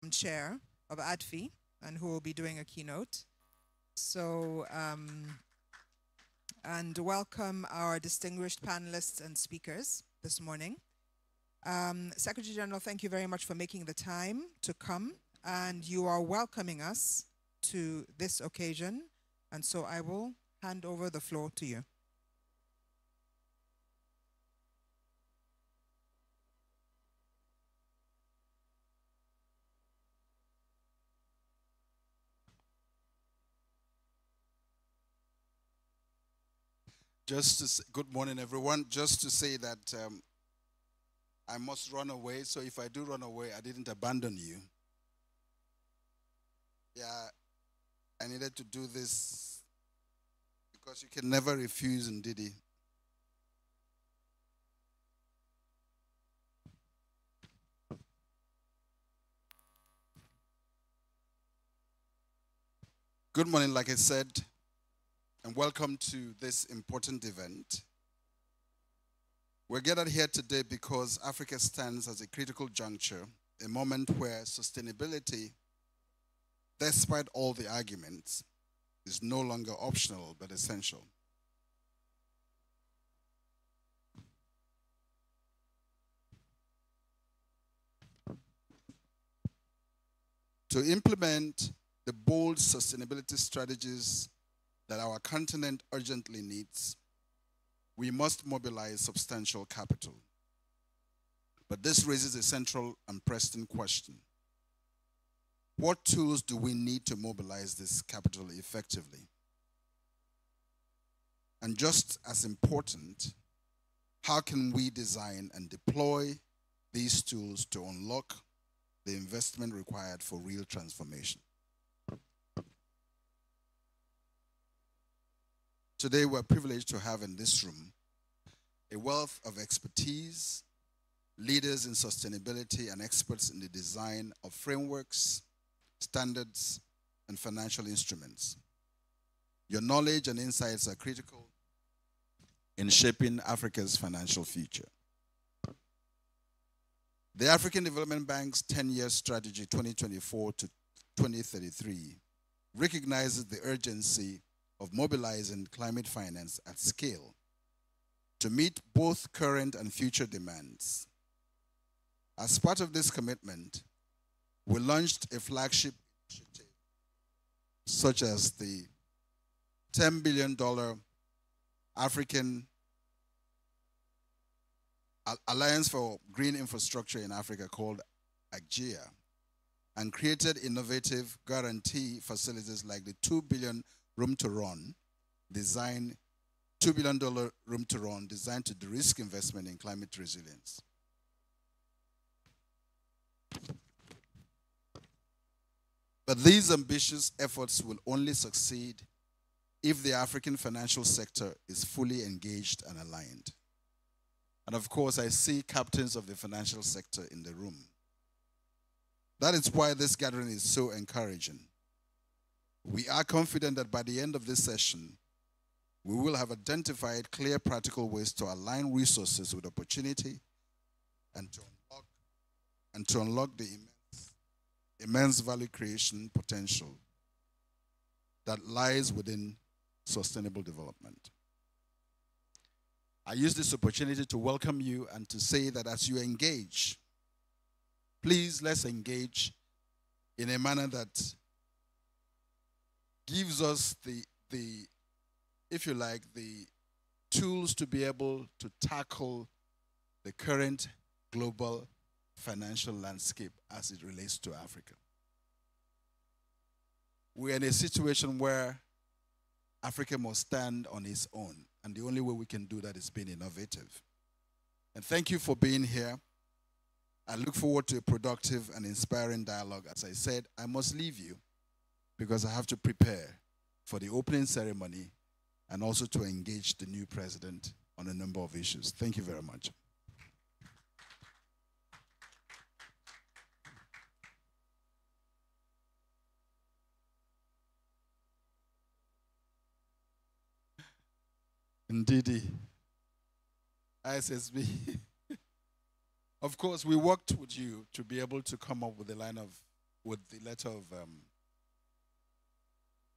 chair of ADFI and who will be doing a keynote. So, and welcome our distinguished panelists and speakers this morning. Secretary General, thank you very much for making the time to come, and you are welcoming us to this occasion. And so I will hand over the floor to you. Good morning, everyone. Just to say that I must run away. So if I do run away, I didn't abandon you. Yeah, I needed to do this because you can never refuse in Didi. Good morning, like I said, and welcome to this important event. We're gathered here today because Africa stands as a critical juncture, a moment where sustainability, despite all the arguments, is no longer optional but essential. To implement the bold sustainability strategies that our continent urgently needs, we must mobilize substantial capital. But this raises a central and pressing question. What tools do we need to mobilize this capital effectively? And just as important, how can we design and deploy these tools to unlock the investment required for real transformation? Today, we're privileged to have in this room a wealth of expertise, leaders in sustainability, and experts in the design of frameworks, standards, and financial instruments. Your knowledge and insights are critical in shaping Africa's financial future. The African Development Bank's 10-year strategy 2024 to 2033 recognizes the urgency of mobilizing climate finance at scale to meet both current and future demands. As part of this commitment, we launched a flagship initiative such as the $10 billion African Alliance for Green Infrastructure in Africa, called AGGIA, and created innovative guarantee facilities like the $2 billion Room to Run, $2 billion Room to Run, designed to de-risk investment in climate resilience. But these ambitious efforts will only succeed if the African financial sector is fully engaged and aligned. And of course, I see captains of the financial sector in the room. That is why this gathering is so encouraging. We are confident that by the end of this session, we will have identified clear practical ways to align resources with opportunity and to unlock the immense value creation potential that lies within sustainable development. I use this opportunity to welcome you and to say that as you engage, please let's engage in a manner that gives us if you like, the tools to be able to tackle the current global financial landscape as it relates to Africa. We're in a situation where Africa must stand on its own, and the only way we can do that is being innovative. And thank you for being here. I look forward to a productive and inspiring dialogue. As I said, I must leave you because I have to prepare for the opening ceremony and also to engage the new president on a number of issues. Thank you very much. Indeed, ISSB. Of course, we worked with you to be able to come up with a line of with the letter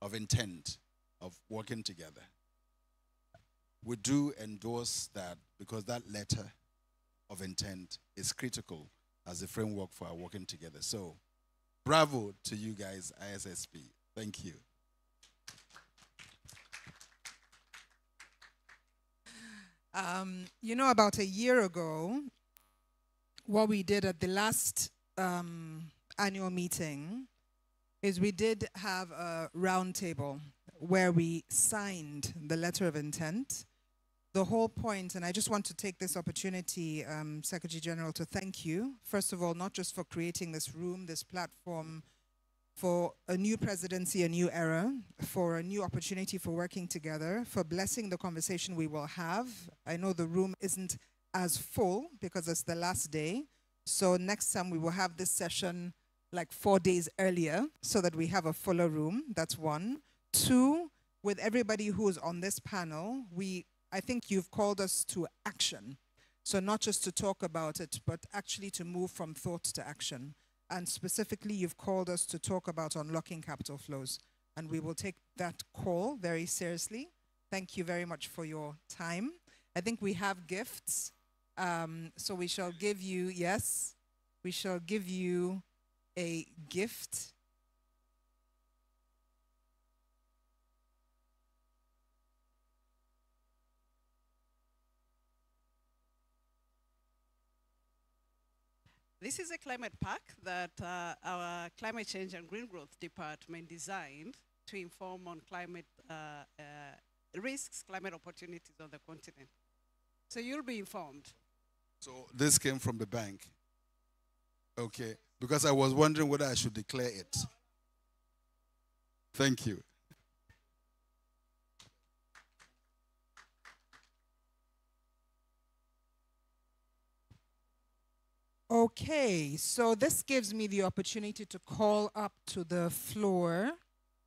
of intent of working together. We do endorse that because that letter of intent is critical as a framework for our working together. So, bravo to you guys, ISSP. Thank you. You know, about a year ago, what we did at the last annual meeting is we did have a roundtable where we signed the letter of intent. The whole point, and I just want to take this opportunity, Secretary General, to thank you, first of all, not just for creating this room, this platform, for a new presidency, a new era, for a new opportunity for working together, for blessing the conversation we will have. I know the room isn't as full because it's the last day. So next time we will have this session like 4 days earlier so that we have a fuller room. That's one. Two, with everybody who's on this panel, I think you've called us to action. So not just to talk about it, but actually to move from thought to action. And specifically, you've called us to talk about unlocking capital flows. And we will take that call very seriously. Thank you very much for your time. I think we have gifts. So we shall give you, yes, we shall give you a gift. This is a climate pack that our Climate Change and Green Growth Department designed to inform on climate risks, climate opportunities on the continent. So you'll be informed. So this came from the bank. Okay, because I was wondering whether I should declare it. Thank you. Okay, so this gives me the opportunity to call up to the floor,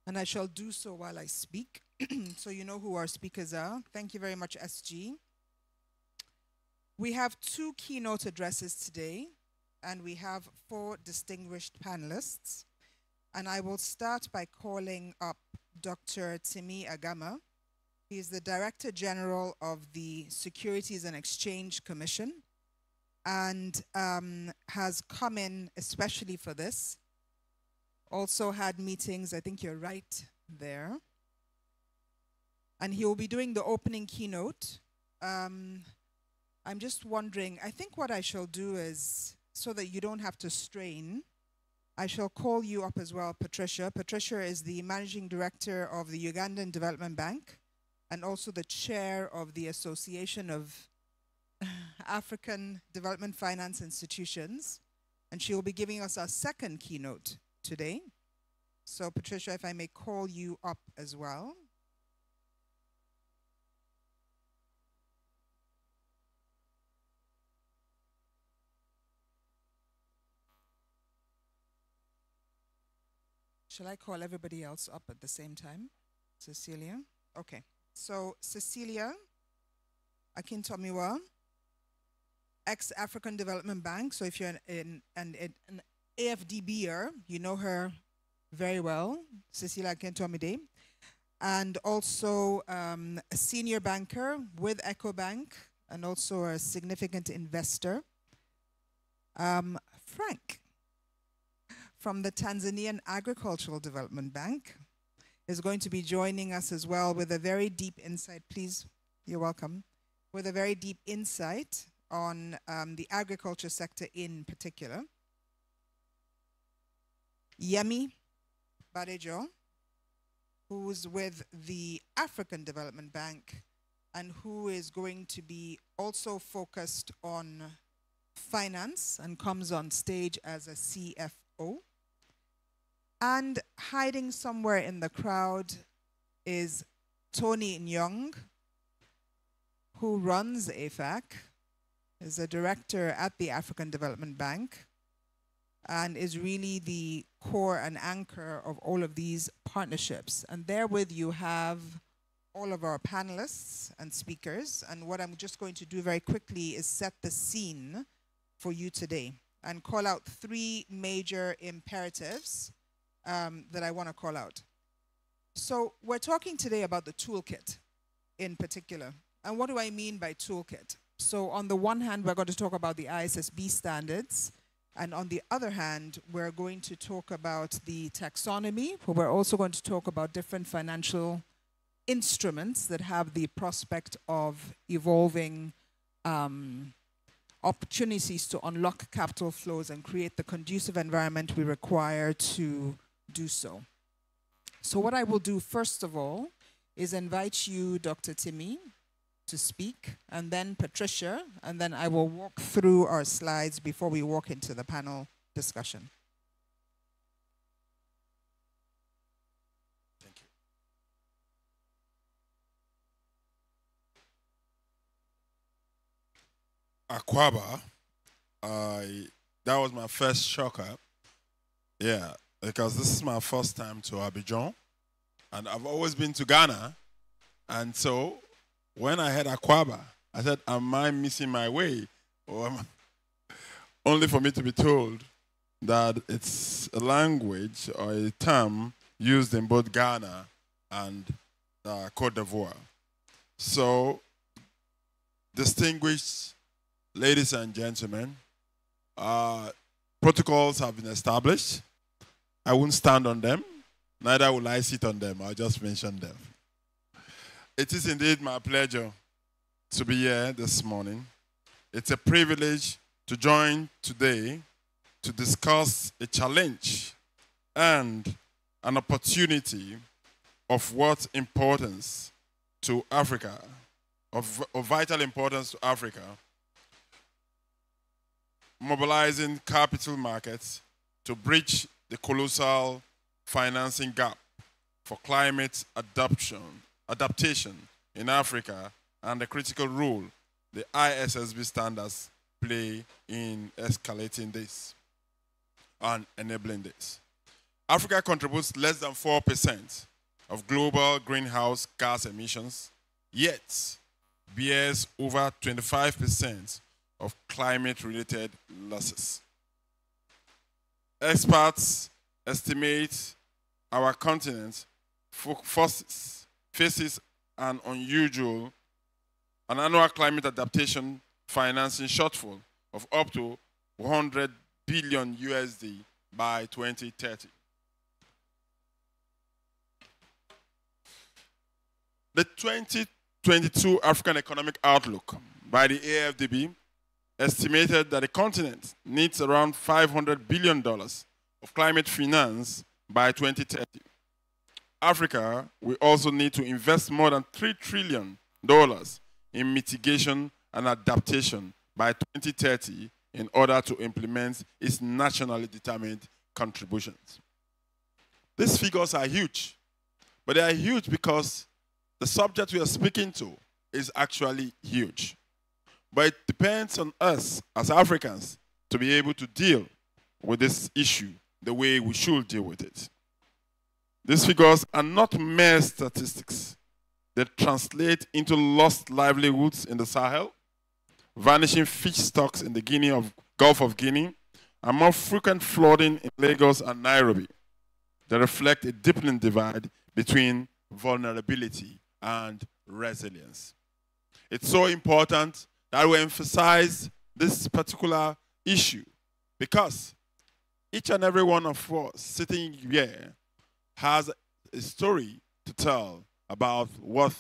and I shall do so while I speak. So you know who our speakers are. Thank you very much, SG. We have 2 keynote addresses today, and we have 4 distinguished panelists. And I will start by calling up Dr. Timi Agama. He is the Director General of the Securities and Exchange Commission, and has come in especially for this. Also had meetings, I think you're right there. And he will be doing the opening keynote. I'm just wondering, I think what I shall do is, so that you don't have to strain, I shall call you up as well, Patricia. Patricia is the Managing Director of the Ugandan Development Bank and also the Chair of the Association of African Development Finance Institutions. And she will be giving us our second keynote today. So Patricia, if I may call you up as well. Shall I call everybody else up at the same time? Cecilia? Okay. So Cecilia Akintomiwa, ex-African Development Bank. So if you're an AFDBer, you know her very well, Cecilia Akintomide. And also a senior banker with EcoBank and also a significant investor. Frank, from the Tanzanian Agricultural Development Bank, is going to be joining us as well with a very deep insight. Please, you're welcome. With a very deep insight on the agriculture sector in particular. Yemi Badejo, who's with the African Development Bank and who is going to be also focused on finance and comes on stage as a CFO. And hiding somewhere in the crowd is Tony Nyong, who runs AFAC, is a director at the African Development Bank, and is really the core and anchor of all of these partnerships. And therewith you have all of our panelists and speakers. And what I'm just going to do very quickly is set the scene for you today. and call out three major imperatives that I want to call out. So we're talking today about the toolkit in particular. And what do I mean by toolkit? So on the one hand, we're going to talk about the ISSB standards. And on the other hand, we're going to talk about the taxonomy, but we're also going to talk about different financial instruments that have the prospect of evolving opportunities to unlock capital flows and create the conducive environment we require to do so. So what I will do first of all is invite you, Dr. Timmy, to speak, and then Patricia, and then I will walk through our slides before we walk into the panel discussion. Thank you. Akwaba, that was my first shocker. Yeah, because this is my first time to Abidjan, and I've always been to Ghana, and so when I heard Akwaba, I said, am I missing my way? Or only for me to be told that it's a language or a term used in both Ghana and Côte d'Ivoire. So, distinguished ladies and gentlemen, protocols have been established. I won't stand on them, neither will I sit on them. I'll just mention them. It is indeed my pleasure to be here this morning. It's a privilege to join today to discuss a challenge and an opportunity of what importance to Africa, of vital importance to Africa, mobilizing capital markets to bridge the colossal financing gap for climate adaptation in Africa and the critical role the ISSB standards play in escalating this and enabling this. Africa contributes less than 4% of global greenhouse gas emissions, yet bears over 25% of climate-related losses. Experts estimate our continent faces an annual climate adaptation financing shortfall of up to 100 billion USD by 2030. The 2022 African Economic Outlook by the AFDB estimated that the continent needs around $500 billion of climate finance by 2030. Africa will also need to invest more than $3 trillion in mitigation and adaptation by 2030 in order to implement its nationally determined contributions. These figures are huge, but they are huge because the subject we are speaking to is actually huge. But it depends on us as Africans to be able to deal with this issue the way we should deal with it. These figures are not mere statistics. They translate into lost livelihoods in the Sahel, vanishing fish stocks in the Gulf of Guinea, and more frequent flooding in Lagos and Nairobi. They reflect a deepening divide between vulnerability and resilience. It's so important that we emphasize this particular issue because each and every one of us sitting here has a story to tell about what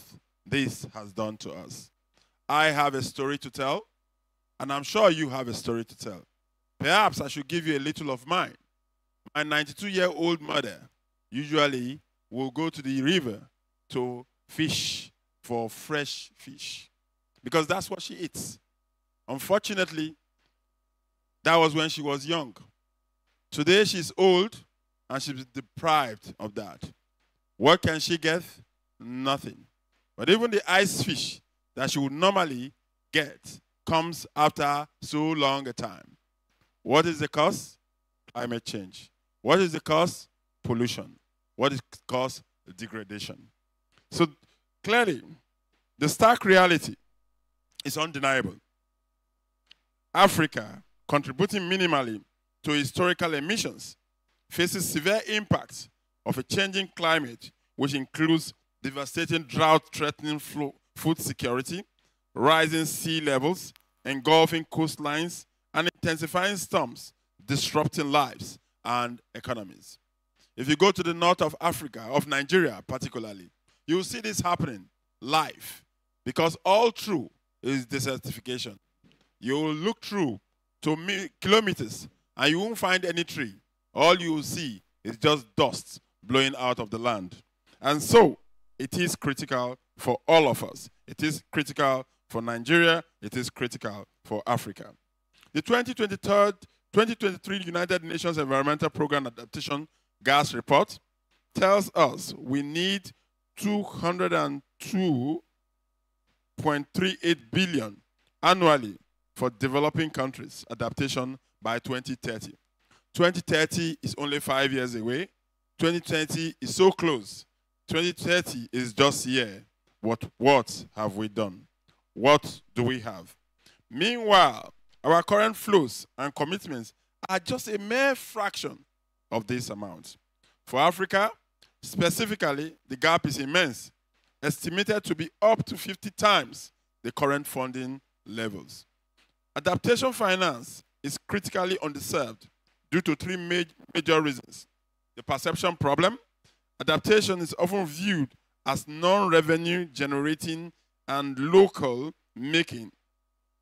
this has done to us. I have a story to tell, and I'm sure you have a story to tell. Perhaps I should give you a little of mine. My 92-year-old mother usually will go to the river to fish for fresh fish because that's what she eats. Unfortunately, that was when she was young. Today she's old and she's deprived of that. What can she get? Nothing. But even the ice fish that she would normally get comes after so long a time. What is the cause? Climate change. What is the cause? Pollution. What is the cause? Degradation. So clearly, the stark reality is undeniable. Africa contributing minimally to historical emissions, faces severe impacts of a changing climate, which includes devastating drought-threatening food security, rising sea levels, engulfing coastlines, and intensifying storms, disrupting lives and economies. If you go to the north of Africa, of Nigeria particularly, you will see this happening live, because all through is desertification. You will look through to kilometers and you won't find any tree. All you will see is just dust blowing out of the land. And so it is critical for all of us. It is critical for Nigeria. It is critical for Africa. The 2023 United Nations Environmental Programme Adaptation Gas Report tells us we need 202.38 billion annually for developing countries adaptation by 2030. 2030 is only 5 years away. 2020 is so close. 2030 is just here. What have we done? What do we have? Meanwhile, our current flows and commitments are just a mere fraction of this amount. For Africa, specifically, the gap is immense, estimated to be up to 50 times the current funding levels. Adaptation finance is critically underserved due to three major reasons. The perception problem. Adaptation is often viewed as non-revenue generating and local, making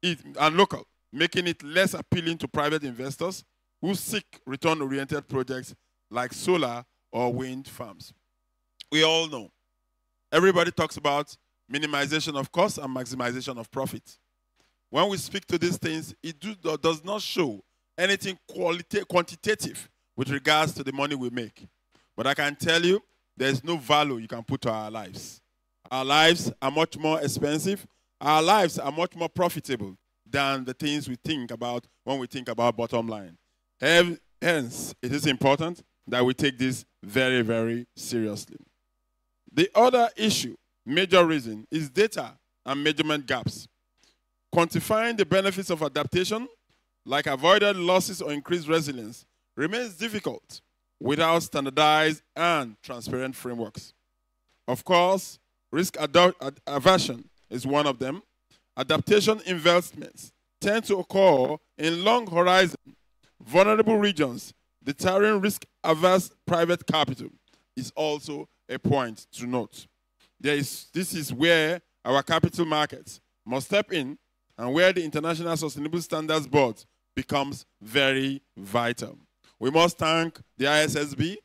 it less appealing to private investors who seek return-oriented projects like solar or wind farms. We all know. Everybody talks about minimization of costs and maximization of profit. When we speak to these things, it does not show anything quantitative with regards to the money we make. But I can tell you, there's no value you can put to our lives. Our lives are much more expensive. Our lives are much more profitable than the things we think about when we think about bottom line. Hence, it is important that we take this very, very seriously. The other issue, major reason, is data and measurement gaps. Quantifying the benefits of adaptation, like avoided losses or increased resilience, remains difficult without standardized and transparent frameworks. Of course, risk aversion is one of them. Adaptation investments tend to occur in long horizon, vulnerable regions. Deterring risk-averse private capital is also a point to note. This is where our capital markets must step in and where the International Sustainable Standards Board becomes very vital. We must thank the ISSB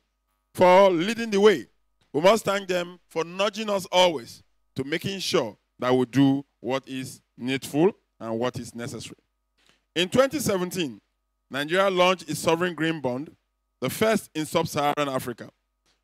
for leading the way. We must thank them for nudging us always to making sure that we do what is needful and what is necessary. In 2017, Nigeria launched its sovereign green bond, the first in sub-Saharan Africa.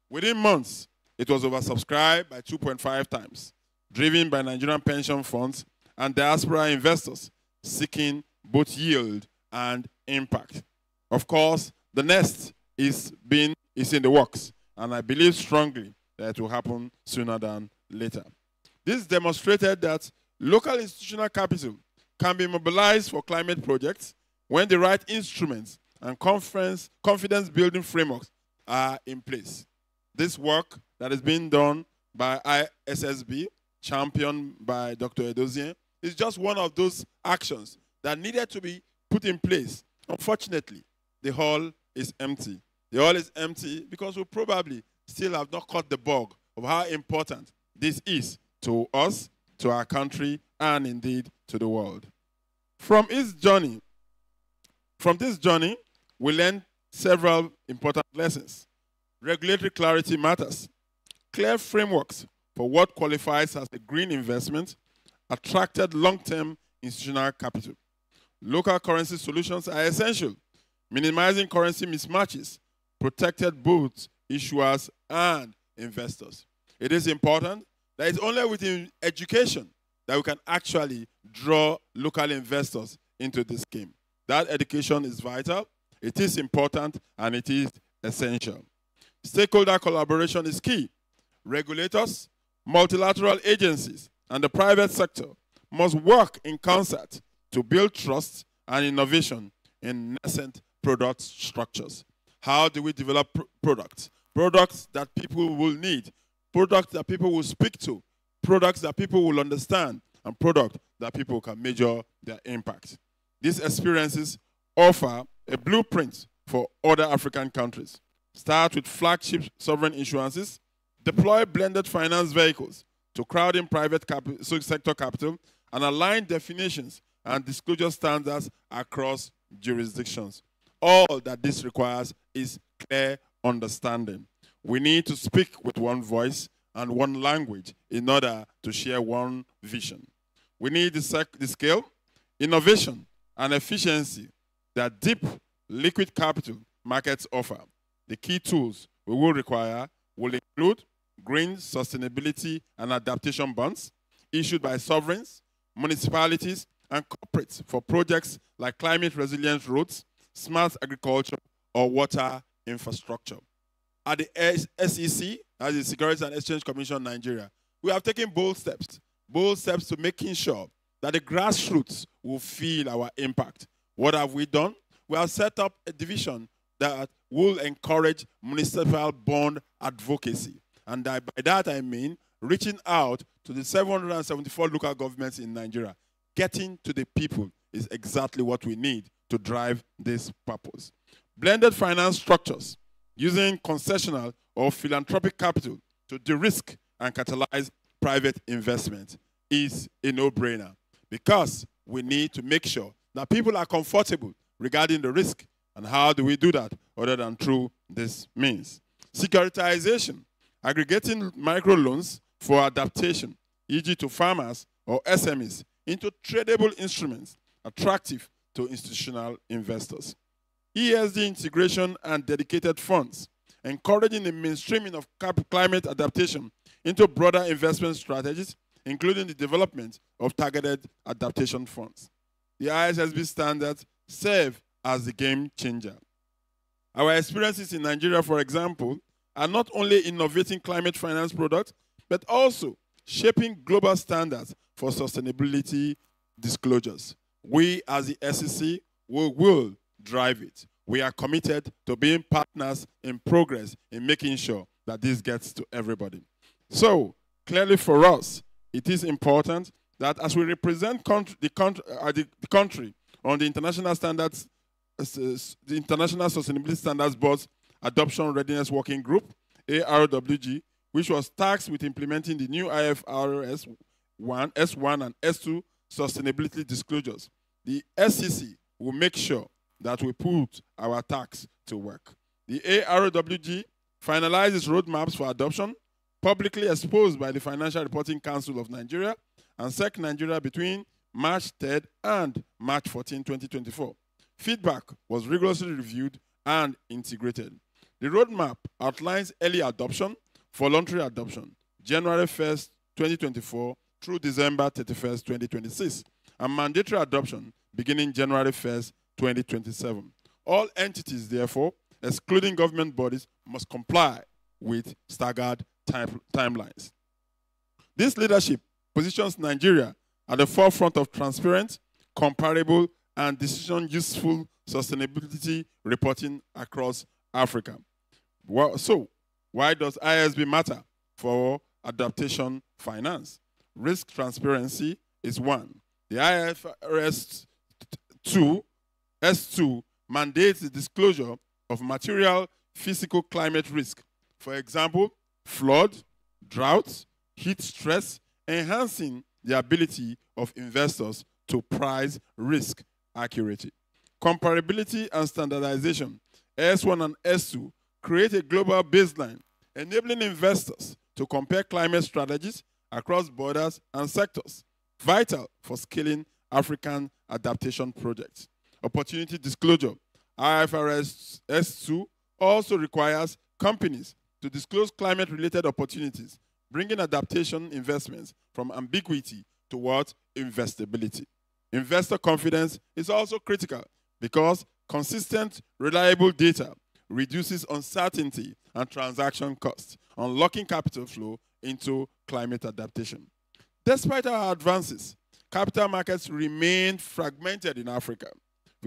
Within months, it was oversubscribed by 2.5 times, driven by Nigerian pension funds and diaspora investors seeking both yield and impact. Of course, the next is in the works, and I believe strongly that it will happen sooner than later. This demonstrated that local institutional capital can be mobilized for climate projects when the right instruments and confidence-building frameworks are in place. This work that is being done by ISSB, championed by Dr. Edozien, is just one of those actions that needed to be put in place. Unfortunately, the hall is empty. The hall is empty because we probably still have not caught the bug of how important this is to us, to our country, and indeed to the world. From this journey, we learned several important lessons. Regulatory clarity matters. Clear frameworks for what qualifies as a green investment attracted long-term institutional capital. Local currency solutions are essential. Minimizing currency mismatches protected both issuers and investors. It is important that it's only within education that we can actually draw local investors into this game. That education is vital, it is important, and it is essential. Stakeholder collaboration is key. Regulators, multilateral agencies, and the private sector must work in concert to build trust and innovation in nascent product structures. How do we develop products? Products that people will need, products that people will speak to, products that people will understand, and products that people can measure their impact. These experiences offer a blueprint for other African countries. Start with flagship sovereign issuances, deploy blended finance vehicles to crowd in private sector capital, and align definitions and disclosure standards across jurisdictions. All that this requires is clear understanding. We need to speak with one voice and one language in order to share one vision. We need the scale, innovation, and efficiency that deep liquid capital markets offer. The key tools we will require will include green sustainability and adaptation bonds issued by sovereigns, municipalities, and corporates for projects like climate resilient roads, smart agriculture, or water infrastructure. At the SEC, as the Securities and Exchange Commission Nigeria, we have taken bold steps to making sure that the grassroots will feel our impact. What have we done? We have set up a division that will encourage municipal bond advocacy. And by that I mean reaching out to the 774 local governments in Nigeria. Getting to the people is exactly what we need to drive this purpose. Blended finance structures using concessional or philanthropic capital to de-risk and catalyze private investment is a no-brainer because we need to make sure that people are comfortable regarding the risk. And how do we do that other than through this means? Securitization, aggregating microloans for adaptation, e.g. to farmers or SMEs, into tradable instruments attractive to institutional investors. ESG integration and dedicated funds, encouraging the mainstreaming of climate adaptation into broader investment strategies, including the development of targeted adaptation funds. The ISSB standards serve as the game changer. Our experiences in Nigeria, for example, are not only innovating climate finance products, but also shaping global standards for sustainability disclosures. We, as the SEC, will drive it. We are committed to being partners in progress in making sure that this gets to everybody. So, clearly for us, it is important that as we represent the country on the International Standards, the International Sustainability Standards Board's Adoption Readiness Working Group, ARWG, which was tasked with implementing the new IFRS S1 and S2 sustainability disclosures, the SEC will make sure that we put our tax to work. The ARWG finalizes roadmaps for adoption, publicly exposed by the Financial Reporting Council of Nigeria and SEC Nigeria between March 3rd and March 14, 2024. Feedback was rigorously reviewed and integrated. The roadmap outlines early adoption, voluntary adoption, January 1st, 2024 through December 31st, 2026, and mandatory adoption beginning January 1st, 2027. All entities, therefore, excluding government bodies, must comply with staggered timelines. This leadership positions Nigeria at the forefront of transparent, comparable, and decision-useful sustainability reporting across Africa. So, why does ISB matter for adaptation finance? Risk transparency is one. The IFRS S2 mandates the disclosure of material physical climate risk. For example, flood, drought, heat stress, enhancing the ability of investors to price risk accurately. Comparability and standardization, S1 and S2, create a global baseline, enabling investors to compare climate strategies across borders and sectors, vital for scaling African adaptation projects. Opportunity disclosure, IFRS S2 also requires companies to disclose climate-related opportunities, bringing adaptation investments from ambiguity towards investability. Investor confidence is also critical because consistent, reliable data reduces uncertainty and transaction costs, unlocking capital flow into climate adaptation. Despite our advances, capital markets remain fragmented in Africa,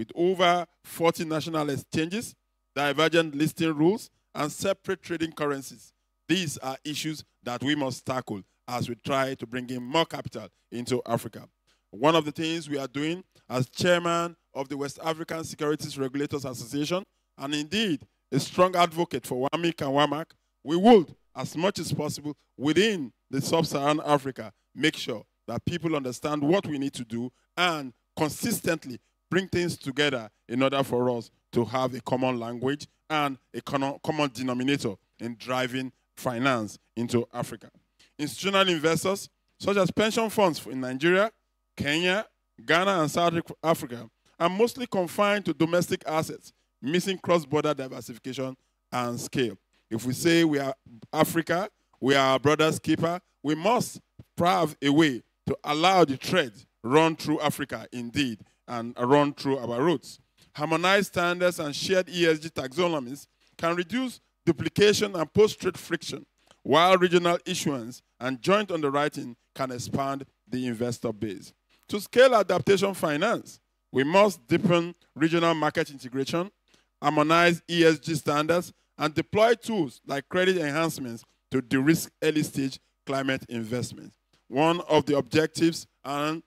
with over 40 national exchanges, divergent listing rules, and separate trading currencies. These are issues that we must tackle as we try to bring in more capital into Africa. One of the things we are doing as chairman of the West African Securities Regulators Association, and indeed a strong advocate for WAMIC and WAMAC, we would, as much as possible within the sub-Saharan Africa, make sure that people understand what we need to do and consistently bring things together in order for us to have a common language and a common denominator in driving finance into Africa. Institutional investors, such as pension funds in Nigeria, Kenya, Ghana, and South Africa, are mostly confined to domestic assets, missing cross-border diversification and scale. If we say we are Africa, we are our brother's keeper, we must have a way to allow the trade run through Africa indeed and run through our roots. Harmonized standards and shared ESG taxonomies can reduce duplication and post-trade friction, while regional issuance and joint underwriting can expand the investor base. To scale adaptation finance, we must deepen regional market integration, harmonize ESG standards, and deploy tools like credit enhancements to de-risk early-stage climate investments. One of the objectives and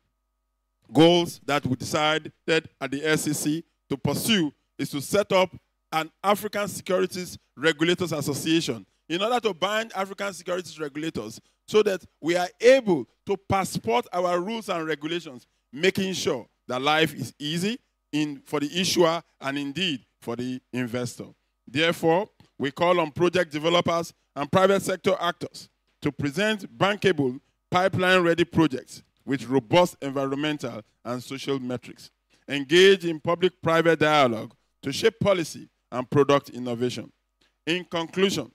goals that we decided at the SEC to pursue is to set up an African Securities Regulators Association in order to bind African securities regulators so that we are able to passport our rules and regulations, making sure that life is easy for the issuer and indeed for the investor. Therefore, we call on project developers and private sector actors to present bankable, pipeline-ready projects with robust environmental and social metrics. Engage in public-private dialogue to shape policy and product innovation. In conclusion,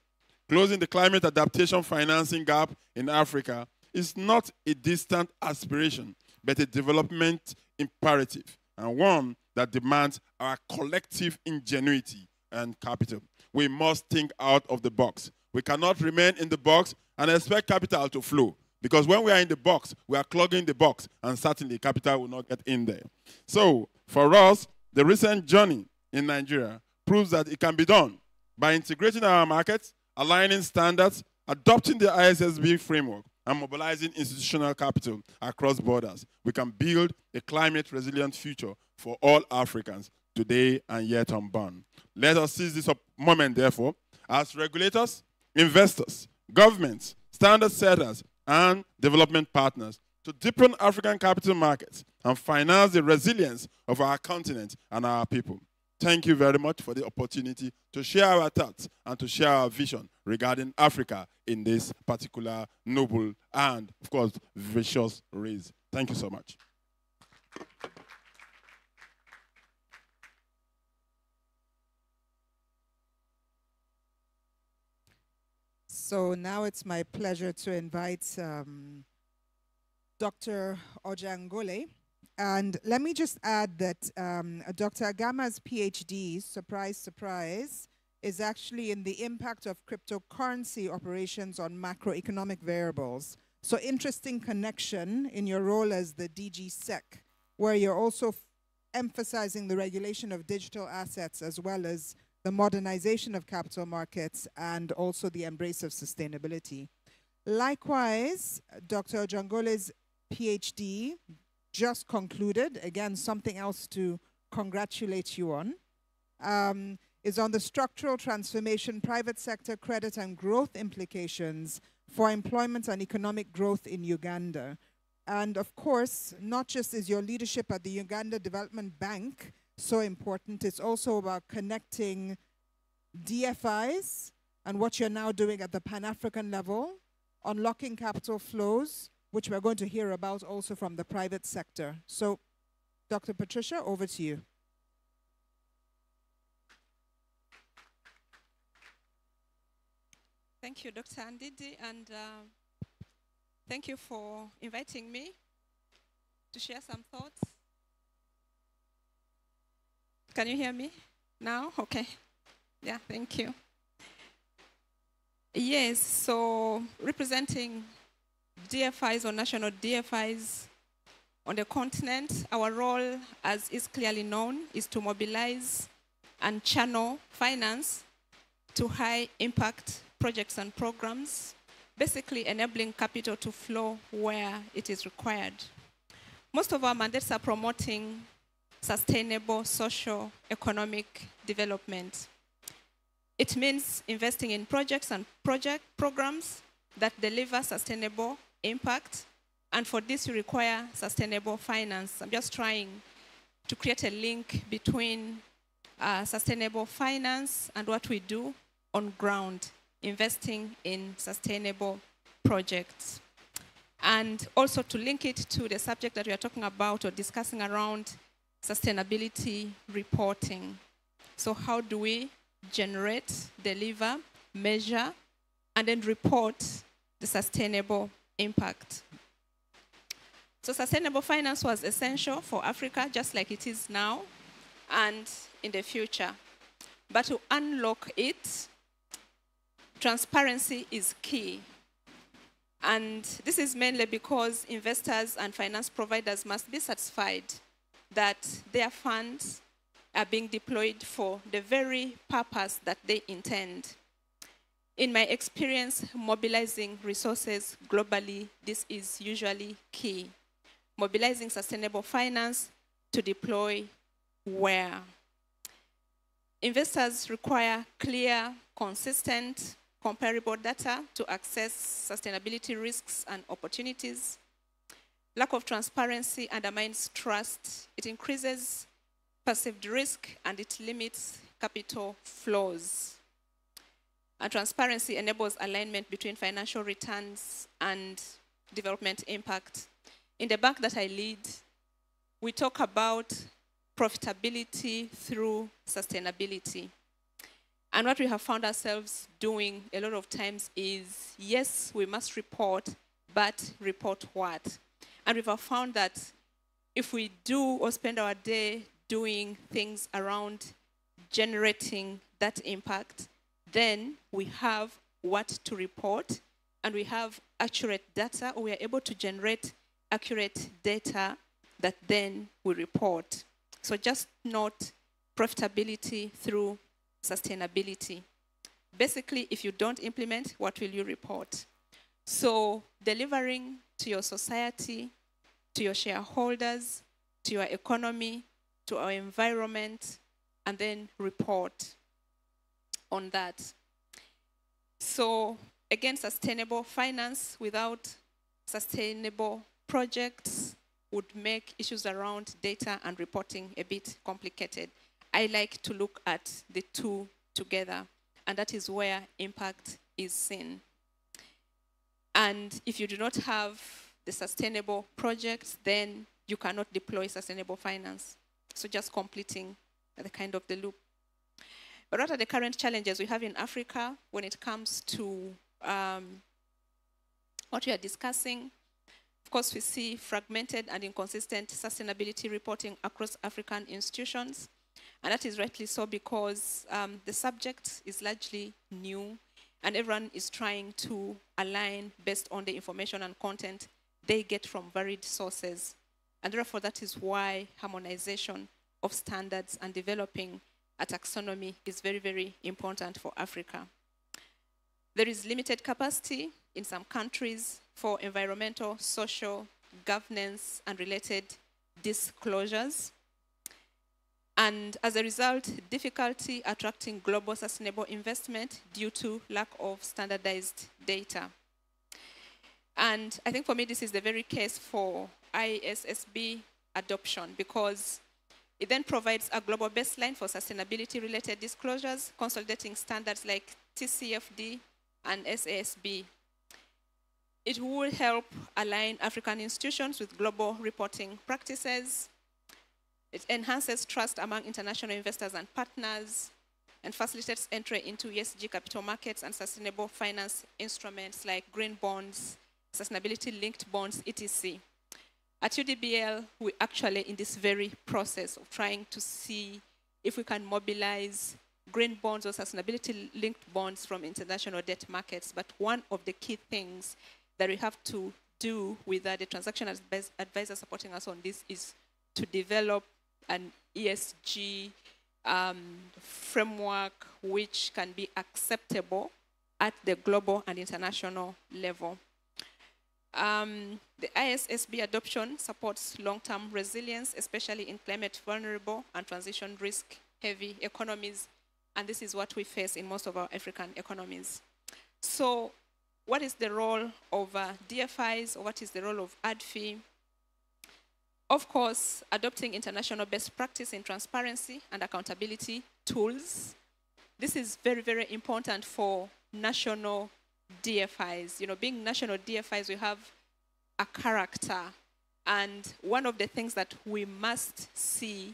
closing the climate adaptation financing gap in Africa is not a distant aspiration, but a development imperative, and one that demands our collective ingenuity and capital. We must think out of the box. We cannot remain in the box and expect capital to flow, because when we are in the box, we are clogging the box, and certainly capital will not get in there. So, for us, the recent journey in Nigeria proves that it can be done by integrating our markets, aligning standards, adopting the ISSB framework, and mobilizing institutional capital across borders. We can build a climate-resilient future for all Africans today and yet unborn. Let us seize this moment, therefore, as regulators, investors, governments, standard setters, and development partners to deepen African capital markets and finance the resilience of our continent and our people. Thank you very much for the opportunity to share our thoughts and to share our vision regarding Africa in this particular noble and, of course, vicious race. Thank you so much. So now it's my pleasure to invite Dr. Ojangole. And let me just add that Dr. Agama's PhD, surprise, surprise, is actually in the impact of cryptocurrency operations on macroeconomic variables. So interesting connection in your role as the DG Sec, where you're also emphasizing the regulation of digital assets as well as the modernization of capital markets and also the embrace of sustainability. Likewise, Dr. Ojangole's PhD just concluded, again, something else to congratulate you on, is on the structural transformation, private sector credit and growth implications for employment and economic growth in Uganda. And of course, not just is your leadership at the Uganda Development Bank so important, it's also about connecting DFIs and what you're now doing at the Pan-African level, unlocking capital flows, which we're going to hear about also from the private sector. So, Dr. Patricia, over to you. Thank you, Dr. Ndidi, and thank you for inviting me to share some thoughts. Can you hear me now? Okay. Yeah, thank you. Yes, so representing DFIs or national DFIs on the continent, our role, as is clearly known, is to mobilize and channel finance to high-impact projects and programs, basically enabling capital to flow where it is required. Most of our mandates are promoting sustainable socio-economic development. It means investing in projects and programs that deliver sustainable impact, and for this you require sustainable finance. I'm just trying to create a link between sustainable finance and what we do on ground, investing in sustainable projects. And also to link it to the subject that we are talking about or discussing around sustainability reporting. So how do we generate, deliver, measure, and then report the sustainable impact? So sustainable finance was essential for Africa, just like it is now and in the future. But to unlock it, transparency is key. And this is mainly because investors and finance providers must be satisfied that their funds are being deployed for the very purpose that they intend. In my experience mobilizing resources globally, this is usually key. Mobilizing sustainable finance to deploy where? Investors require clear, consistent, comparable data to access sustainability risks and opportunities. Lack of transparency undermines trust. It increases perceived risk and it limits capital flows. And transparency enables alignment between financial returns and development impact. In the bank that I lead, we talk about profitability through sustainability. And what we have found ourselves doing a lot of times is, yes, we must report, but report what? And we have found that if we do or spend our day doing things around generating that impact, then we have what to report, and we have accurate data, or we are able to generate accurate data that then we report. So just not profitability through sustainability. Basically, if you don't implement, what will you report? So delivering to your society, to your shareholders, to your economy, to our environment, and then report on that. So again, sustainable finance without sustainable projects would make issues around data and reporting a bit complicated. I like to look at the two together, and that is where impact is seen. And if you do not have the sustainable projects, then you cannot deploy sustainable finance. So just completing the kind of the loop. But what are the current challenges we have in Africa when it comes to what we are discussing? Of course, we see fragmented and inconsistent sustainability reporting across African institutions. And that is rightly so because the subject is largely new and everyone is trying to align based on the information and content they get from varied sources. And therefore, that is why harmonization of standards and developing a taxonomy is very, very important for Africa. There is limited capacity in some countries for environmental, social, governance, and related disclosures. And as a result, difficulty attracting global sustainable investment due to lack of standardized data. And I think for me, this is the very case for ISSB adoption, because it then provides a global baseline for sustainability-related disclosures, consolidating standards like TCFD and SASB. It will help align African institutions with global reporting practices. It enhances trust among international investors and partners, and facilitates entry into ESG capital markets and sustainable finance instruments like green bonds, sustainability-linked bonds, etc. At UDBL, we're actually in this very process of trying to see if we can mobilize green bonds or sustainability-linked bonds from international debt markets. But one of the key things that we have to do with the transaction advisor supporting us on this is to develop an ESG framework which can be acceptable at the global and international level. The ISSB adoption supports long-term resilience, especially in climate vulnerable and transition risk heavy economies, and this is what we face in most of our African economies. So what is the role of DFIs, or what is the role of ADFI? Of course, adopting international best practice in transparency and accountability tools. This is very, very important for national DFIs. You know, being national DFIs, we have a character. And one of the things that we must see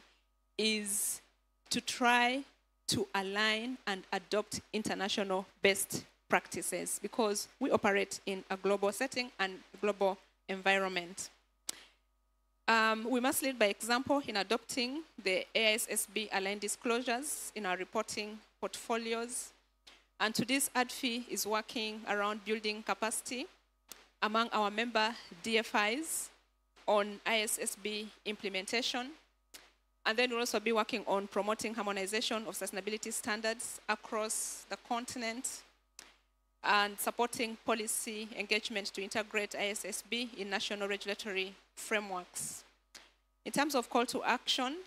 is to try to align and adopt international best practices, because we operate in a global setting and global environment. We must lead by example in adopting the AISSB aligned disclosures in our reporting portfolios. And to this, ADFI is working around building capacity among our member DFIs on ISSB implementation. And then we'll also be working on promoting harmonization of sustainability standards across the continent and supporting policy engagement to integrate ISSB in national regulatory frameworks. In terms of call to action,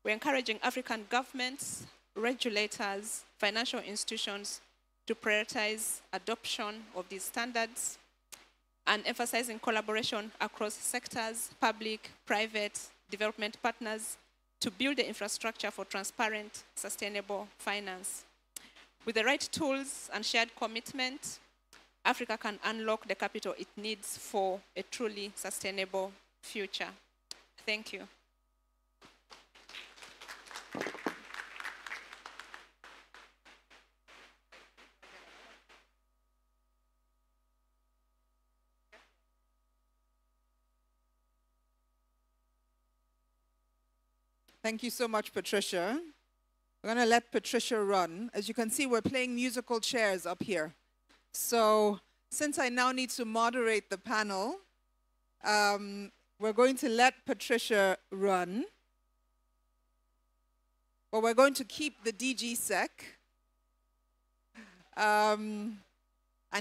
we're encouraging African governments, regulators, financial institutions to prioritize adoption of these standards and emphasizing collaboration across sectors, public, private, development partners to build the infrastructure for transparent, sustainable finance. With the right tools and shared commitment, Africa can unlock the capital it needs for a truly sustainable future. Thank you. Thank you so much, Patricia. We're going to let Patricia run. As you can see, we're playing musical chairs up here. So since I now need to moderate the panel, we're going to let Patricia run. But we're going to keep the DG Sec. And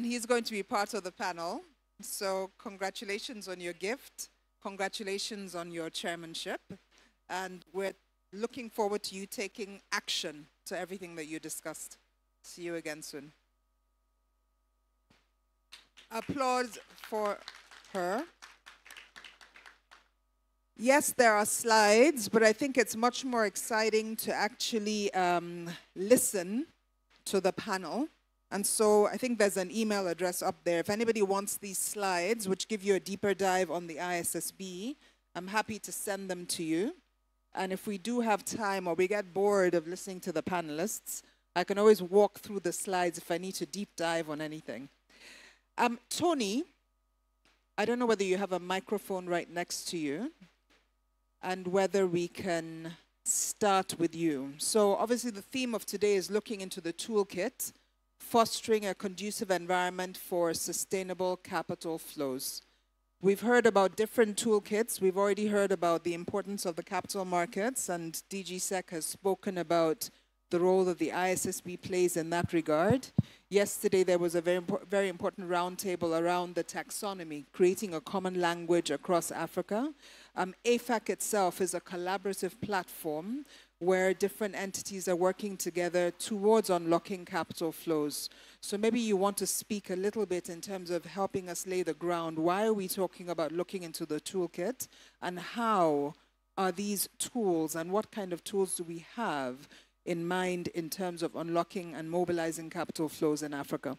he's going to be part of the panel. So congratulations on your gift. Congratulations on your chairmanship. And we're looking forward to you taking action to everything that you discussed. See you again soon. Applause for her. Yes, there are slides, but I think it's much more exciting to actually listen to the panel. And so I think there's an email address up there. If anybody wants these slides, which give you a deeper dive on the ISSB, I'm happy to send them to you. And if we do have time or we get bored of listening to the panelists, I can always walk through the slides if I need to deep dive on anything. Tony, I don't know whether you have a microphone right next to you and whether we can start with you. So obviously the theme of today is looking into the toolkit, fostering a conducive environment for sustainable capital flows. We've heard about different toolkits. We've already heard about the importance of the capital markets, and DG Sec has spoken about the role that the ISSB plays in that regard. Yesterday, there was a very important roundtable around the taxonomy, creating a common language across Africa. AFAC itself is a collaborative platform where different entities are working together towards unlocking capital flows. So maybe you want to speak a little bit in terms of helping us lay the ground. Why are we talking about looking into the toolkit, and how are these tools, and what kind of tools do we have in mind in terms of unlocking and mobilizing capital flows in Africa?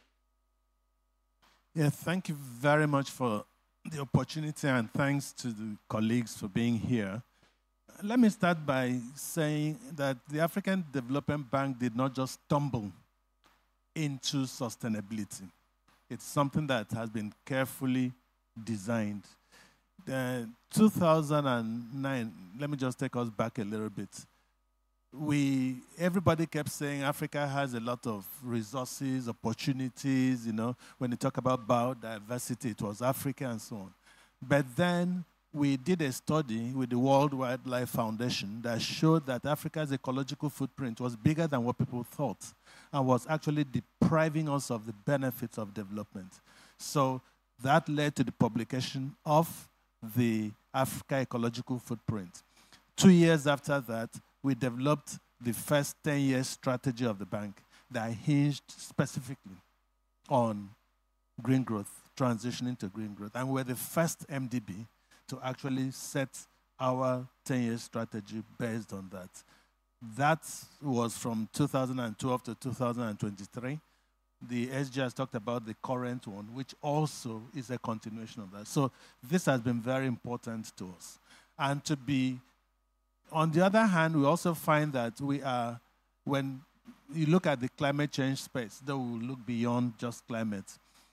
Yeah, thank you very much for the opportunity, and thanks to the colleagues for being here. Let me start by saying that the African Development Bank did not just stumble into sustainability. It's something that has been carefully designed. 2009, let me just take us back a little bit. everybody kept saying Africa has a lot of resources, opportunities, when you talk about biodiversity, it was Africa and so on. But then we did a study with the World Wildlife Foundation that showed that Africa's ecological footprint was bigger than what people thought and was actually depriving us of the benefits of development. So that led to the publication of the Africa Ecological Footprint. 2 years after that, we developed the first 10-year strategy of the bank that hinged specifically on green growth, transitioning to green growth. And we're the first MDB to actually set our 10-year strategy based on that. That was from 2012 to 2023. The SG has talked about the current one, which also is a continuation of that. So this has been very important to us. And on the other hand, we also find that when you look at the climate change space, though we will look beyond just climate,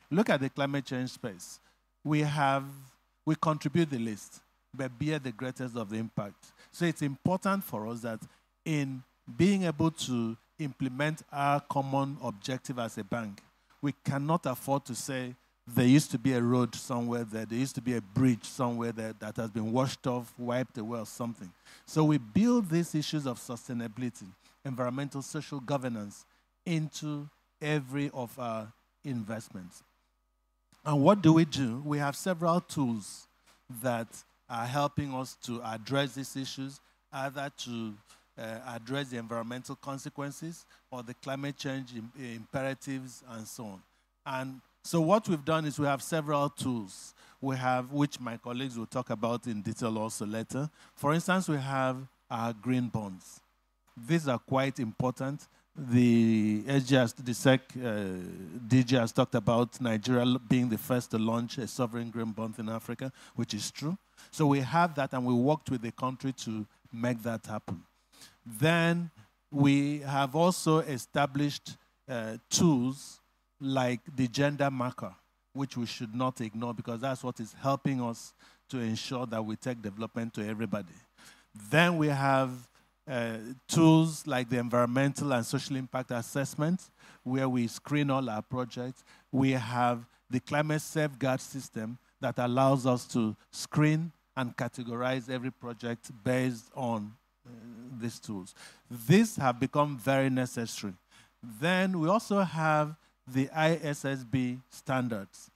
look at the climate change space. We contribute the least, but bear the greatest of the impact. So it's important for us that in being able to implement our common objective as a bank, we cannot afford to say there used to be a road somewhere there used to be a bridge somewhere there that has been washed off, wiped away or something. So we build these issues of sustainability, environmental, social governance into every of our investments. And what do? We have several tools that are helping us to address these issues, either to address the environmental consequences or the climate change imperatives and so on. And so what we've done is we have several tools. We have, which my colleagues will talk about in detail also later. For instance, we have our green bonds. These are quite important. The DG has talked about Nigeria being the first to launch a sovereign green bond in Africa, which is true. So we have that, and we worked with the country to make that happen. Then we have also established tools like the gender marker, which we should not ignore because that's what is helping us to ensure that we take development to everybody. Then we have tools like the environmental and social impact assessment, where we screen all our projects. We have the climate safeguard system that allows us to screen and categorize every project based on these tools. These have become very necessary. Then we also have the ISSB standards,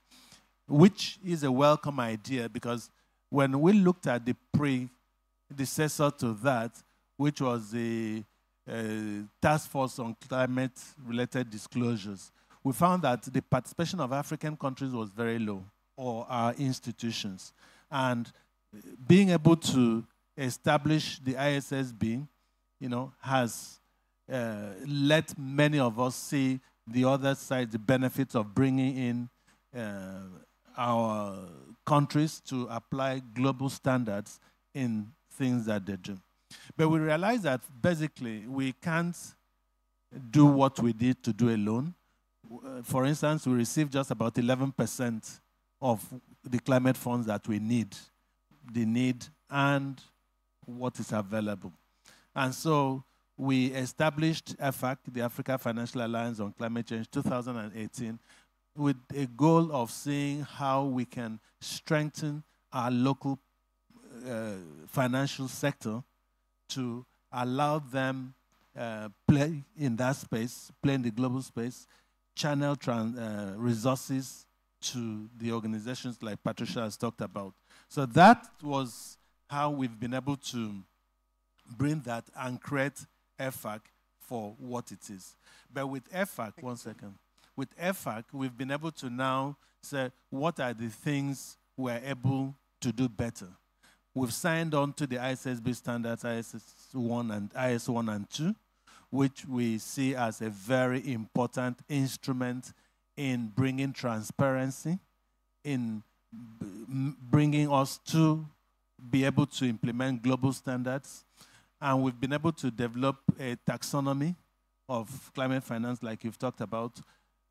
which is a welcome idea because when we looked at the predecessor to that, which was the Task Force on Climate-Related Disclosures, we found that the participation of African countries was very low, or our institutions. And being able to establish the ISSB, has let many of us see the other side, the benefits of bringing in our countries to apply global standards in things that they do. But we realize that basically we can't do what we did to do alone. For instance, we receive just about 11% of the climate funds that we need, the need and what is available. And so we established AFAC, the Africa Financial Alliance on Climate Change, 2018, with a goal of seeing how we can strengthen our local financial sector to allow them play in that space, play in the global space, channel resources to the organizations like Patricia has talked about. So that was how we've been able to bring that and create AFAC for what it is. But with AFAC, with AFAC, we've been able to now say, what are the things we're able to do better? We've signed on to the ISSB standards, IS 1 and 2, which we see as a very important instrument in bringing transparency, in bringing us to be able to implement global standards. And we've been able to develop a taxonomy of climate finance, like you've talked about,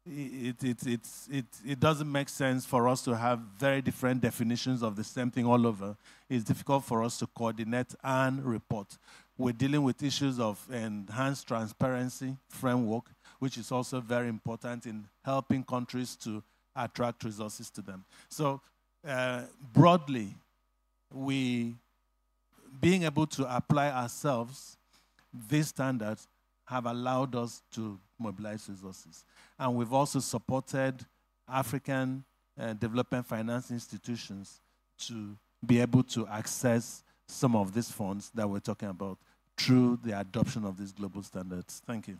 it doesn't make sense for us to have very different definitions of the same thing all over. It's difficult for us to coordinate and report. We're dealing with issues of enhanced transparency framework, which is also very important in helping countries to attract resources to them. So broadly, being able to apply ourselves, these standards have allowed us to mobilize resources. And we've also supported African development finance institutions to be able to access some of these funds that we're talking about through the adoption of these global standards. Thank you.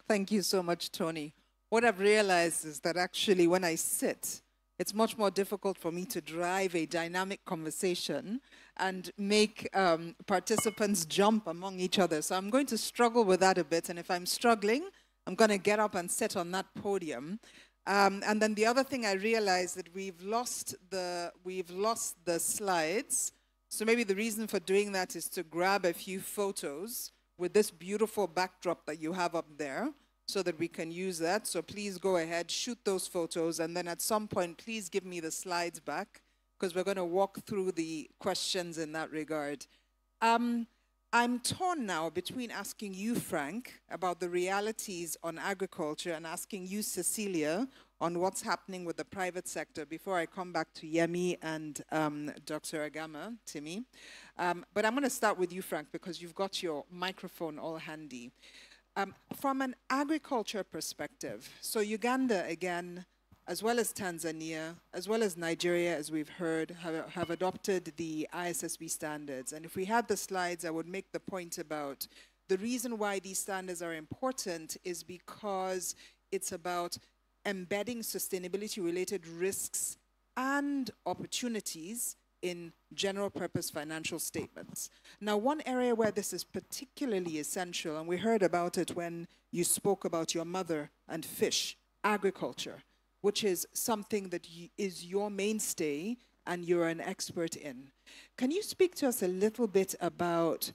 Thank you so much, Tony. What I've realized is that actually when I sit, it's much more difficult for me to drive a dynamic conversation and make participants jump among each other. So I'm going to struggle with that a bit. And if I'm struggling, I'm going to get up and sit on that podium. And then the other thing I realized that we've lost the slides. So maybe the reason for doing that is to grab a few photos with this beautiful backdrop that you have up there, so that we can use that. So please go ahead, shoot those photos, and then at some point, please give me the slides back, because we're going to walk through the questions in that regard. I'm torn now between asking you, Frank, about the realities on agriculture and asking you, Cecilia, on what's happening with the private sector before I come back to Yemi and Dr. Agama, Timmy. But I'm going to start with you, Frank, because you've got your microphone all handy. From an agriculture perspective, so Uganda, again, as well as Tanzania, as well as Nigeria, as we've heard, have adopted the ISSB standards. And if we had the slides, I would make the point about the reason why these standards are important is because it's about embedding sustainability-related risks and opportunities in general purpose financial statements. Now, one area where this is particularly essential, and we heard about it when you spoke about your mother and fish, agriculture, which is something that is your mainstay and you're an expert in. Can you speak to us a little bit about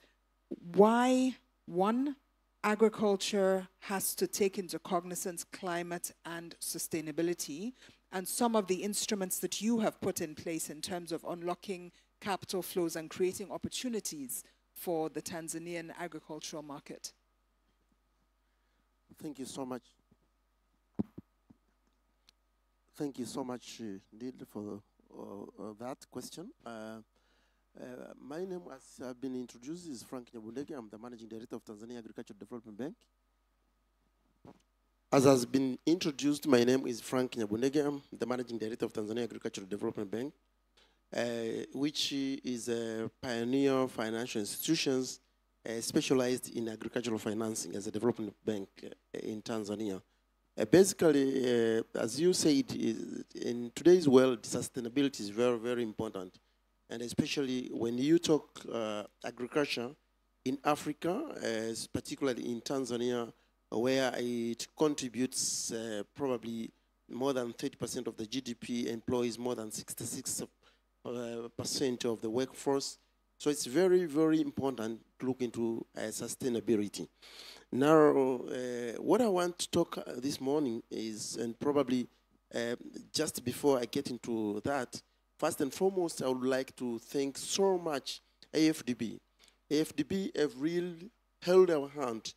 why, one, agriculture has to take into cognizance climate and sustainability, and some of the instruments that you have put in place in terms of unlocking capital flows and creating opportunities for the Tanzanian agricultural market? Thank you so much. Thank you so much, indeed, for that question. My name, as I've been introduced, is Frank Nyabundege. I'm the Managing Director of Tanzania Agricultural Development Bank. As has been introduced, my name is Frank Nyabundege. I'm the Managing Director of Tanzania Agricultural Development Bank, which is a pioneer financial institutions specialized in agricultural financing as a development bank in Tanzania. Basically, as you said, in today's world, sustainability is very, very important. And especially when you talk agriculture in Africa, particularly in Tanzania, where it contributes probably more than 30% of the GDP, employs more than 66% of the workforce. So it's very, very important to look into sustainability. Now, what I want to talk this morning is, and probably just before I get into that, first and foremost, I would like to thank so much AFDB. AFDB have really held our hand,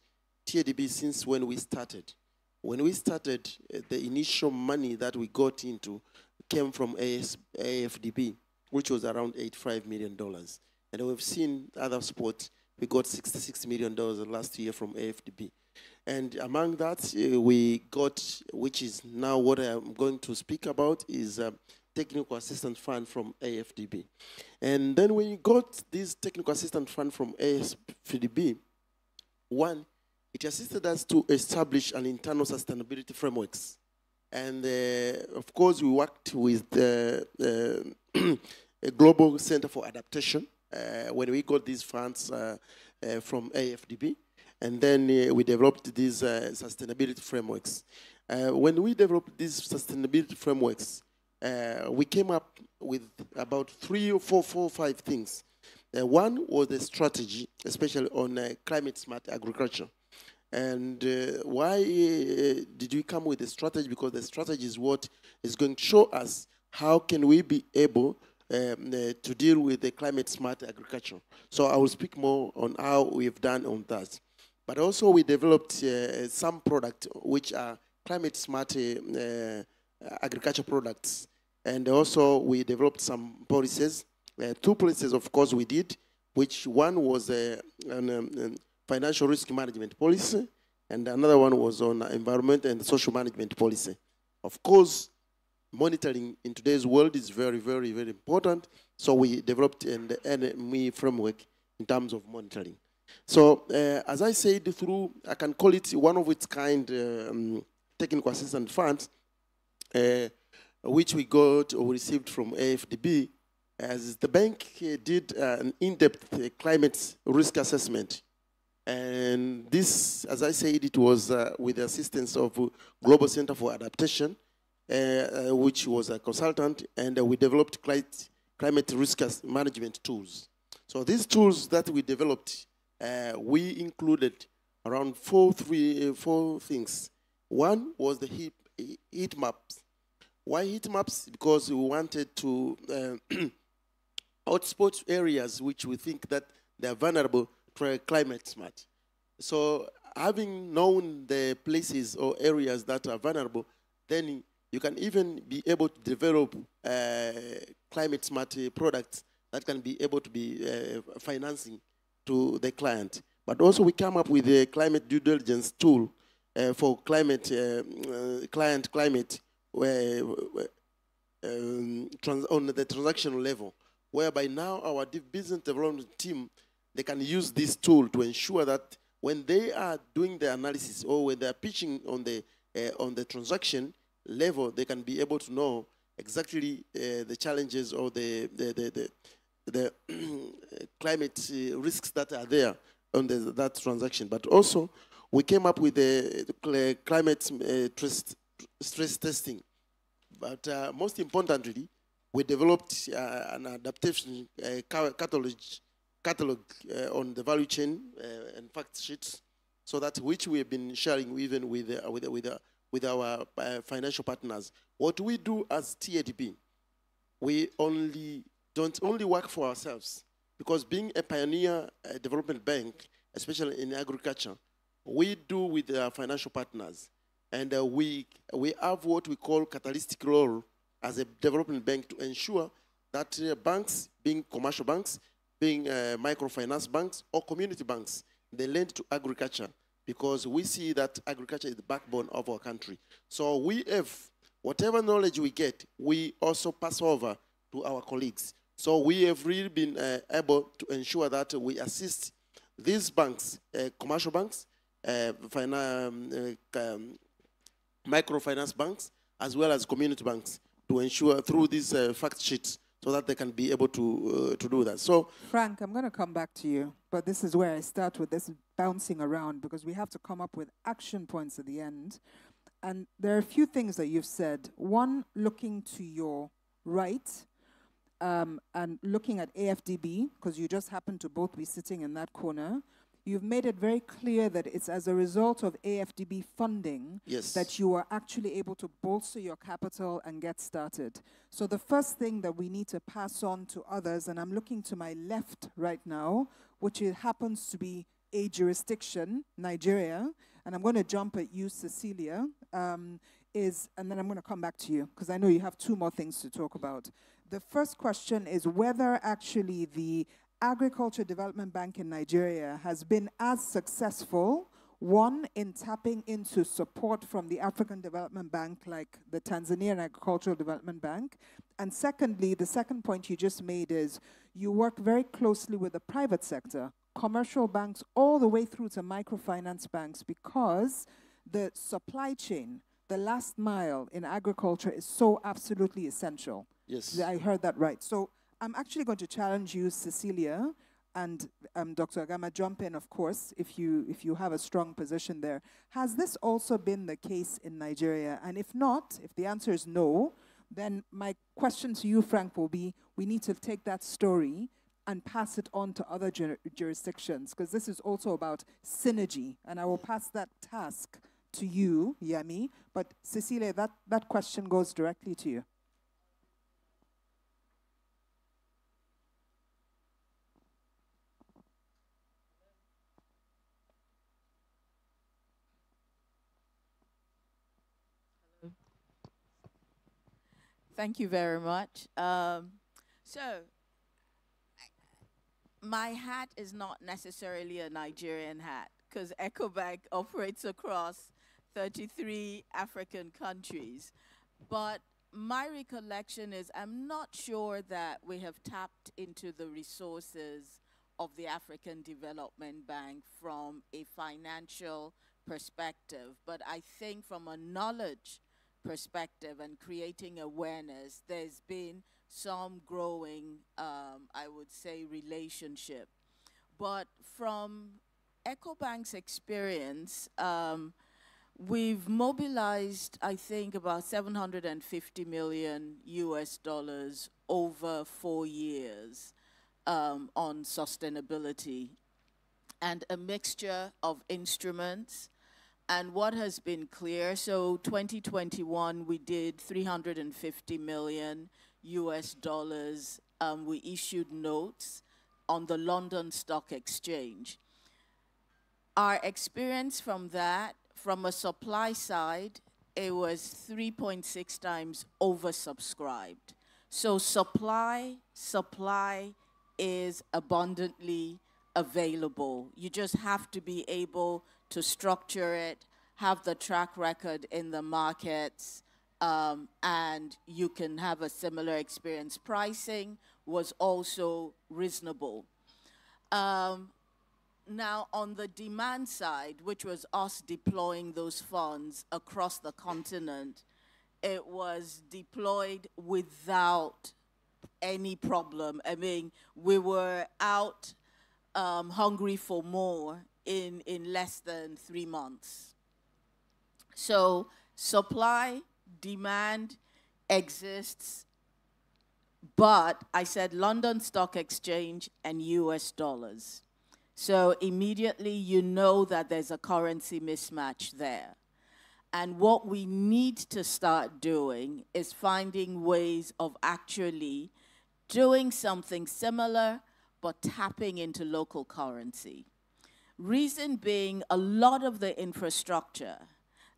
TADB, since when we started. When we started, the initial money that we got into came from AFDB, which was around $85 million. And we've seen other sports. We got $66 million last year from AFDB. And among that, we got, which is now what I'm going to speak about, is Technical Assistance Fund from AFDB. And then when you got this Technical Assistance Fund from AFDB, one, it assisted us to establish an internal sustainability frameworks. And of course, we worked with a Global Center for Adaptation when we got these funds from AFDB. And then we developed these sustainability frameworks. When we developed these sustainability frameworks, we came up with about 3 or 4 or 5 things. One was the strategy, especially on climate smart agriculture. And why did we come with a strategy? Because the strategy is what is going to show us how can we be able to deal with the climate smart agriculture. So I will speak more on how we've done on that. But also we developed some products which are climate smart agriculture products. And also we developed some policies. 2 policies, of course, we did, which one was a financial risk management policy, and another one was on environment and social management policy. Of course, monitoring in today's world is very, very, very important. So we developed an NME framework in terms of monitoring. So as I said, through, I can call it one of its kind technical assistance funds, which we got or received from AFDB, as the bank did an in-depth climate risk assessment. And this, as I said, it was with the assistance of Global Center for Adaptation, which was a consultant, and we developed climate risk management tools. So these tools that we developed, we included around four things. One was the heat maps. Why heat maps? Because we wanted to hotspot areas which we think that they are vulnerable to climate smart. So having known the places or areas that are vulnerable, then you can even be able to develop climate smart products that can be able to be financing to the client. But also we come up with a climate due diligence tool for climate, client climate on the transactional level, whereby now our business development team, they can use this tool to ensure that when they are doing the analysis or when they are pitching on the transaction level, they can be able to know exactly the challenges or the climate risks that are there on that transaction. But also, we came up with the climate stress testing. But most importantly, we developed an adaptation catalog on the value chain and fact sheets, so that which we have been sharing even with our financial partners. What we do as TADB, we don't only work for ourselves, because being a pioneer development bank, especially in agriculture, we do with our financial partners. And we have what we call catalytic role as a development bank to ensure that banks, being commercial banks, being microfinance banks or community banks, they lend to agriculture, because we see that agriculture is the backbone of our country. So we have, whatever knowledge we get, we also pass over to our colleagues. So we have really been able to ensure that we assist these banks, commercial banks, microfinance banks, as well as community banks, to ensure through these fact sheets, so that they can be able to do that. So, Frank, I'm going to come back to you, but this is where I start with this bouncing around, because we have to come up with action points at the end. And there are a few things that you've said. One, looking to your right, and looking at AFDB, because you just happen to both be sitting in that corner. You've made it very clear that it's as a result of AFDB funding that you are actually able to bolster your capital and get started. So the first thing that we need to pass on to others, and I'm looking to my left right now, which happens to be a jurisdiction, Nigeria, and I'm going to jump at you, Cecilia, and then I'm going to come back to you, because I know you have 2 more things to talk about. The first question is whether actually the Agriculture Development Bank in Nigeria has been as successful, one, in tapping into support from the African Development Bank, like the Tanzanian Agricultural Development Bank, and secondly, the second point you just made is you work very closely with the private sector, commercial banks, all the way through to microfinance banks, because the supply chain, the last mile in agriculture is so absolutely essential. Yes. I heard that right. So I'm actually going to challenge you, Cecilia, and Dr. Agama, jump in, of course, if you have a strong position there. Has this also been the case in Nigeria? And if not, if the answer is no, then my question to you, Frank, will be, we need to take that story and pass it on to other jurisdictions, because this is also about synergy. And I will pass that task to you, Yemi. But Cecilia, that question goes directly to you. Thank you very much. So, my hat is not necessarily a Nigerian hat, because EcoBank operates across 33 African countries. But my recollection is I'm not sure that we have tapped into the resources of the African Development Bank from a financial perspective. But I think from a knowledge perspective and creating awareness, there's been some growing, I would say, relationship. But from EcoBank's experience, we've mobilized, I think, about 750 million US dollars over 4 years on sustainability, and a mixture of instruments. And what has been clear, so 2021, we did 350 million US dollars. We issued notes on the London Stock Exchange. Our experience from that, from a supply side, it was 3.6 times oversubscribed. So supply is abundantly available. You just have to be able to structure it, have the track record in the markets, and you can have a similar experience. Pricing was also reasonable. Now, on the demand side, which was us deploying those funds across the continent, it was deployed without any problem. I mean, we were out hungry for more in less than 3 months. So supply, demand exists, but I said London Stock Exchange and US dollars. So immediately you know that there's a currency mismatch there. And what we need to start doing is finding ways of actually doing something similar, but tapping into local currency. Reason being, a lot of the infrastructure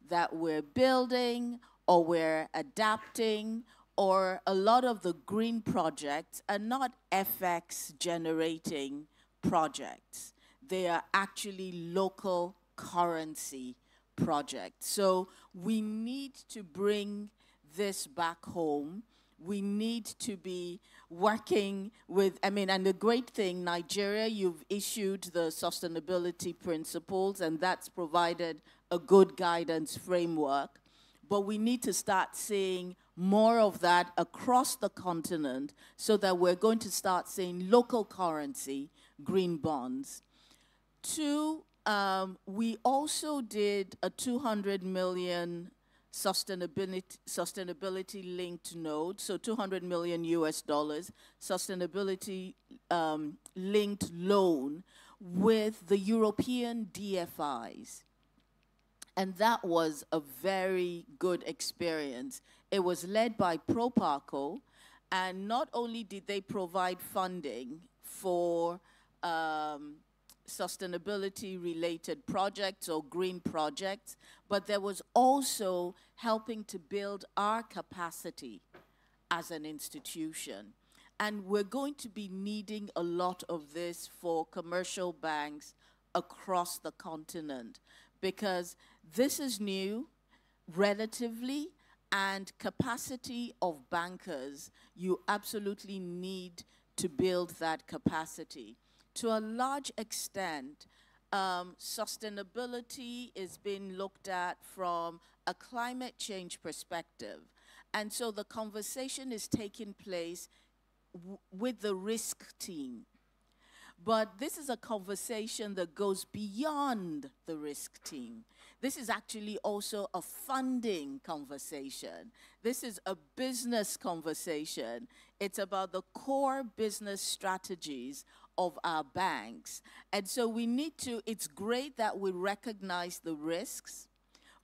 that we're building or we're adapting, or a lot of the green projects are not FX generating projects. They are actually local currency projects. So we need to bring this back home. We need to be working with, and the great thing, Nigeria, you've issued the sustainability principles, and that's provided a good guidance framework. But we need to start seeing more of that across the continent, so that we're going to start seeing local currency, green bonds. 2, we also did a 200 million sustainability linked note, so 200 million US dollars sustainability linked loan with the European DFIs. And that was a very good experience. It was led by Proparco, and not only did they provide funding for sustainability-related projects or green projects, but there was also helping to build our capacity as an institution. And we're going to be needing a lot of this for commercial banks across the continent, because this is new, relatively, and capacity of bankers, you absolutely need to build that capacity. To a large extent, sustainability is being looked at from a climate change perspective. And so the conversation is taking place with the risk team. But this is a conversation that goes beyond the risk team. This is actually also a funding conversation. This is a business conversation. It's about the core business strategies of our banks. And so we need to, it's great that we recognize the risks,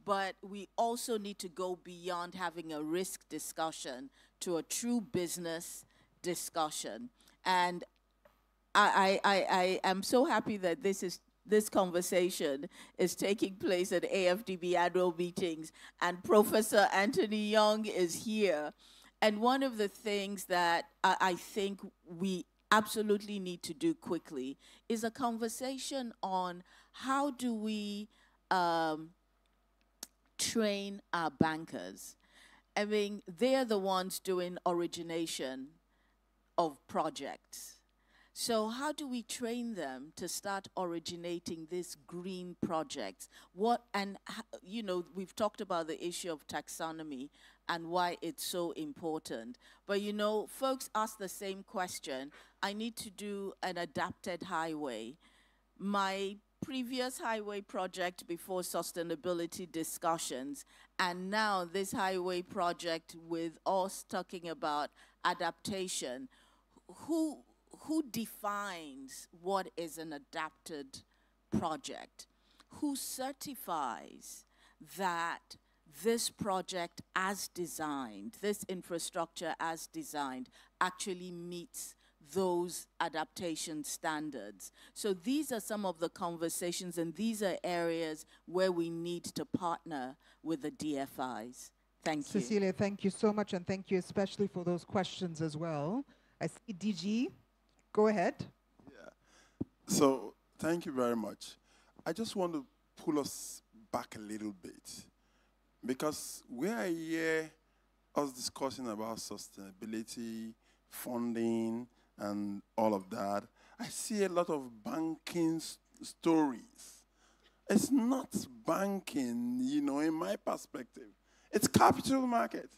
but we also need to go beyond having a risk discussion to a true business discussion. And I am so happy that this conversation is taking place at AFDB annual meetings, and Professor Anthony Young is here. And one of the things that I think we absolutely need to do quickly is a conversation on how do we train our bankers. I mean, they're the ones doing origination of projects. So how do we train them to start originating these green projects? You know, we've talked about the issue of taxonomy and why it's so important. But you know, folks ask the same question. I need to do an adapted highway. My previous highway project before sustainability discussions, and now this highway project with us talking about adaptation, who defines what is an adapted project? Who certifies that this project as designed, this infrastructure as designed, actually meets those adaptation standards? So these are some of the conversations, and these are areas where we need to partner with the DFIs. Thank you. Cecilia, thank you so much, and thank you especially for those questions as well. I see DG. Go ahead. Yeah. So thank you very much. I just want to pull us back a little bit, because where I hear us discussing about sustainability, funding, and all of that, I see a lot of banking stories. It's not banking, you know, in my perspective. It's capital market.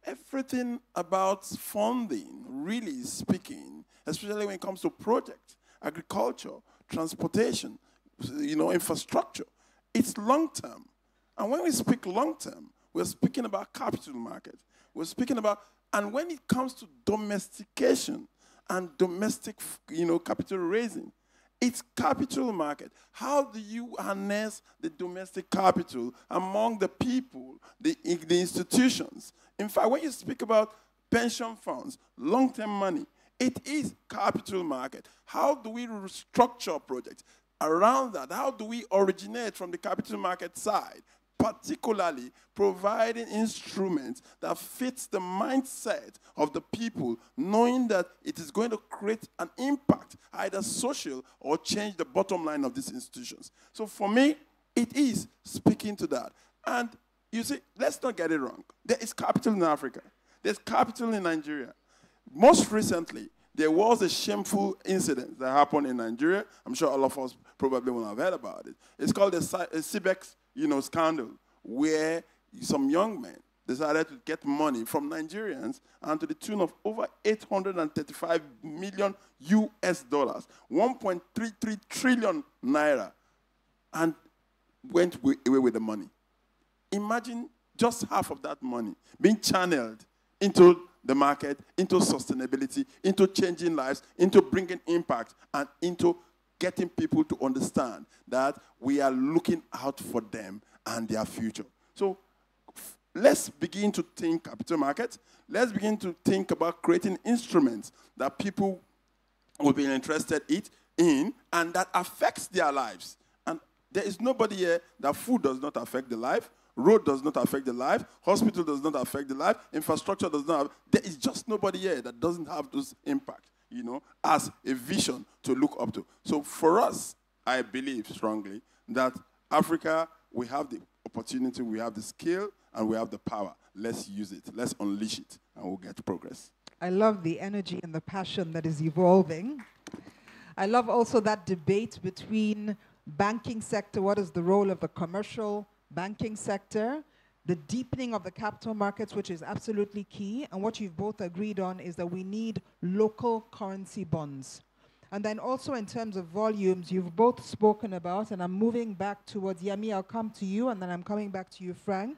Everything about funding, really speaking, especially when it comes to projects, agriculture, transportation, you know, infrastructure, it's long-term. And when we speak long-term, we're speaking about capital market. We're speaking about, and when it comes to domestication and domestic, you know, capital raising, it's capital market. How do you harness the domestic capital among the people, the institutions? In fact, when you speak about pension funds, long-term money, it is capital market. How do we structure projects around that? How do we originate from the capital market side, particularly providing instruments that fits the mindset of the people, knowing that it is going to create an impact, either social or change the bottom line of these institutions? So for me, it is speaking to that. And you see, let's not get it wrong. There is capital in Africa. There's capital in Nigeria. Most recently, there was a shameful incident that happened in Nigeria. I'm sure all of us probably will have heard about it. It's called the CBEX, you know, scandal, where some young men decided to get money from Nigerians and to the tune of over 835 million US dollars, 1.33 trillion naira, and went away with the money. Imagine just half of that money being channeled into the market, into sustainability, into changing lives, into bringing impact, and into getting people to understand that we are looking out for them and their future. So let's begin to think capital market. Let's begin to think about creating instruments that people will be interested in and that affects their lives. And there is nobody here that food does not affect the life, road does not affect the life, hospital does not affect the life, infrastructure does not have, there is just nobody here that doesn't have those impact, you know, as a vision to look up to. So for us, I believe strongly that Africa, we have the opportunity, we have the skill, and we have the power. Let's use it. Let's unleash it, and we'll get progress. I love the energy and the passion that is evolving. I love also that debate between banking sector, what is the role of the commercial banking sector, the deepening of the capital markets, which is absolutely key, and what you've both agreed on is that we need local currency bonds. And then also in terms of volumes, you've both spoken about, and I'm moving back towards Yemi, I'll come to you, and then I'm coming back to you, Frank.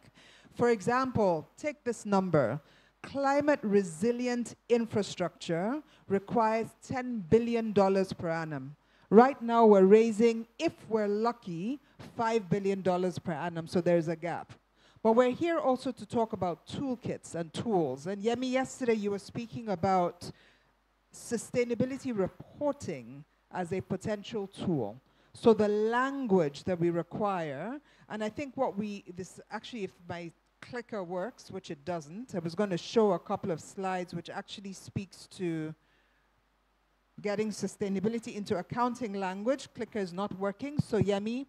For example, take this number. Climate resilient infrastructure requires $10 billion per annum. Right now, we're raising, if we're lucky, $5 billion per annum, so there's a gap. But we're here also to talk about toolkits and tools. And Yemi, yesterday you were speaking about sustainability reporting as a potential tool. So the language that we require, and I think what this actually, if my clicker works, which it doesn't, I was going to show a couple of slides which actually speaks to getting sustainability into accounting language. Clicker is not working. So Yemi,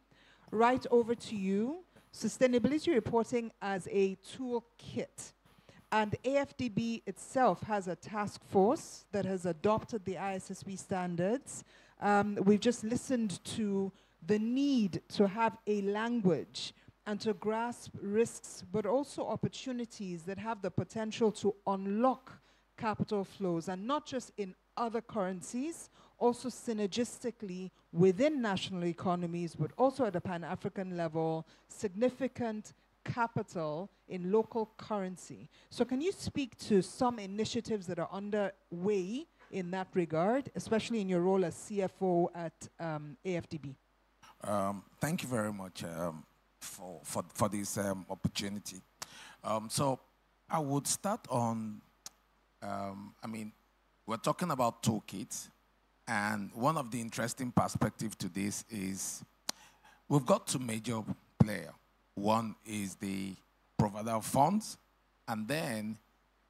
right over to you. Sustainability reporting as a toolkit. And AFDB itself has a task force that has adopted the ISSB standards. We've just listened to the need to have a language and to grasp risks, but also opportunities that have the potential to unlock capital flows, and not just in other currencies, also synergistically within national economies, but also at a Pan-African level, significant capital in local currency. So can you speak to some initiatives that are underway in that regard, especially in your role as CFO at AFDB? Thank you very much for this opportunity. So I would start on, we're talking about toolkits, and one of the interesting perspectives to this is we've got two major players. One is the provider of funds, and then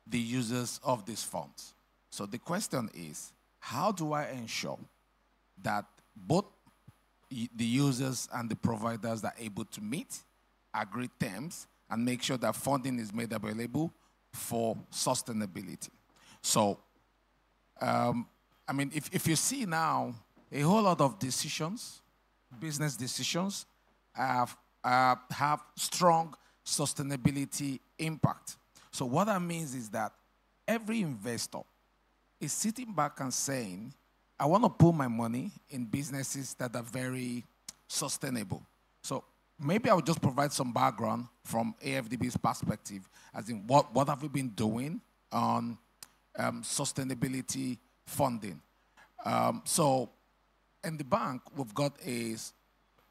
the users of these funds. So the question is, how do I ensure that both the users and the providers are able to meet agreed terms and make sure that funding is made available for sustainability? So, if you see now, a whole lot of decisions, business decisions, have strong sustainability impact. So what that means is that every investor is sitting back and saying, I want to put my money in businesses that are very sustainable. So maybe I'll just provide some background from AFDB's perspective, as in what have we been doing on sustainability funding. So in the bank, we've got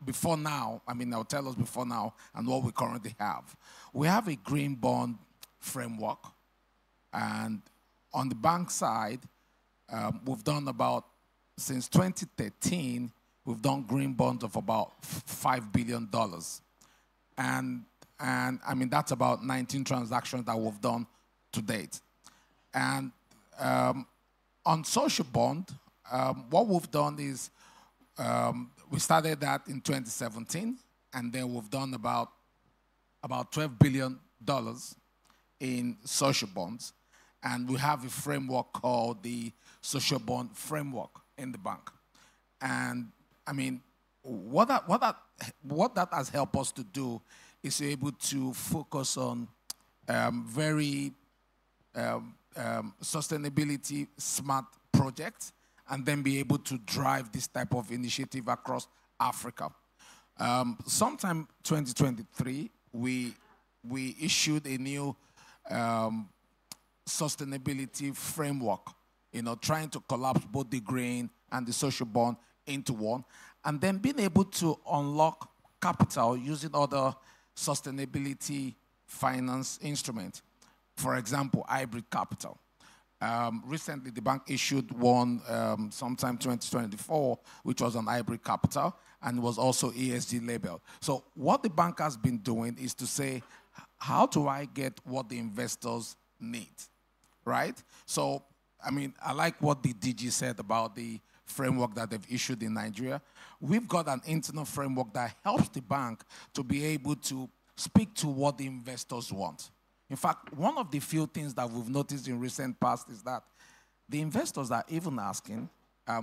before now, I'll tell us before now and what we currently have. We have a green bond framework, and on the bank side, we've done since 2013, we've done green bonds of about $5 billion. And that's about 19 transactions that we've done to date. And on social bond, what we've done is we started that in 2017, and then we've done about $12 billion in social bonds. And we have a framework called the social bond framework in the bank. And what that has helped us to do is able to focus on very sustainability smart projects, and then be able to drive this type of initiative across Africa. Sometime 2023, we issued a new sustainability framework, trying to collapse both the green and the social bond into one, and then being able to unlock capital using other sustainability finance instruments. For example, hybrid capital. Recently, the bank issued one sometime 2024, which was on hybrid capital, and was also ESG labeled. So what the bank has been doing is to say, how do I get what the investors need, right? So, I like what the DG said about the framework that they've issued in Nigeria. We've got an internal framework that helps the bank to be able to speak to what the investors want. In fact, one of the few things that we've noticed in recent past is that the investors are even asking,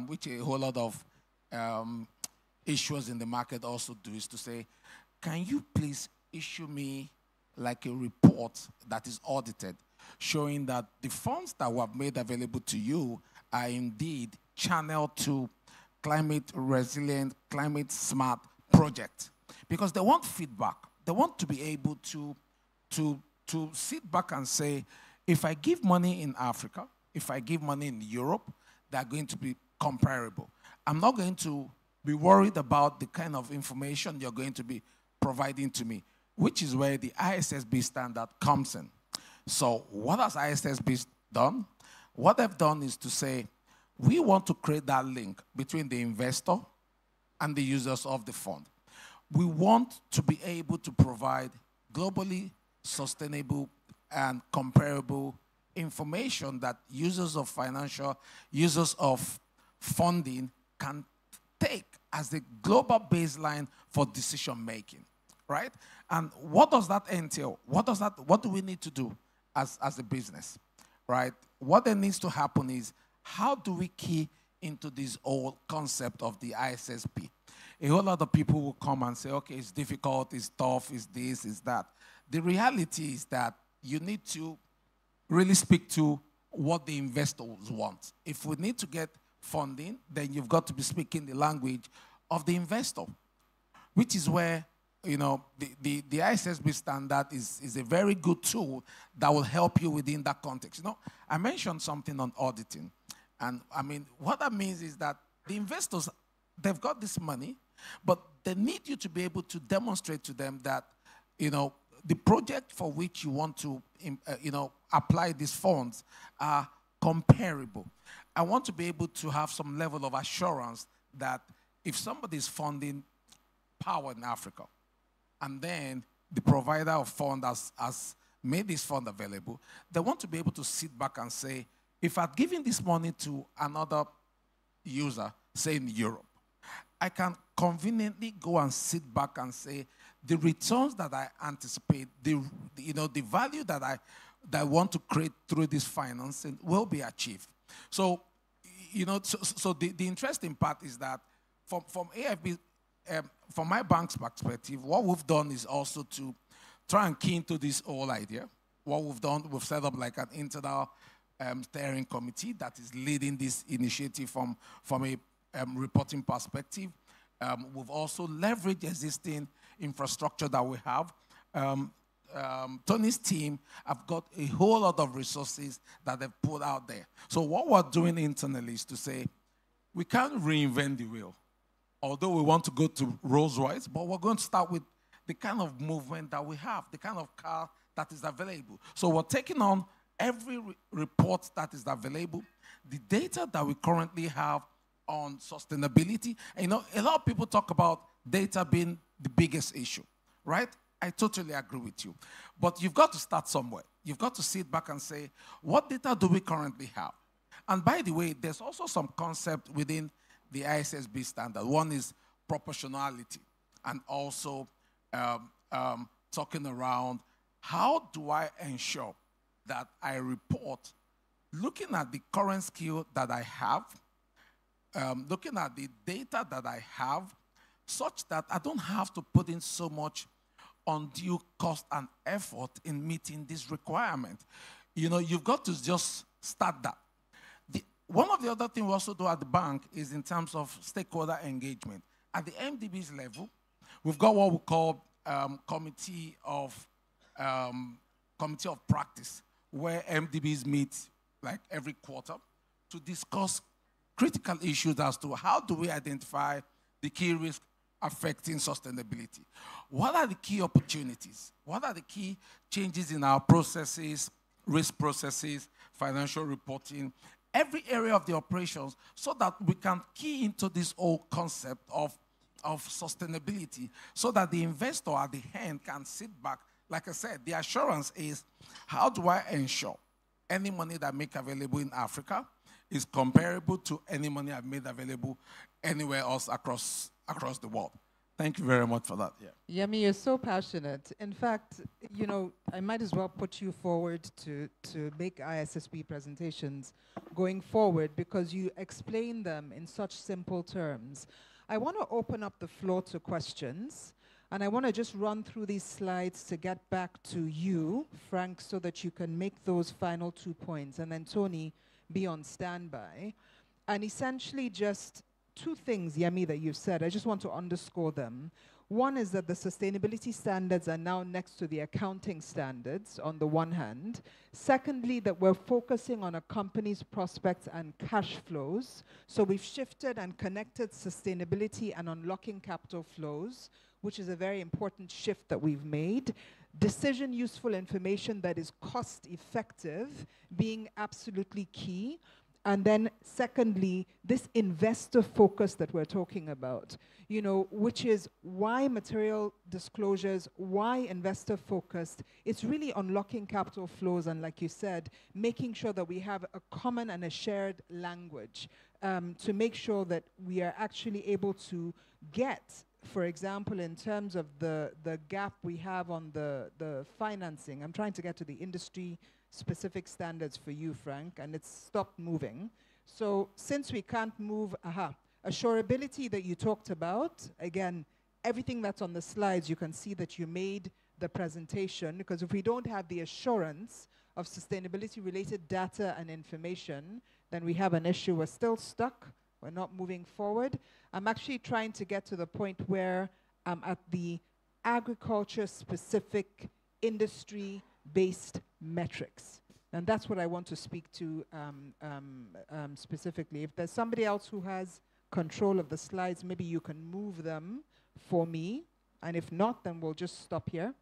which a whole lot of issuers in the market also do, is to say, can you please issue me like a report that is audited, showing that the funds that were made available to you are indeed channel to climate resilient, climate smart projects, because they want feedback. They want to be able to sit back and say, if I give money in Africa, if I give money in Europe, they're going to be comparable. I'm not going to be worried about the kind of information you're going to be providing to me, which is where the ISSB standard comes in. So what has ISSB done? What they've done is to say, we want to create that link between the investor and the users of the fund. We want to be able to provide globally sustainable and comparable information that users of funding can take as the global baseline for decision making, right? And what does that entail? What do we need to do as a business, right? What then needs to happen is, how do we key into this whole concept of the ISSB? A whole lot of people will come and say, okay, it's difficult, it's tough, it's this, it's that. The reality is that you need to really speak to what the investors want. If we need to get funding, then you've got to be speaking the language of the investor, which is where, you know, the ISSB standard is a very good tool that will help you within that context. You know, I mentioned something on auditing. And I mean, what that means is that the investors, they've got this money, but they need you to be able to demonstrate to them that, you know, the project for which you want to, you know, apply these funds are comparable. I want to be able to have some level of assurance that if somebody is funding power in Africa, and then the provider of fund has made this fund available, they want to be able to sit back and say, if I'd given this money to another user, say in Europe, I can conveniently go and sit back and say, the returns that I anticipate, the value that I want to create through this financing will be achieved. So, you know, so the interesting part is that from AFB, from my bank's perspective, what we've done is also to try and key into this whole idea. What we've done, we've set up like an internal steering committee that is leading this initiative from a reporting perspective. We've also leveraged existing infrastructure that we have. Tony's team have got a whole lot of resources that they've put out there. So what we're doing internally is to say, we can't reinvent the wheel. Although we want to go to Rolls-Royce, but we're going to start with the kind of movement that we have, the kind of car that is available. So we're taking on every report that is available, the data that we currently have on sustainability. And, you know, a lot of people talk about data being the biggest issue, right? I totally agree with you. But you've got to start somewhere. You've got to sit back and say, what data do we currently have? And by the way, there's also some concept within the ISSB standard. One is proportionality, and also talking around how do I ensure that I report looking at the current skill that I have, looking at the data that I have, such that I don't have to put in so much undue cost and effort in meeting this requirement. You know, you've got to just start that. One of the other things we also do at the bank is in terms of stakeholder engagement. At the MDB's level, we've got what we call committee of practice, where MDBs meet like every quarter to discuss critical issues as to how do we identify the key risks affecting sustainability. What are the key opportunities? What are the key changes in our processes, risk processes, financial reporting, every area of the operations, so that we can key into this whole concept of sustainability, so that the investor at the end can sit back. Like I said, the assurance is, how do I ensure any money that I make available in Africa is comparable to any money I've made available anywhere else across the world? Thank you very much for that. Yeah. Yemi, you're so passionate. In fact, you know, I might as well put you forward to make ISSB presentations going forward, because you explain them in such simple terms. I want to open up the floor to questions, and I want to just run through these slides to get back to you, Frank, so that you can make those final 2 points, and then Tony, be on standby. And essentially just two things, Yemi, that you've said. I just want to underscore them. One is that the sustainability standards are now next to the accounting standards on the one hand. Secondly, that we're focusing on a company's prospects and cash flows. So we've shifted and connected sustainability and unlocking capital flows, which is a very important shift that we've made. Decision useful information that is cost effective being absolutely key. And then secondly, this investor focus that we're talking about, you know, which is why material disclosures, why investor focused. It's really unlocking capital flows and, like you said, making sure that we have a common and a shared language to make sure that we are actually able to get, for example, in terms of the gap we have on the financing. I'm trying to get to the industry specific standards for you, Frank, and it's stopped moving. So since we can't move, assurability that you talked about, again, everything that's on the slides, you can see that you made the presentation, because if we don't have the assurance of sustainability related data and information, then we have an issue. We're still stuck. We're not moving forward. I'm actually trying to get to the point where I'm at the agriculture specific industry based metrics. And that's what I want to speak to specifically. If there's somebody else who has control of the slides, maybe you can move them for me. And if not, then we'll just stop here.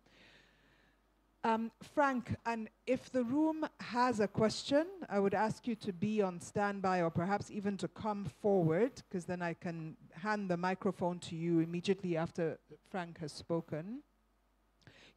Frank, and if the room has a question, I would ask you to be on standby or perhaps even to come forward, because then I can hand the microphone to you immediately after Frank has spoken.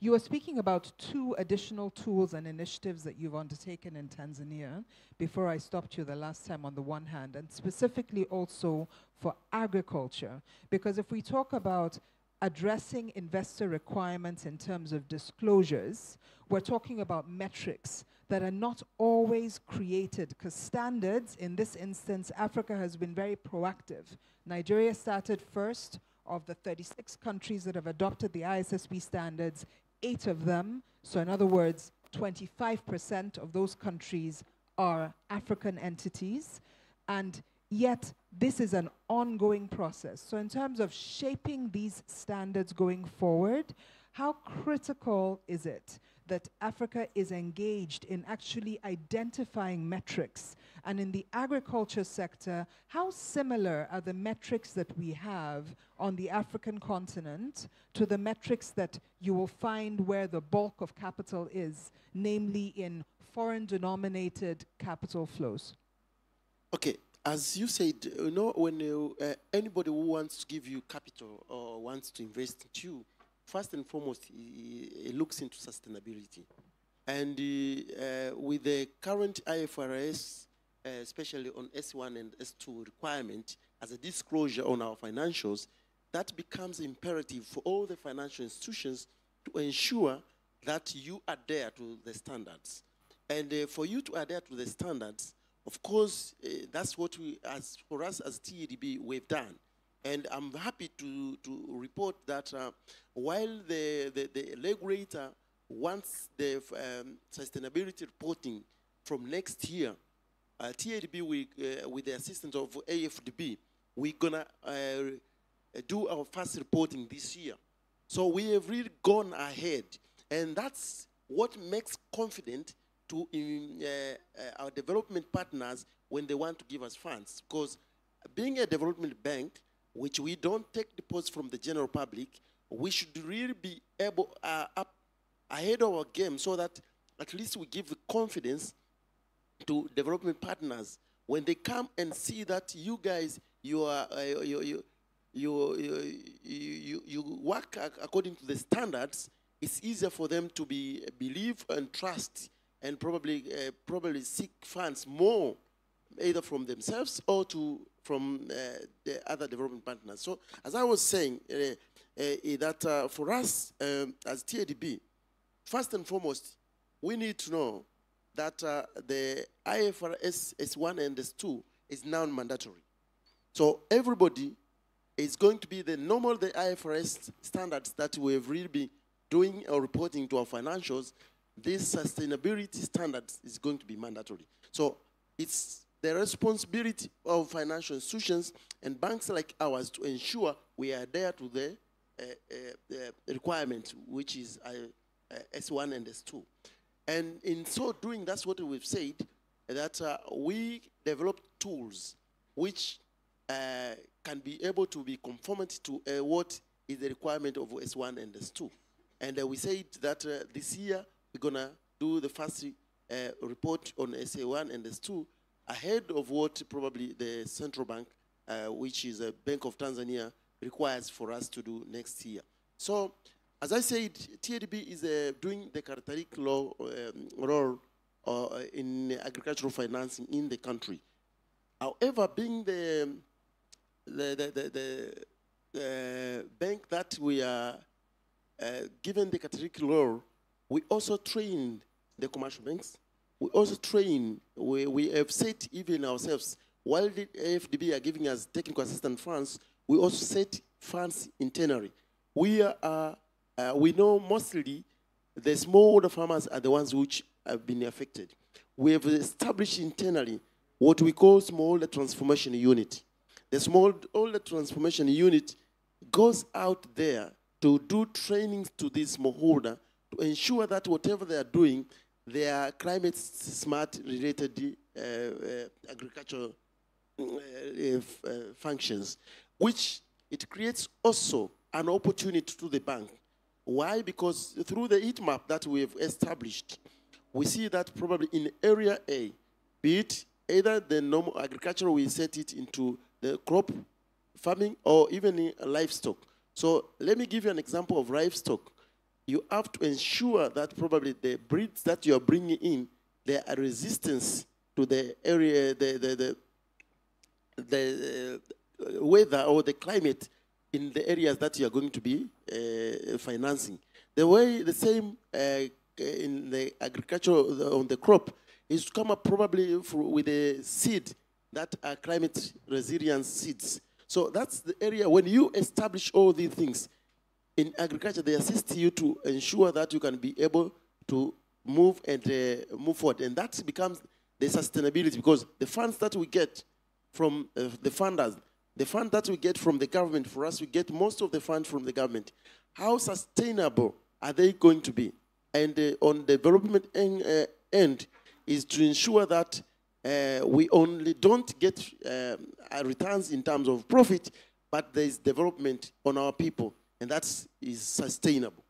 You were speaking about 2 additional tools and initiatives that you've undertaken in Tanzania before I stopped you the last time on the one hand, and specifically also for agriculture. Because if we talk about addressing investor requirements in terms of disclosures, we're talking about metrics that are not always created, because standards, in this instance, Africa has been very proactive. Nigeria started first of the 36 countries that have adopted the ISSB standards. 8 of them, so in other words, 25% of those countries are African entities, and yet this is an ongoing process. So in terms of shaping these standards going forward, how critical is it that Africa is engaged in actually identifying metrics? And in the agriculture sector, how similar are the metrics that we have on the African continent to the metrics that you will find where the bulk of capital is, namely in foreign denominated capital flows? Okay, as you said, you know, when anybody who wants to give you capital or wants to invest in you, first and foremost, it looks into sustainability. And with the current IFRS, especially on S1 and S2 requirement as a disclosure on our financials, that becomes imperative for all the financial institutions to ensure that you adhere to the standards. And for you to adhere to the standards, of course, that's what for us as TADB, we've done. And I'm happy to report that while the regulator wants the sustainability reporting from next year, TADB, with the assistance of AFDB, we're going to do our first reporting this year. So we have really gone ahead. And that's what makes confident to our development partners when they want to give us funds. Because being a development bank, which we don't take deposits from the general public, we should really be able up ahead of our game so that at least we give the confidence to development partners when they come and see that you guys, you work according to the standards. It's easier for them to believe and trust and probably seek funds more, either from themselves or from the other development partners. So, as I was saying, that for us as TADB, first and foremost, we need to know that the IFRS S1 and S2 is now mandatory. So everybody is going to be the IFRS standards that we have really been doing or reporting to our financials. This sustainability standards is going to be mandatory. So it's the responsibility of financial institutions and banks like ours to ensure we adhere to the requirement, which is S1 and S2. And in so doing, that's what we've said, that we develop tools which can be able to be conformant to what is the requirement of S1 and S2. And we said that this year we're going to do the first report on SA1 and S2 ahead of what probably the central bank, which is a Bank of Tanzania, requires for us to do next year. So, as I said, TADB is doing the characteristic role in agricultural financing in the country. However, being the bank that we are given the characteristic role, we also train the commercial banks. We also train, we have set even ourselves, while the AFDB are giving us technical assistance funds, we also set funds internally. We know mostly the smallholder farmers are the ones which have been affected. We have established internally what we call smallholder transformation unit. The smallholder transformation unit goes out there to do trainings to this smallholder to ensure that whatever they are doing, they are climate smart related agricultural functions, which it creates also an opportunity to the bank. Why? Because through the heat map that we have established, we see that probably in area A, be it either the normal agriculture, we set it into the crop farming or even in livestock. So let me give you an example of livestock. You have to ensure that probably the breeds that you are bringing in, they are resistant to the area, the weather or the climate in the areas that you are going to be financing. The same in the agriculture on the crop is to come up probably with a seed that are climate resilient seeds. So that's the area when you establish all these things in agriculture, they assist you to ensure that you can be able to move and move forward. And that becomes the sustainability, because the funds that we get from the funders, the fund that we get from the government, for us, we get most of the funds from the government. How sustainable are they going to be? And on the development end is to ensure that we only don't get returns in terms of profit, but there is development on our people, and that is sustainable.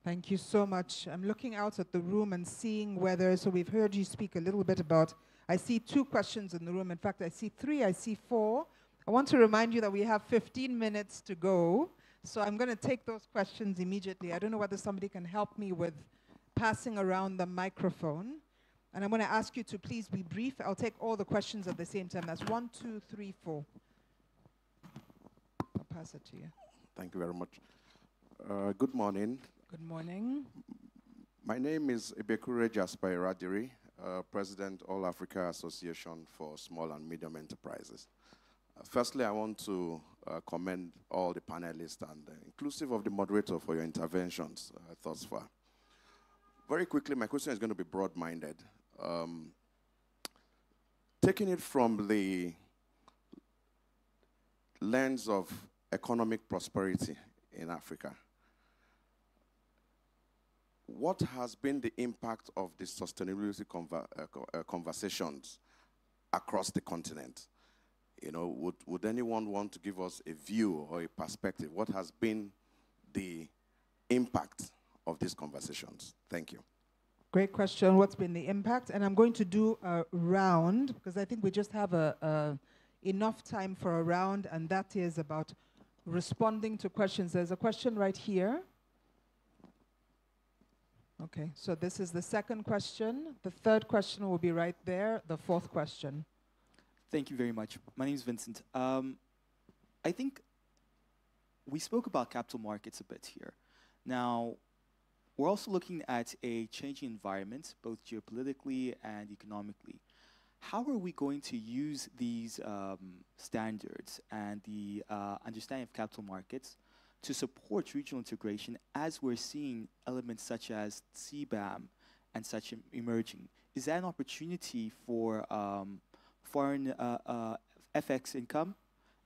Thank you so much. I'm looking out at the room and seeing whether, so we've heard you speak a little bit about, I see 2 questions in the room. In fact, I see 3, I see 4. I want to remind you that we have 15 minutes to go, so I'm going to take those questions immediately. I don't know whether somebody can help me with passing around the microphone. And I'm going to ask you to please be brief. I'll take all the questions at the same time. That's 1, 2, 3, 4. I'll pass it to you. Thank you very much. Good morning. Good morning. My name is Ibekure Jasper Radiri, President All Africa Association for Small and Medium Enterprises. Firstly, I want to commend all the panelists and inclusive of the moderator for your interventions thus far. Very quickly, my question is going to be broad-minded. Taking it from the lens of economic prosperity in Africa, what has been the impact of the sustainability conversations across the continent? You know, would anyone want to give us a view or a perspective? What has been the impact of these conversations? Thank you. Great question. What's been the impact? And I'm going to do a round, because I think we just have enough time for a round, and that is about responding to questions. There's a question right here. Okay, so this is the second question. The third question will be right there, the fourth question. Thank you very much. My name is Vincent. I think we spoke about capital markets a bit here. Now, we're also looking at a changing environment, both geopolitically and economically. How are we going to use these standards and the understanding of capital markets to support regional integration as we're seeing elements such as CBAM and such emerging? is that an opportunity for foreign FX income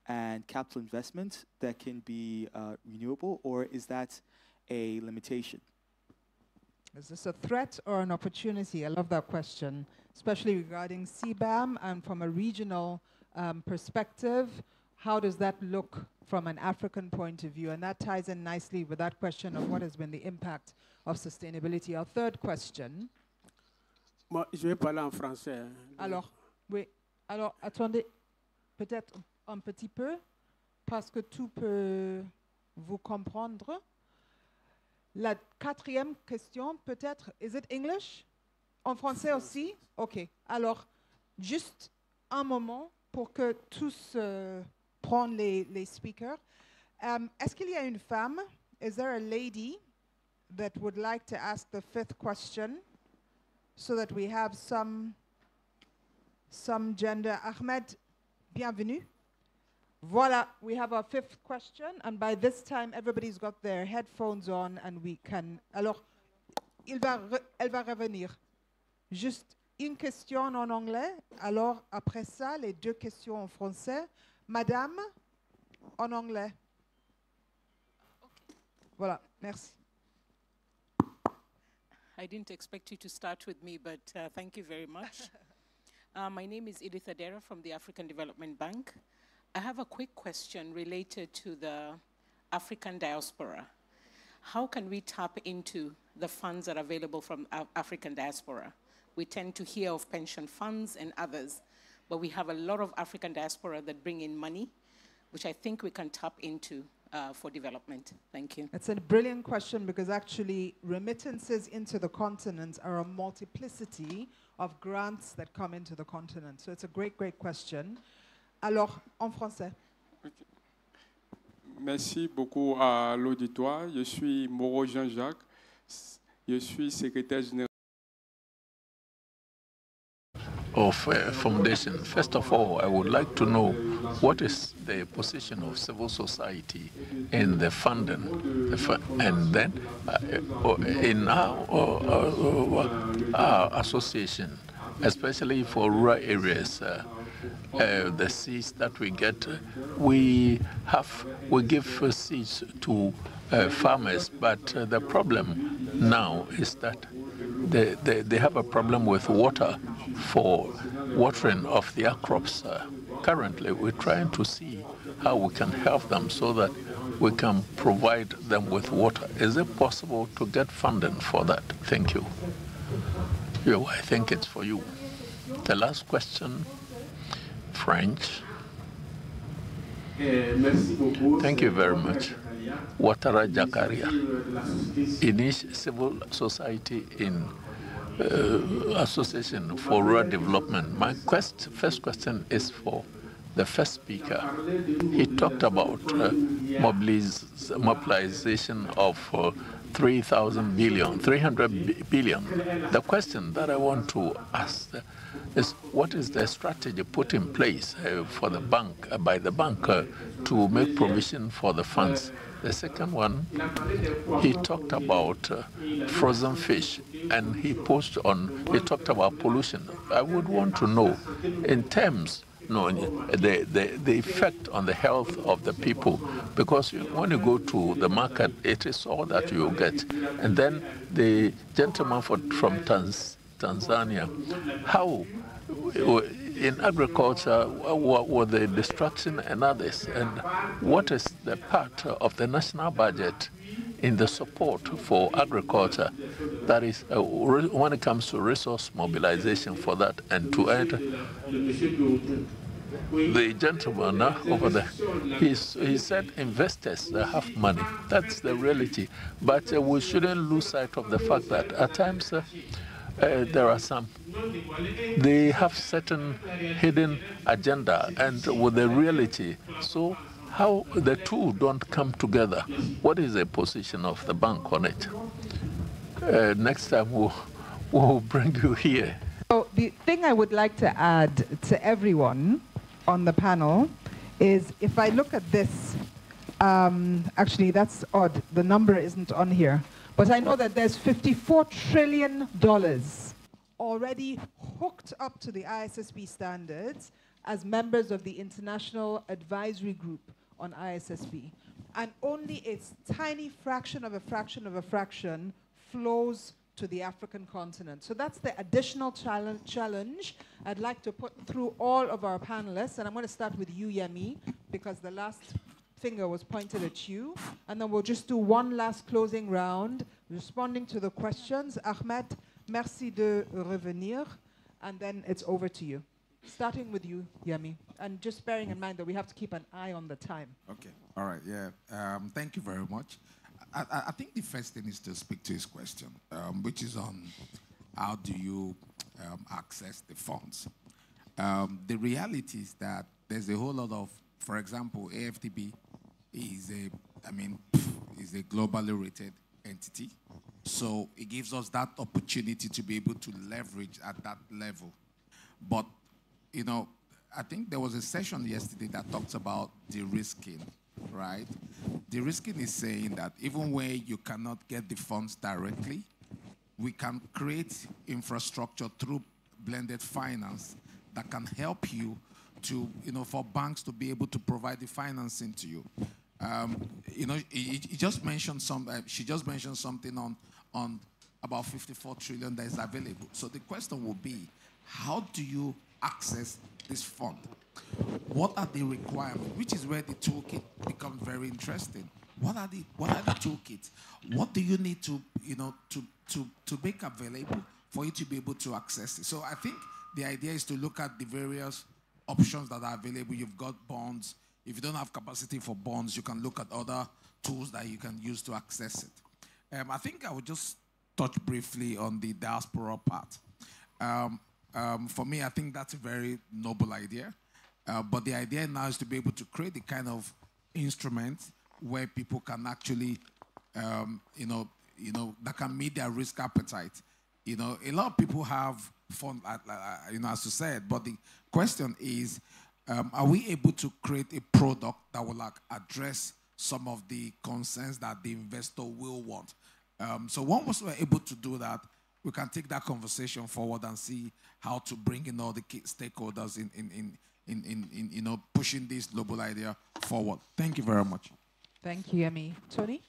and capital investment that can be renewable, or is that a limitation? Is this a threat or an opportunity? I love that question, especially regarding CBAM and from a regional perspective. How does that look from an African point of view? And that ties in nicely with that question of what has been the impact of sustainability. Our third question. Moi, je vais parler en français. Alors, oui. Alors, attendez, peut-être un petit peu, parce que tout peut vous comprendre. La quatrième question, peut-être, is it English? En français aussi? OK. Alors, juste un moment pour que tous prennent les speakers. Est-ce qu'il y a une femme? Is there a lady that would like to ask the fifth question so that we have some gender? Ahmed, bienvenue. Voilà, we have our fifth question, and by this time, everybody's got their headphones on, and we can... Alors, elle va revenir. Juste une question en anglais, alors après ça, les deux questions en français. Madame, en anglais. Okay. Voilà, merci. I didn't expect you to start with me, but thank you very much. My name is Edith Adera from the African Development Bank. I have a quick question related to the African diaspora. How can we tap into the funds that are available from African diaspora? We tend to hear of pension funds and others, but we have a lot of African diaspora that bring in money, which I think we can tap into for development. Thank you. It's a brilliant question, because actually remittances into the continent are a multiplicity of grants that come into the continent. So it's a great, great question. Alors, en français. Okay. Merci beaucoup à l'auditoire. Je suis Moreau Jean-Jacques. Je suis secrétaire général of foundation. First of all, I would like to know what is the position of civil society in the funding, and then in our association, especially for rural areas, the seeds that we get, we give seeds to farmers, but the problem now is that they have a problem with water for watering of their crops. Currently, we're trying to see how we can help them so that we can provide them with water. Is it possible to get funding for that? Thank you. I think it's for you. The last question, French. Thank you very much. Ouattara Jakaria, Inish Civil Society in Association for Rural Development. My first question is for the first speaker. He talked about mobilization of 300 billion. The question that I want to ask is, what is the strategy put in place for the bank, by the bank, to make provision for the funds? The second one, he talked about frozen fish, and he talked about pollution. I would want to know, in terms, the effect on the health of the people, because when you go to the market, it is all that you get. And then the gentleman from Tanzania, how in agriculture were the destruction and others, and what is the part of the national budget in the support for agriculture, that is when it comes to resource mobilization for that? And to add, the gentleman over there, he said investors have money. That's the reality. But we shouldn't lose sight of the fact that at times there are some, they have certain hidden agenda and with the reality. So how the two don't come together? What is the position of the bank on it? Next time we'll bring you here. So the thing I would like to add to everyone on the panel is, if I look at this, actually that's odd, the number isn't on here, but I know that there's $54 trillion already hooked up to the ISSB standards as members of the International Advisory Group on ISSB. And only a tiny fraction of a fraction of a fraction flows to the African continent. So that's the additional challenge I'd like to put through all of our panelists. And I'm going to start with you, Yemi, because the last finger was pointed at you. And then we'll just do one last closing round, responding to the questions. Ahmed, merci de revenir. And then it's over to you. Starting with you, Yemi. And just bearing in mind that we have to keep an eye on the time. Okay. All right. Yeah. Thank you very much. I think the first thing is to speak to his question, which is on how do you access the funds. The reality is that there's a whole lot of, for example, AFDB is a globally rated entity. So it gives us that opportunity to be able to leverage at that level. But, you know, I think there was a session yesterday that talks about de-risking, right? De-risking is saying that even where you cannot get the funds directly, we can create infrastructure through blended finance that can help you to, you know, for banks to be able to provide the financing to you. You know, he just mentioned she just mentioned something on about 54 trillion that is available. So the question will be, how do you access this fund? What are the requirements? Which is where the toolkit becomes very interesting. What are the toolkits? What do you need to, you know, to make available for you to be able to access it? So I think the idea is to look at the various options that are available. You've got bonds. If you don't have capacity for bonds, you can look at other tools that you can use to access it. I think I would just touch briefly on the diaspora part. For me, I think that's a very noble idea. But the idea now is to be able to create the kind of instrument where people can actually, that can meet their risk appetite. You know, a lot of people have fun, you know, as you said, but the question is, are we able to create a product that will address some of the concerns that the investor will want? So once we're able to do that, we can take that conversation forward and see how to bring in all the key stakeholders in you know, pushing this global idea forward. Thank you very much. Thank you, Yemi. Tony?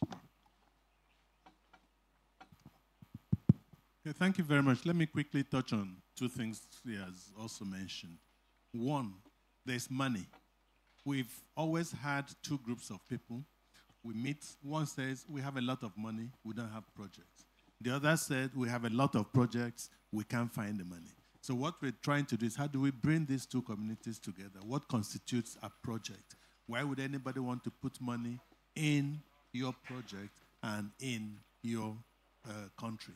Yeah, thank you very much. Let me quickly touch on two things he has also mentioned. One, there's money. We've always had two groups of people. We meet, one says, we have a lot of money, we don't have projects. The other said, we have a lot of projects, we can't find the money. So what we're trying to do is, how do we bring these two communities together? What constitutes a project? Why would anybody want to put money in your project and in your country?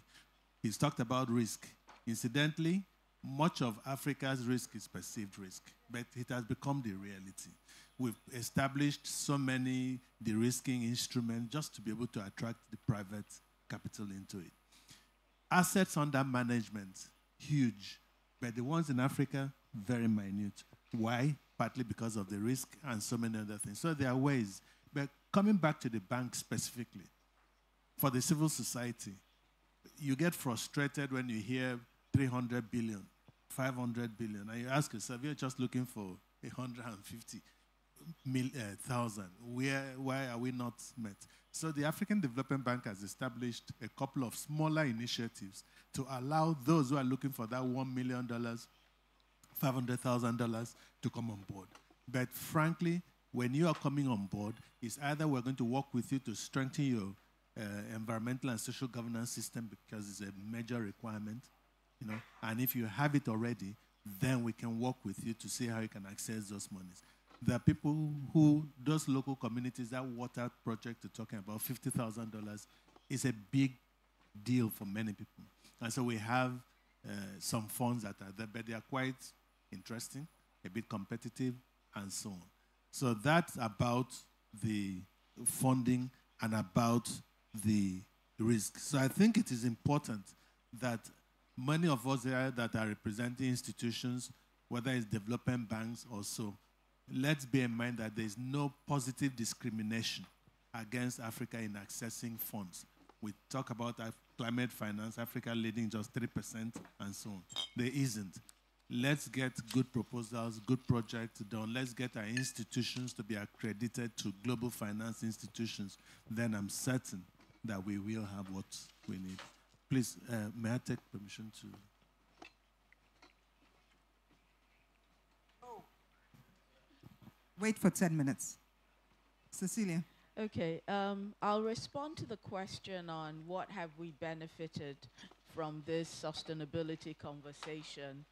He's talked about risk. Incidentally, much of Africa's risk is perceived risk, but it has become the reality. We've established so many de-risking instruments just to be able to attract the private capital into it. Assets under management, huge. But the ones in Africa, very minute. Why? Partly because of the risk and so many other things. So there are ways. But coming back to the bank specifically, for the civil society, you get frustrated when you hear 300 billion, 500 billion, and you ask yourself, you're just looking for 150,000. Why are we not met? So the African Development Bank has established a couple of smaller initiatives to allow those who are looking for that $1 million, $500,000 to come on board. But frankly, when you are coming on board, it's either we're going to work with you to strengthen your environmental and social governance system because it's a major requirement, you know, and if you have it already, then we can work with you to see how you can access those monies. There are people who, those local communities, that water project you're talking about, $50,000 is a big deal for many people. And so we have some funds that are there, but they are quite interesting, a bit competitive, and so on. So that's about the funding and about the risk. So I think it is important that many of us here that are representing institutions, whether it's development banks or so, let's bear in mind that there is no positive discrimination against Africa in accessing funds. We talk about climate finance, Africa leading just 3% and so on. There isn't. Let's get good proposals, good projects done. Let's get our institutions to be accredited to global finance institutions. Then I'm certain that we will have what we need. Please, may I take permission to... Wait for 10 minutes. Cecilia. Okay, I'll respond to the question on what have we benefited from this sustainability conversation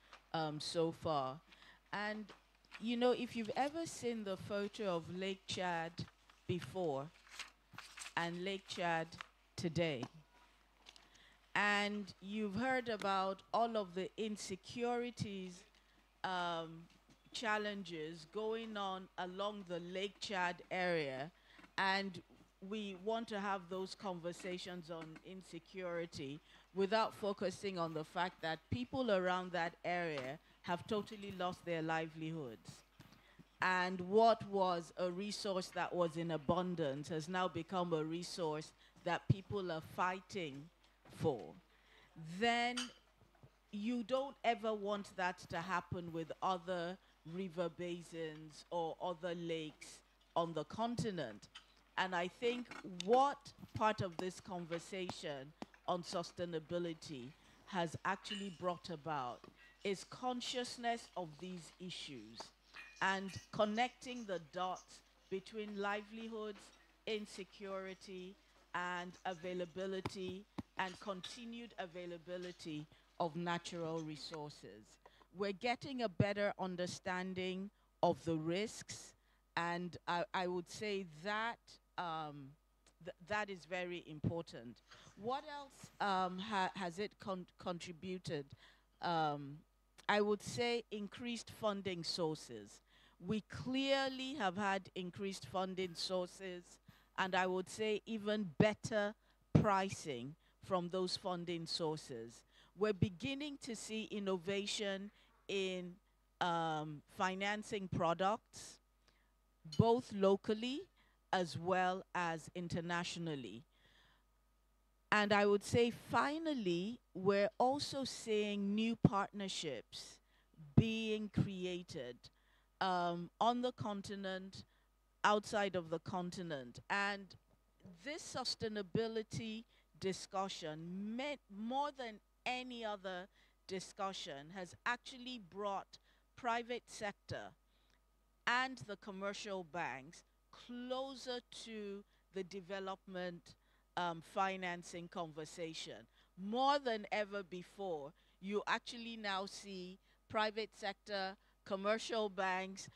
so far. And, you know, if you've ever seen the photo of Lake Chad before and Lake Chad today, and you've heard about all of the insecurities, challenges going on along the Lake Chad area, and we want to have those conversations on insecurity without focusing on the fact that people around that area have totally lost their livelihoods. And what was a resource that was in abundance has now become a resource that people are fighting for. Then you don't ever want that to happen with other river basins or other lakes on the continent. And I think what part of this conversation on sustainability has actually brought about is consciousness of these issues and connecting the dots between livelihoods, insecurity, and availability and continued availability of natural resources. We're getting a better understanding of the risks, and I would say that that is very important. What else has it contributed? I would say increased funding sources. We clearly have had increased funding sources, and I would say even better pricing from those funding sources. We're beginning to see innovation in financing products, both locally as well as internationally. And I would say finally, we're also seeing new partnerships being created on the continent, outside of the continent. And this sustainability discussion, more than any other discussion, has actually brought private sector and the commercial banks closer to the development financing conversation. More than ever before, you actually now see private sector, commercial banks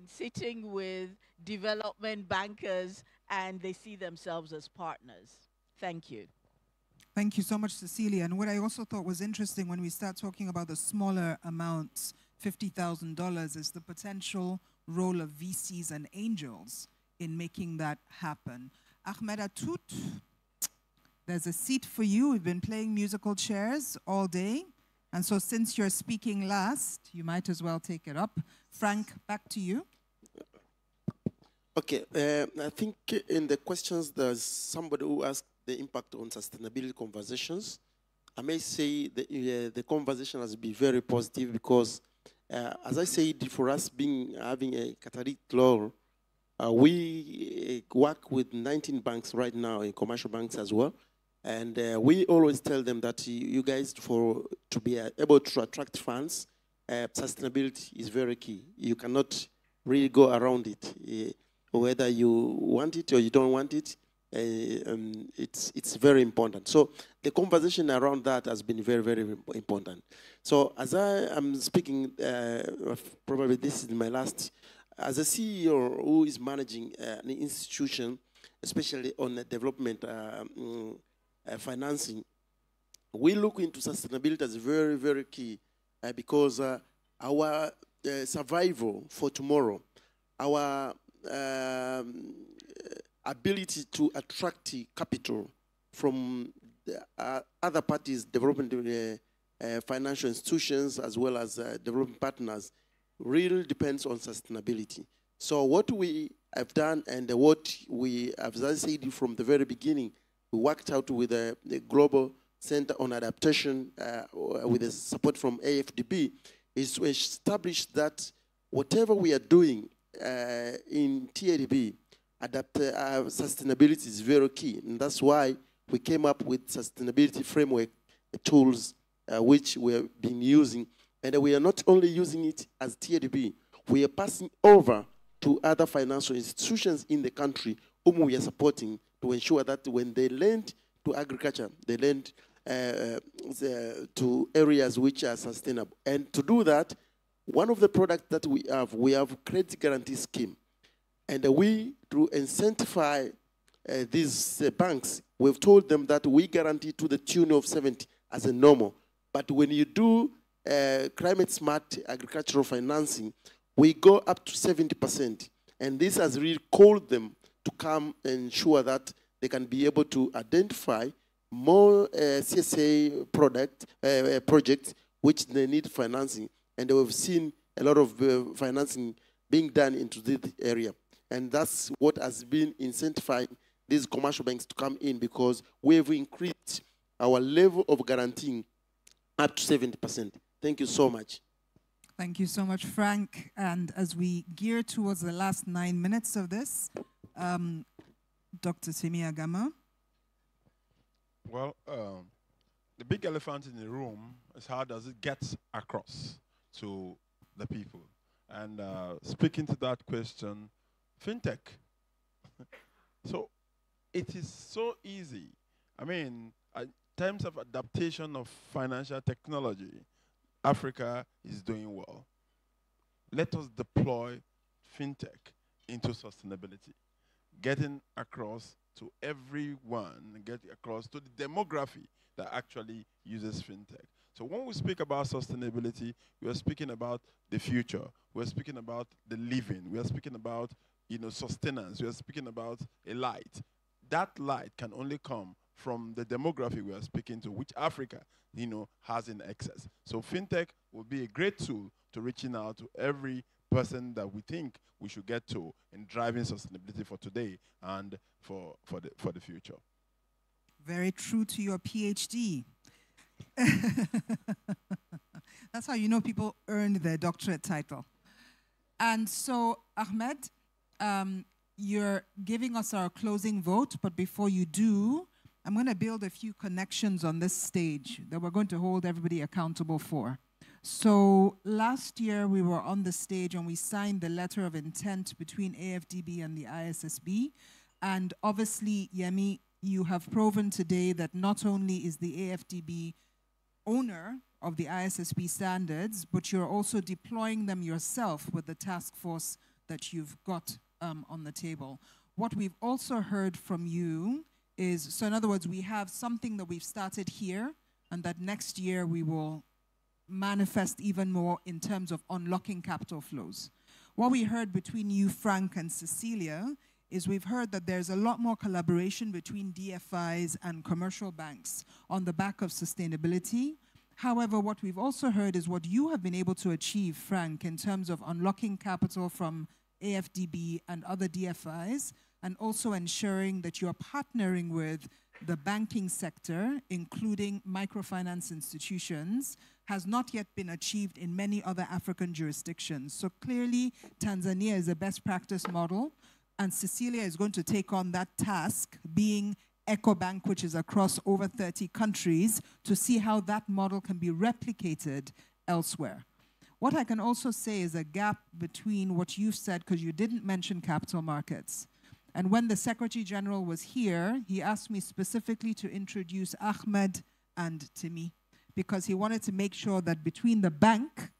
sitting with development bankers, and they see themselves as partners. Thank you. Thank you so much, Cecilia. And what I also thought was interesting when we start talking about the smaller amounts, $50,000, is the potential role of VCs and angels in making that happen. Ahmed Atout, there's a seat for you. We've been playing musical chairs all day. And so since you're speaking last, you might as well take it up. Frank, back to you. Okay, I think in the questions, there's somebody who asked the impact on sustainability conversations. I may say the conversation has been very positive because, as I said, for us having a catalytic law, we work with 19 banks right now, in commercial banks as well. And we always tell them that you guys, to be able to attract funds, sustainability is very key. You cannot really go around it. Whether you want it or you don't want it, it's very important. So the conversation around that has been very, very important. So as I am speaking, probably this is my last, as a CEO who is managing an institution, especially on the development financing, we look into sustainability as very, very key because our survival for tomorrow, our ability to attract capital from the, other parties, development financial institutions, as well as development partners, really depends on sustainability. So what we have done and what we have said from the very beginning, We worked out with the Global Center on Adaptation with the support from AFDB, is to establish that whatever we are doing in TADB, sustainability is very key. And that's why we came up with sustainability framework tools which we have been using. And we are not only using it as TADB, we are passing over to other financial institutions in the country whom we are supporting to ensure that when they lend to agriculture, they lend to areas which are sustainable. And to do that, one of the products that we have credit guarantee scheme. And we, to incentivize these banks, we've told them that we guarantee to the tune of 70 as a normal. But when you do climate smart agricultural financing, we go up to 70%. And this has really called them to come and ensure that they can be able to identify more CSA projects which they need financing. And we've seen a lot of financing being done into this area. And that's what has been incentivizing these commercial banks to come in, because we've increased our level of guaranteeing up to 70%. Thank you so much. Thank you so much, Frank. And as we gear towards the last 9 minutes of this, Dr. Timi Agama. Well, the big elephant in the room is how does it get across to the people? And speaking to that question, fintech. So it is so easy. I mean, in terms of adaptation of financial technology, Africa is doing well. Let us deploy fintech into sustainability, getting across to everyone, getting across to the demography that actually uses fintech. So when we speak about sustainability, we are speaking about the future. We are speaking about the living. We are speaking about, sustenance. We are speaking about a light. That light can only come from the demography we are speaking to, which Africa, has in excess. So fintech will be a great tool to reaching out to every person that we think we should get to in driving sustainability for today and for the future. Very true to your PhD. That's how you know people earned their doctorate title. And so, Ahmed, you're giving us our closing vote, but before you do, I'm going to build a few connections on this stage that we're going to hold everybody accountable for. So last year we were on the stage and we signed the letter of intent between AFDB and the ISSB. And obviously, Yemi, you have proven today that not only is the AFDB owner of the ISSB standards, but you're also deploying them yourself with the task force that you've got on the table. What we've also heard from you is, so in other words, we have something that we've started here, and that next year we will manifest even more in terms of unlocking capital flows. What we heard between you, Frank, and Cecilia is we've heard that there's a lot more collaboration between DFIs and commercial banks on the back of sustainability. However, what we've also heard is what you have been able to achieve, Frank, in terms of unlocking capital from AFDB and other DFIs, and also ensuring that you're partnering with the banking sector, including microfinance institutions, has not yet been achieved in many other African jurisdictions. So clearly, Tanzania is a best practice model, and Cecilia is going to take on that task, being EcoBank, which is across over 30 countries, to see how that model can be replicated elsewhere. What I can also say is a gap between what you've said, because you didn't mention capital markets. And when the Secretary General was here, he asked me specifically to introduce Ahmed and Timi, because he wanted to make sure that between the bank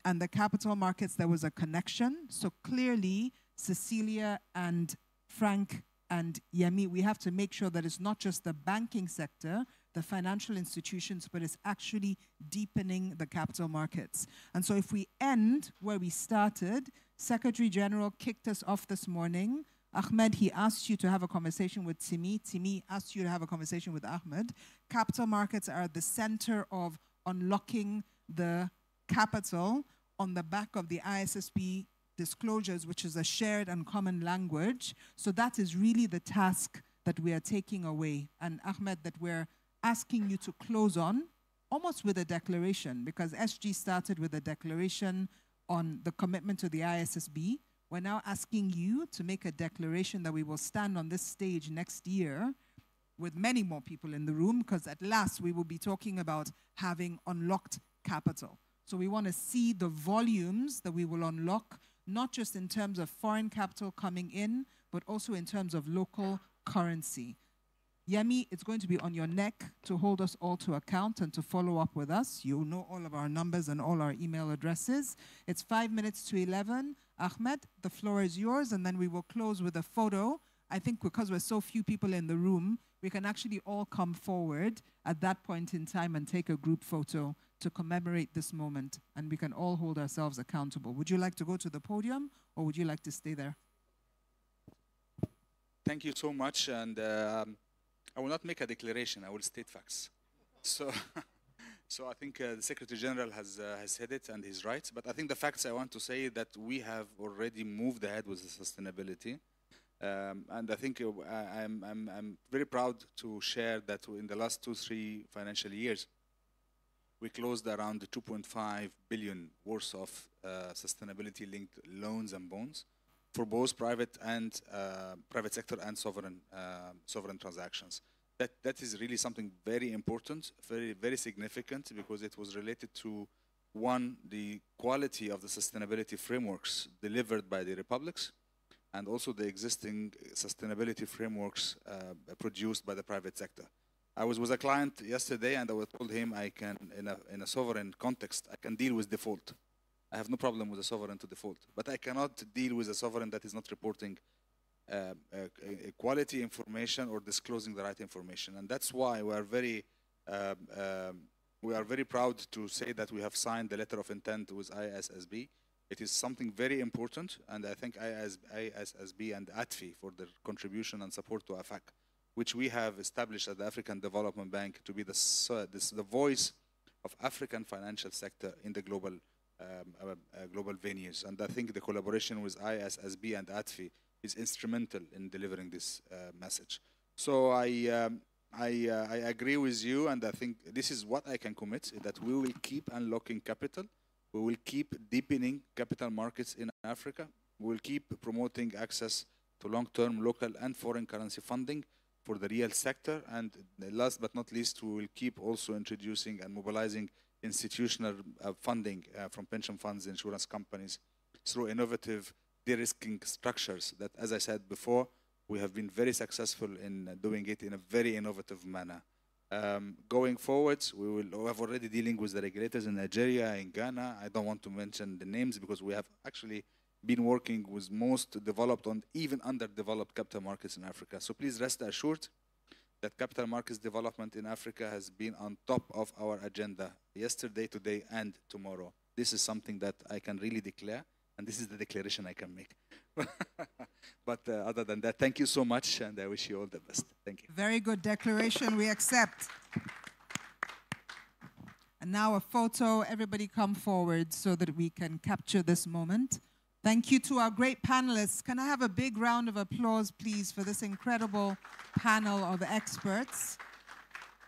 and the capital markets, there was a connection. So clearly, Cecilia and Frank and Yemi, we have to make sure that it's not just the banking sector, the financial institutions, but it's actually deepening the capital markets. And so if we end where we started, Secretary General kicked us off this morning. Ahmed, he asked you to have a conversation with Timi. Timi asked you to have a conversation with Ahmed. Capital markets are at the center of unlocking the capital on the back of the ISSB disclosures, which is a shared and common language. So that is really the task that we are taking away, and Ahmed, that we're asking you to close on, almost with a declaration, because SG started with a declaration on the commitment to the ISSB. We're now asking you to make a declaration that we will stand on this stage next year with many more people in the room, because at last we will be talking about having unlocked capital. So we want to see the volumes that we will unlock, not just in terms of foreign capital coming in, but also in terms of local currency. Yemi, it's going to be on your neck to hold us all to account and to follow up with us. You'll know all of our numbers and all our email addresses. It's 5 minutes to 11. Ahmed, the floor is yours, and then we will close with a photo. I think because we're so few people in the room, we can actually all come forward at that point in time and take a group photo to commemorate this moment, and we can all hold ourselves accountable. Would you like to go to the podium, or would you like to stay there? Thank you so much, and I will not make a declaration, I will state facts. So, so I think the Secretary General has said it, and he's right, but I think the facts I want to say that we have already moved ahead with the sustainability. And I think I'm very proud to share that in the last 2-3 financial years, we closed around 2.5 billion worth of sustainability-linked loans and bonds for both private sector and sovereign transactions. That is really something very important, very significant, because it was related to, one, the quality of the sustainability frameworks delivered by the republics, and also the existing sustainability frameworks produced by the private sector. I was with a client yesterday, and I told him I can, in a sovereign context, I can deal with default. I have no problem with a sovereign to default, but I cannot deal with a sovereign that is not reporting quality information or disclosing the right information. And that's why we are very proud to say that we have signed the letter of intent with ISSB. It is something very important, and I thank ISSB and ATFI for their contribution and support to AFAC, which we have established at the African Development Bank to be the voice of African financial sector in the global venues. And I think the collaboration with ISSB and ATFI is instrumental in delivering this message. So I agree with you, and I think this is what I can commit, that we will keep unlocking capital. We will keep deepening capital markets in Africa. We will keep promoting access to long-term local and foreign currency funding for the real sector. And last but not least, we will keep also introducing and mobilizing institutional funding from pension funds, insurance companies, through innovative de-risking structures that, as I said before, we have been very successful in doing it in a very innovative manner. Going forward, we have already dealing with the regulators in Nigeria, in Ghana. I don't want to mention the names because we have actually been working with most developed and even underdeveloped capital markets in Africa. So please rest assured that capital markets development in Africa has been on top of our agenda yesterday, today, and tomorrow. This is something that I can really declare, and this is the declaration I can make. But other than that, thank you so much, and I wish you all the best. Thank you. Very good declaration, we accept. And now a photo, everybody come forward so that we can capture this moment. Thank you to our great panelists. Can I have a big round of applause, please, for this incredible panel of experts?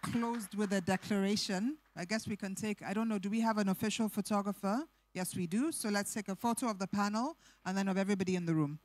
Closed with a declaration. I guess we can take, I don't know, do we have an official photographer? Yes, we do. So let's take a photo of the panel and then of everybody in the room.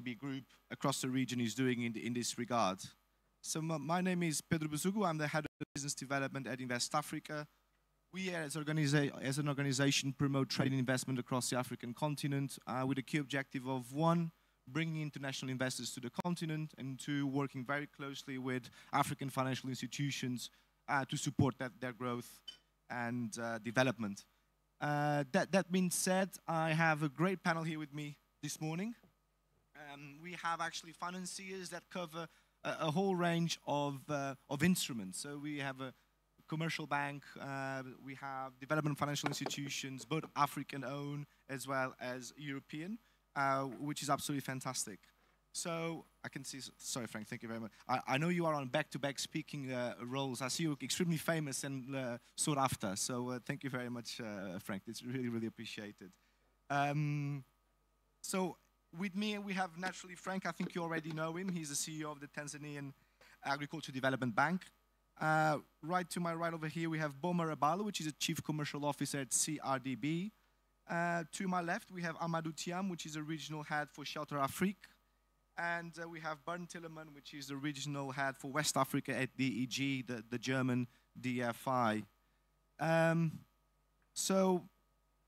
ADB Group across the region is doing in this regard. So my name is Pedro Buzugu. I'm the head of business development at Invest Africa. We as an organization promote trade and investment across the African continent with the key objective of, one, bringing international investors to the continent, and two, working very closely with African financial institutions to support their growth and development. That being said, I have a great panel here with me this morning. We have actually financiers that cover a whole range of instruments. So we have a commercial bank, we have development financial institutions, both African-owned as well as European, which is absolutely fantastic. So I can see, sorry Frank, thank you very much. I know you are on back-to-back speaking roles. I see you're extremely famous and sought after. So thank you very much, Frank. It's really, really appreciated. So with me, we have naturally Frank. I think you already know him. He's the CEO of the Tanzanian Agriculture Development Bank. Right to my right over here, we have Boma Rabalo, which is a Chief Commercial Officer at CRDB. To my left, we have Amadou Thiam, which is a Regional Head for Shelter Afrique. And we have Bernd Tillemann, which is the Regional Head for West Africa at DEG, the German DFI. So,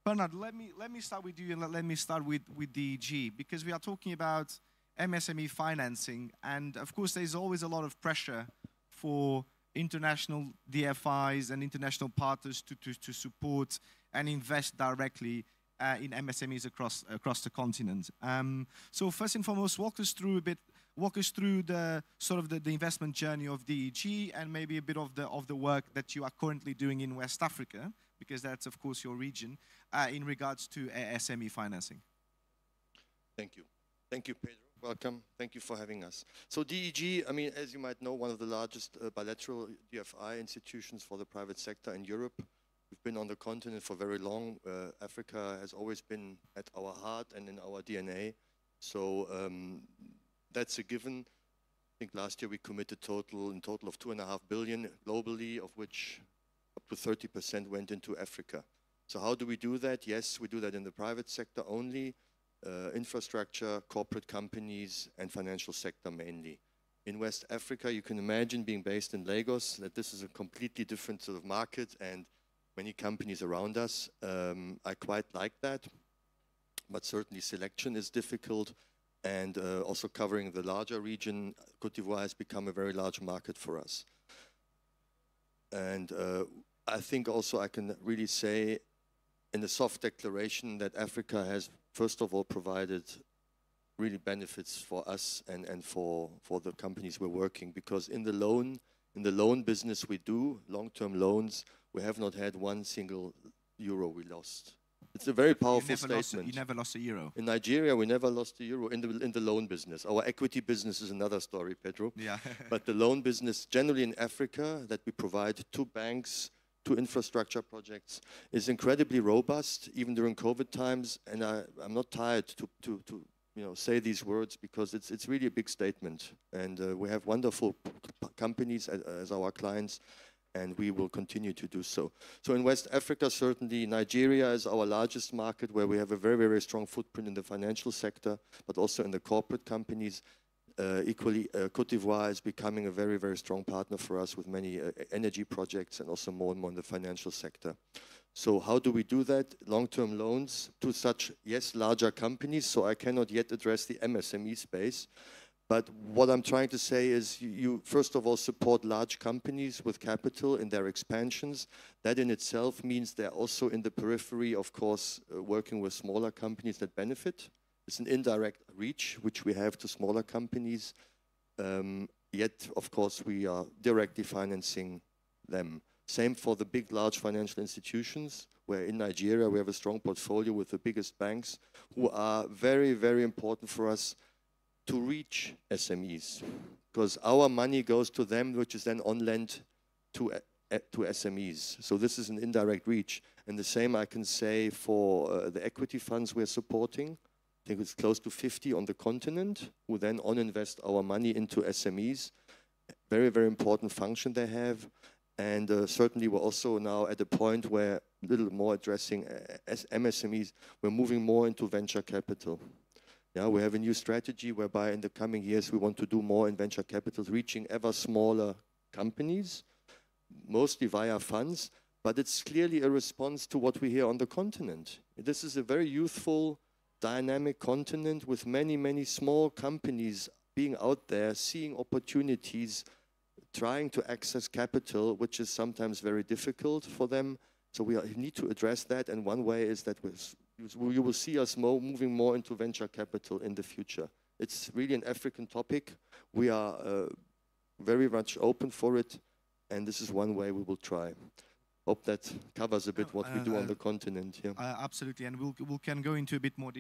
Bernard, let me start with you, and let me start with DEG, because we are talking about MSME financing. And of course, there's always a lot of pressure for international DFIs and international partners to support and invest directly in MSMEs across the continent. So first and foremost, walk us through the sort of the investment journey of DEG, and maybe a bit of the work that you are currently doing in West Africa, because that's of course your region, in regards to SME financing. Thank you. Thank you, Pedro. Welcome. Thank you for having us. So DEG, I mean, as you might know, one of the largest bilateral DFI institutions for the private sector in Europe. We've been on the continent for very long. Africa has always been at our heart and in our DNA. So that's a given. I think last year we committed in total of 2.5 billion globally, of which up to 30% went into Africa. So how do we do that? Yes, we do that in the private sector only. Infrastructure, corporate companies, and financial sector mainly. In West Africa, you can imagine, being based in Lagos, that this is a completely different sort of market and many companies around us. I quite like that, but certainly selection is difficult, and also covering the larger region, Côte d'Ivoire has become a very large market for us. And I think also I can really say in a soft declaration that Africa has, first of all, provided really benefits for us and for the companies we're working, because in the loan business we do, long-term loans, we have not had one single euro we lost. It's a very powerful statement. You never lost a euro. In Nigeria, we never lost a euro in the loan business. Our equity business is another story, Pedro. Yeah. But the loan business, generally in Africa, that we provide to banks, to infrastructure projects, is incredibly robust, even during COVID times. And I'm not tired to say these words, because it's really a big statement. And we have wonderful companies as our clients, and we will continue to do so. So in West Africa, certainly Nigeria is our largest market, where we have a very, very strong footprint in the financial sector, but also in the corporate companies. Equally, Côte d'Ivoire is becoming a very, very strong partner for us with many energy projects, and also more and more in the financial sector. So how do we do that? Long-term loans to such, yes, larger companies. So I cannot yet address the MSME space. But what I'm trying to say is you first of all support large companies with capital in their expansions. That in itself means they're also in the periphery, of course, working with smaller companies that benefit. It's an indirect reach, which we have to smaller companies. Yet, of course, we are directly financing them. Same for the big, large financial institutions, where in Nigeria we have a strong portfolio with the biggest banks, who are very, very important for us to reach SMEs. Because our money goes to them, which is then on lent to SMEs. So this is an indirect reach. And the same I can say for the equity funds we're supporting. I think it's close to 50 on the continent, who then on-invest our money into SMEs. Very, very important function they have. And certainly we're also now at a point where, a little more addressing MSMEs, we're moving more into venture capital. Yeah, we have a new strategy whereby in the coming years we want to do more in venture capital, reaching ever smaller companies, mostly via funds, but it's clearly a response to what we hear on the continent. This is a very youthful, dynamic continent with many, many small companies being out there, seeing opportunities, trying to access capital, which is sometimes very difficult for them. So we need to address that, and one way is that you will see us moving more into venture capital in the future. It's really an African topic. We are very much open for it, and this is one way we will try. Hope that covers a bit what we do on the continent. Yeah. Absolutely, and we can go into a bit more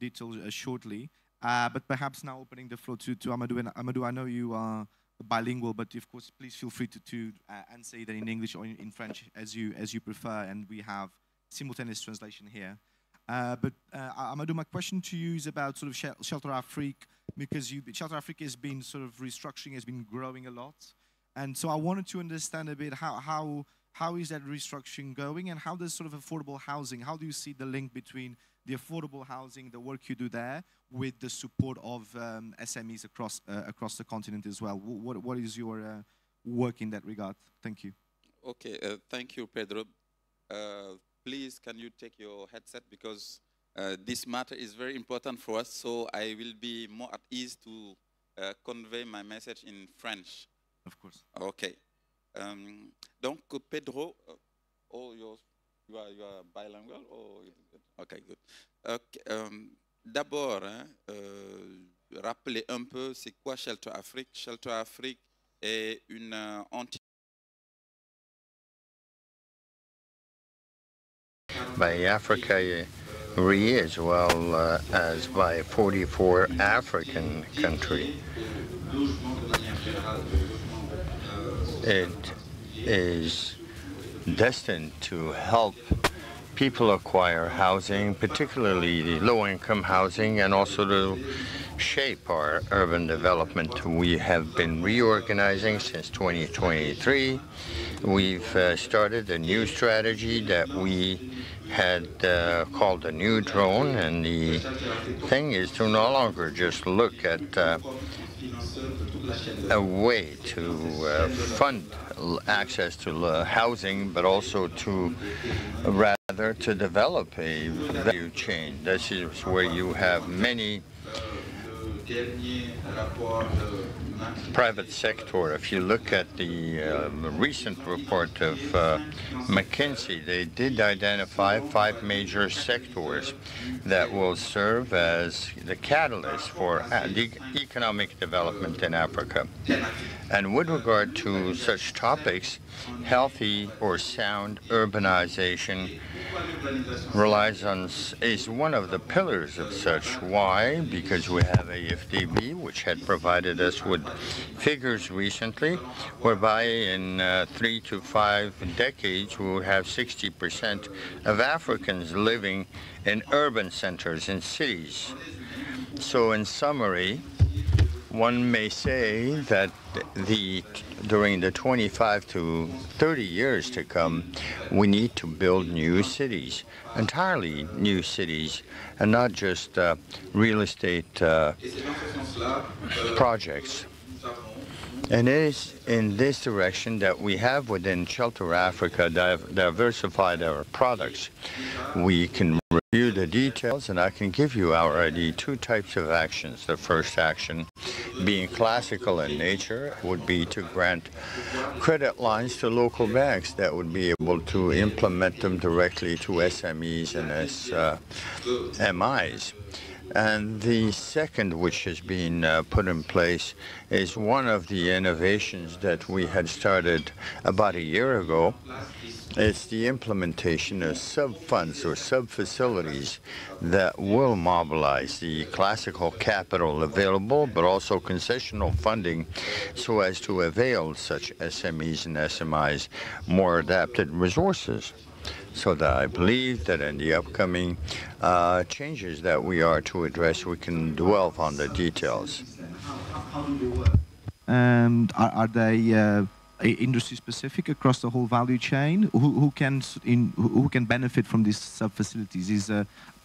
detail shortly. But perhaps now opening the floor to Amadou. And Amadou, I know you are bilingual, but of course, please feel free to answer either in English or in French as you prefer, and we have simultaneous translation here. But Amadou, my question to you is about sort of Shelter Afrique, because Shelter Afrique has been sort of restructuring, has been growing a lot, and so I wanted to understand a bit how is that restructuring going, and how does sort of affordable housing, how do you see the link between the affordable housing, the work you do there, with the support of SMEs across the continent as well? What is your work in that regard? Thank you. Okay, thank you, Pedro. Please, can you take your headset, because this matter is very important for us, so I will be more at ease to convey my message in French. Of course. Okay. Donc, Pedro, you are bilingual? Okay, good. Okay, d'abord, rappeler un peu c'est quoi Shelter Afrique. Shelter Afrique est une entité by Africa as well as by 44 African countries. It is destined to help people acquire housing, particularly the low-income housing, and also to shape our urban development. We have been reorganizing since 2023. We've started a new strategy that we had called a new drone, and the thing is to no longer just look at a way to fund access to housing, but also to rather to develop a value chain. This is where you have many private sector. If you look at the recent report of McKinsey, they did identify 5 major sectors that will serve as the catalyst for the economic development in Africa. And with regard to such topics, healthy or sound urbanization is one of the pillars of such. Why? Because we have AFDB, which had provided us with figures recently, whereby in 3 to 5 decades we will have 60% of Africans living in urban centers, in cities. So in summary, one may say that during the 25 to 30 years to come, we need to build new cities, entirely new cities, and not just real estate projects. And it is in this direction that we have within Shelter Africa diversified our products. We can review the details, and I can give you already 2 types of actions. The first action, being classical in nature, would be to grant credit lines to local banks that would be able to implement them directly to SMEs and SMIs. And the second, which has been put in place, is one of the innovations that we had started about a year ago. It's the implementation of sub-funds or sub-facilities that will mobilize the classical capital available, but also concessional funding, so as to avail such SMEs and SMIs more adapted resources. So that I believe that in the upcoming changes that we are to address, we can dwell on the details. And are they industry specific across the whole value chain? Who can benefit from these sub facilities? Is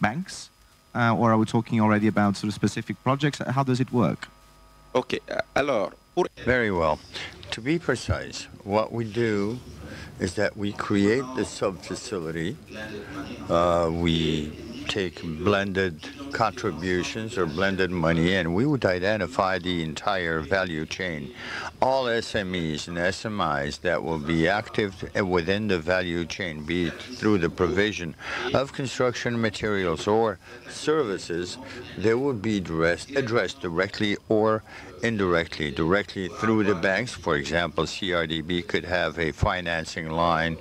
banks, or are we talking already about sort of specific projects? How does it work? Okay, very well. To be precise, what we do is that we create the sub-facility. We take blended contributions or blended money, and we would identify the entire value chain. All SMEs and SMIs that will be active within the value chain, be it through the provision of construction materials or services, they would be addressed directly or indirectly. Directly through the banks, for example, CRDB could have a financing line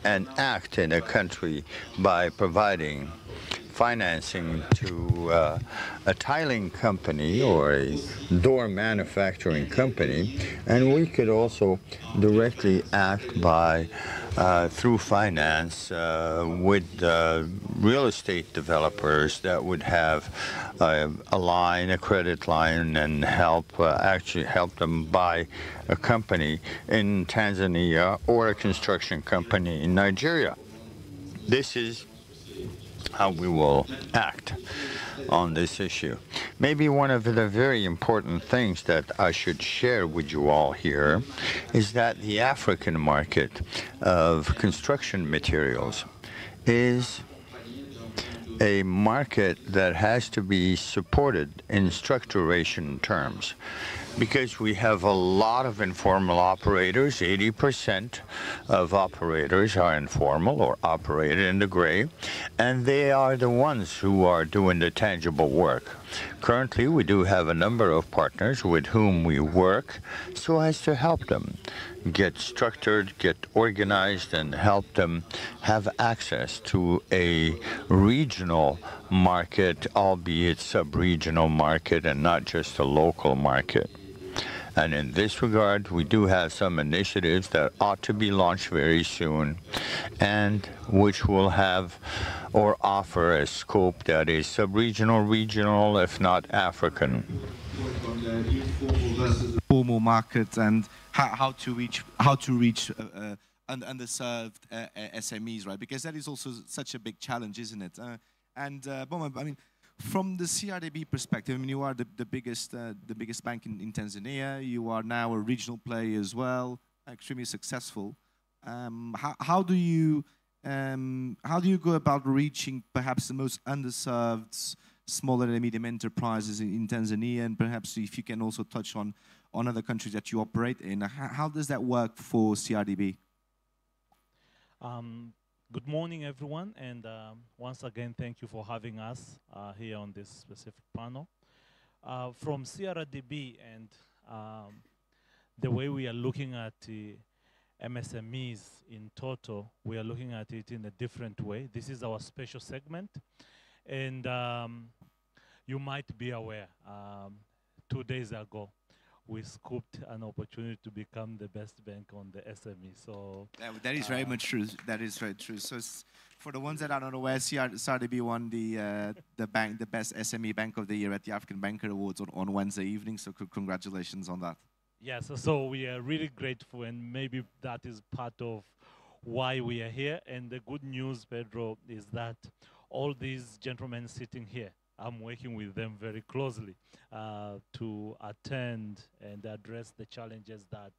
and act in a country by providing financing to a tiling company or a door manufacturing company, and we could also directly act by through finance with real estate developers that would have a line, a credit line, and actually help them buy a company in Tanzania or a construction company in Nigeria. This is how we will act on this issue. Maybe one of the very important things that I should share with you all here is that the African market of construction materials is a market that has to be supported in structuration terms, because we have a lot of informal operators. 80% of operators are informal or operated in the gray, and they are the ones who are doing the tangible work. Currently, we do have a number of partners with whom we work so as to help them get structured, get organized, and help them have access to a regional market, albeit sub-regional market, and not just a local market. And in this regard, we do have some initiatives that ought to be launched very soon, and which will have or offer a scope that is sub-regional, regional, if not African. Formal markets and how to reach underserved SMEs, right? Because that is also such a big challenge, isn't it? Boma, I mean, from the CRDB perspective, I mean, you are the biggest bank in Tanzania. You are now a regional player as well, extremely successful. How do you go about reaching perhaps the most underserved smaller and medium enterprises in Tanzania, and perhaps if you can also touch on other countries that you operate in? How does that work for CRDB? Good morning, everyone, and once again, thank you for having us here on this specific panel. From CRDB and the way we are looking at MSMEs in total, we are looking at it in a different way. This is our special segment, and you might be aware, 2 days ago, we scooped an opportunity to become the best bank on the SME. So that is very much true. That is very true. So for the ones that are not aware, CRDB won the best SME Bank of the Year at the African Banker Awards on Wednesday evening. So congratulations on that. Yes, so we are really grateful, and maybe that is part of why we are here. And the good news, Pedro, is that all these gentlemen sitting here, I'm working with them very closely to attend and address the challenges that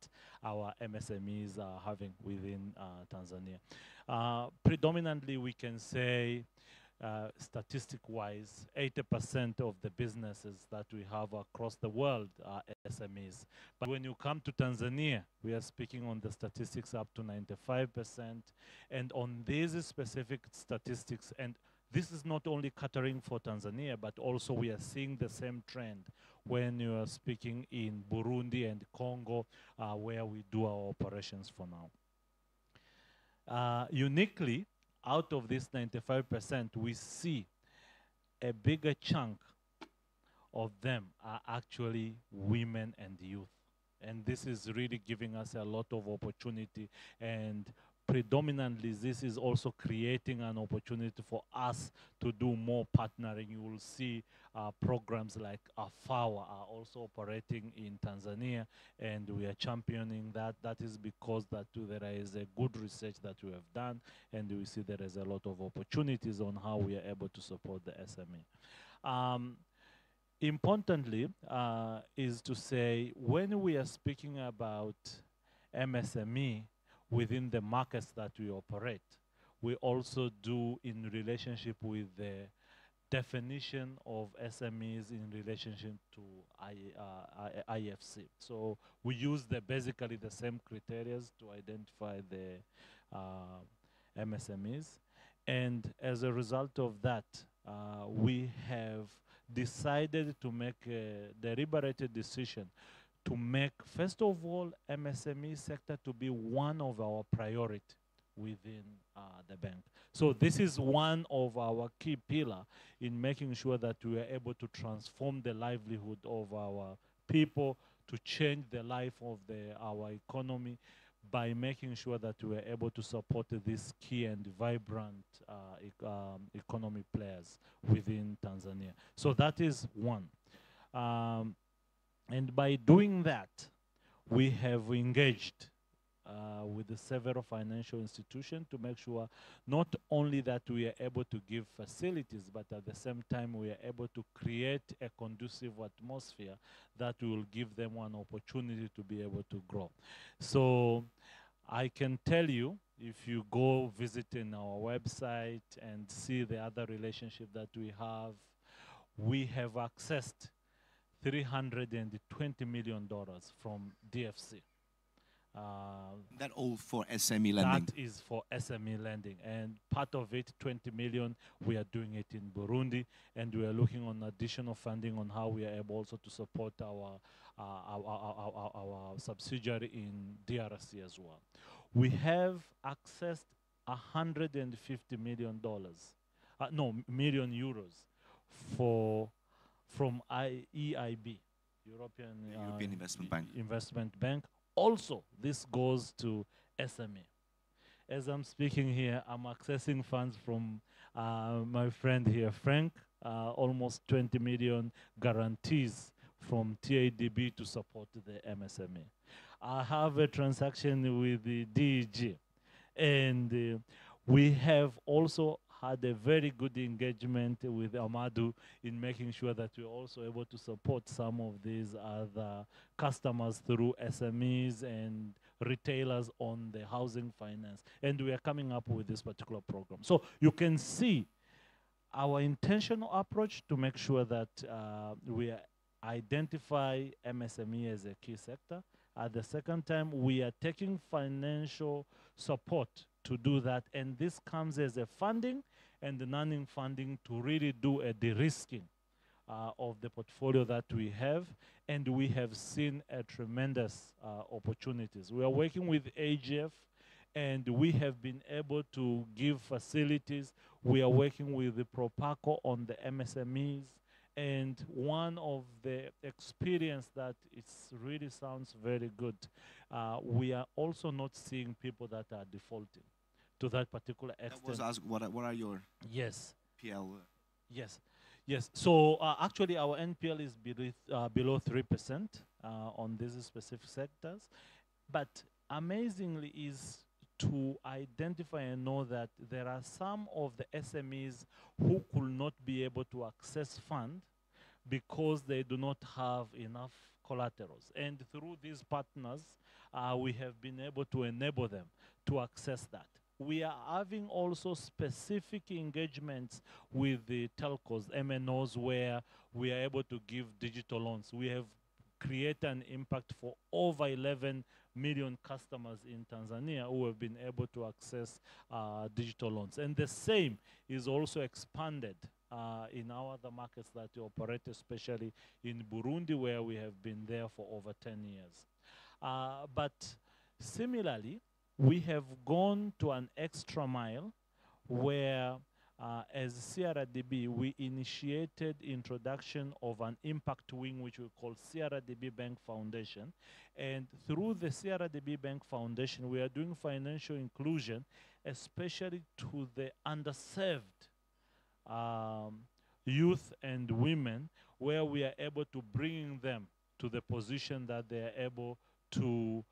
our MSMEs are having within Tanzania. Predominantly, we can say, statistic-wise, 80% of the businesses that we have across the world are SMEs. But when you come to Tanzania, we are speaking on the statistics up to 95%. And on these specific statistics, and this is not only catering for Tanzania, but also we are seeing the same trend when you are speaking in Burundi and Congo, where we do our operations for now. Uniquely, out of this 95%, we see a bigger chunk of them are actually women and youth. And this is really giving us a lot of opportunity and predominantly this is also creating an opportunity for us to do more partnering. You will see programs like Akwaba are also operating in Tanzania, and we are championing that. That is because that there is a good research that we have done, and we see there is a lot of opportunities on how we are able to support the SME. Importantly, is to say when we are speaking about MSME within the markets that we operate, we also do in relationship with the definition of SMEs in relationship to IFC. So we use basically the same criteria to identify the MSMEs. And as a result of that, we have decided to make a deliberated decision to make, first of all, MSME sector to be one of our priority within the bank. So this is one of our key pillar in making sure that we are able to transform the livelihood of our people, to change the life of our economy by making sure that we are able to support these key and vibrant economic players within Tanzania. So that is one. And by doing that, we have engaged with the several financial institutions to make sure not only that we are able to give facilities, but at the same time we are able to create a conducive atmosphere that will give them one opportunity to be able to grow. So I can tell you, if you go visit in our website and see the other relationship that we have accessed $320 million from DFC. That all for SME lending? That is for SME lending. And part of it, 20 million, we are doing it in Burundi. And we are looking on additional funding on how we are able also to support our subsidiary in DRC as well. We have accessed $150 million, million euros from EIB, European Investment Bank. Also, this goes to SME. As I'm speaking here, I'm accessing funds from my friend here, Frank, almost 20 million guarantees from TADB to support the MSME. I have a transaction with the DEG, and we have also had a very good engagement with Amadou in making sure that we're also able to support some of these other customers through SMEs and retailers on the housing finance. And we are coming up with this particular program. So you can see our intentional approach to make sure that we identify MSME as a key sector. At the second time, we are taking financial support to do that, and this comes as a funding and the non-funding to really do a de-risking of the portfolio that we have, and we have seen a tremendous opportunities. We are working with AGF, and we have been able to give facilities. We are working with the Propaco on the MSMEs, and one of the experience that it really sounds very good, we are also not seeing people that are defaulting to that particular extent. That was asked, what are your PL? Yes, yes. So actually our NPL is below 3% on these specific sectors. But amazingly is to identify and know that there are some of the SMEs who could not be able to access funds because they do not have enough collaterals. And through these partners, we have been able to enable them to access that. We are having also specific engagements with the telcos, MNOs, where we are able to give digital loans. We have created an impact for over 11 million customers in Tanzania who have been able to access digital loans. And the same is also expanded in our other markets that we operate, especially in Burundi, where we have been there for over 10 years. But similarly, we have gone to an extra mile where as CRDB, we initiated introduction of an impact wing, which we call CRDB Bank Foundation. And through the CRDB Bank Foundation, we are doing financial inclusion, especially to the underserved youth and women, where we are able to bring them to the position that they are able to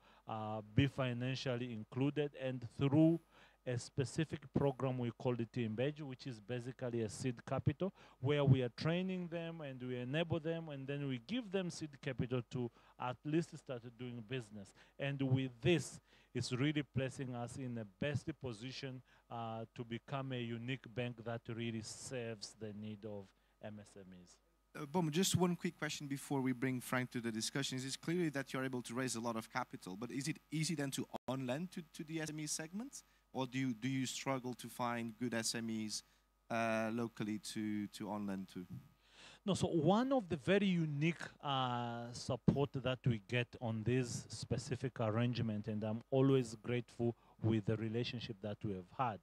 be financially included, and through a specific program we call it Embed, which is basically a seed capital, where we are training them and we enable them, and then we give them seed capital to at least start doing business. And with this, it's really placing us in the best position to become a unique bank that really serves the need of MSMEs. Bom, just one quick question before we bring Frank to the discussion. It's clearly that you're able to raise a lot of capital, but is it easy then to on-lend to the SME segment? Or do you struggle to find good SMEs locally to on-lend to? No, so one of the very unique support that we get on this specific arrangement, and I'm always grateful with the relationship that we have had,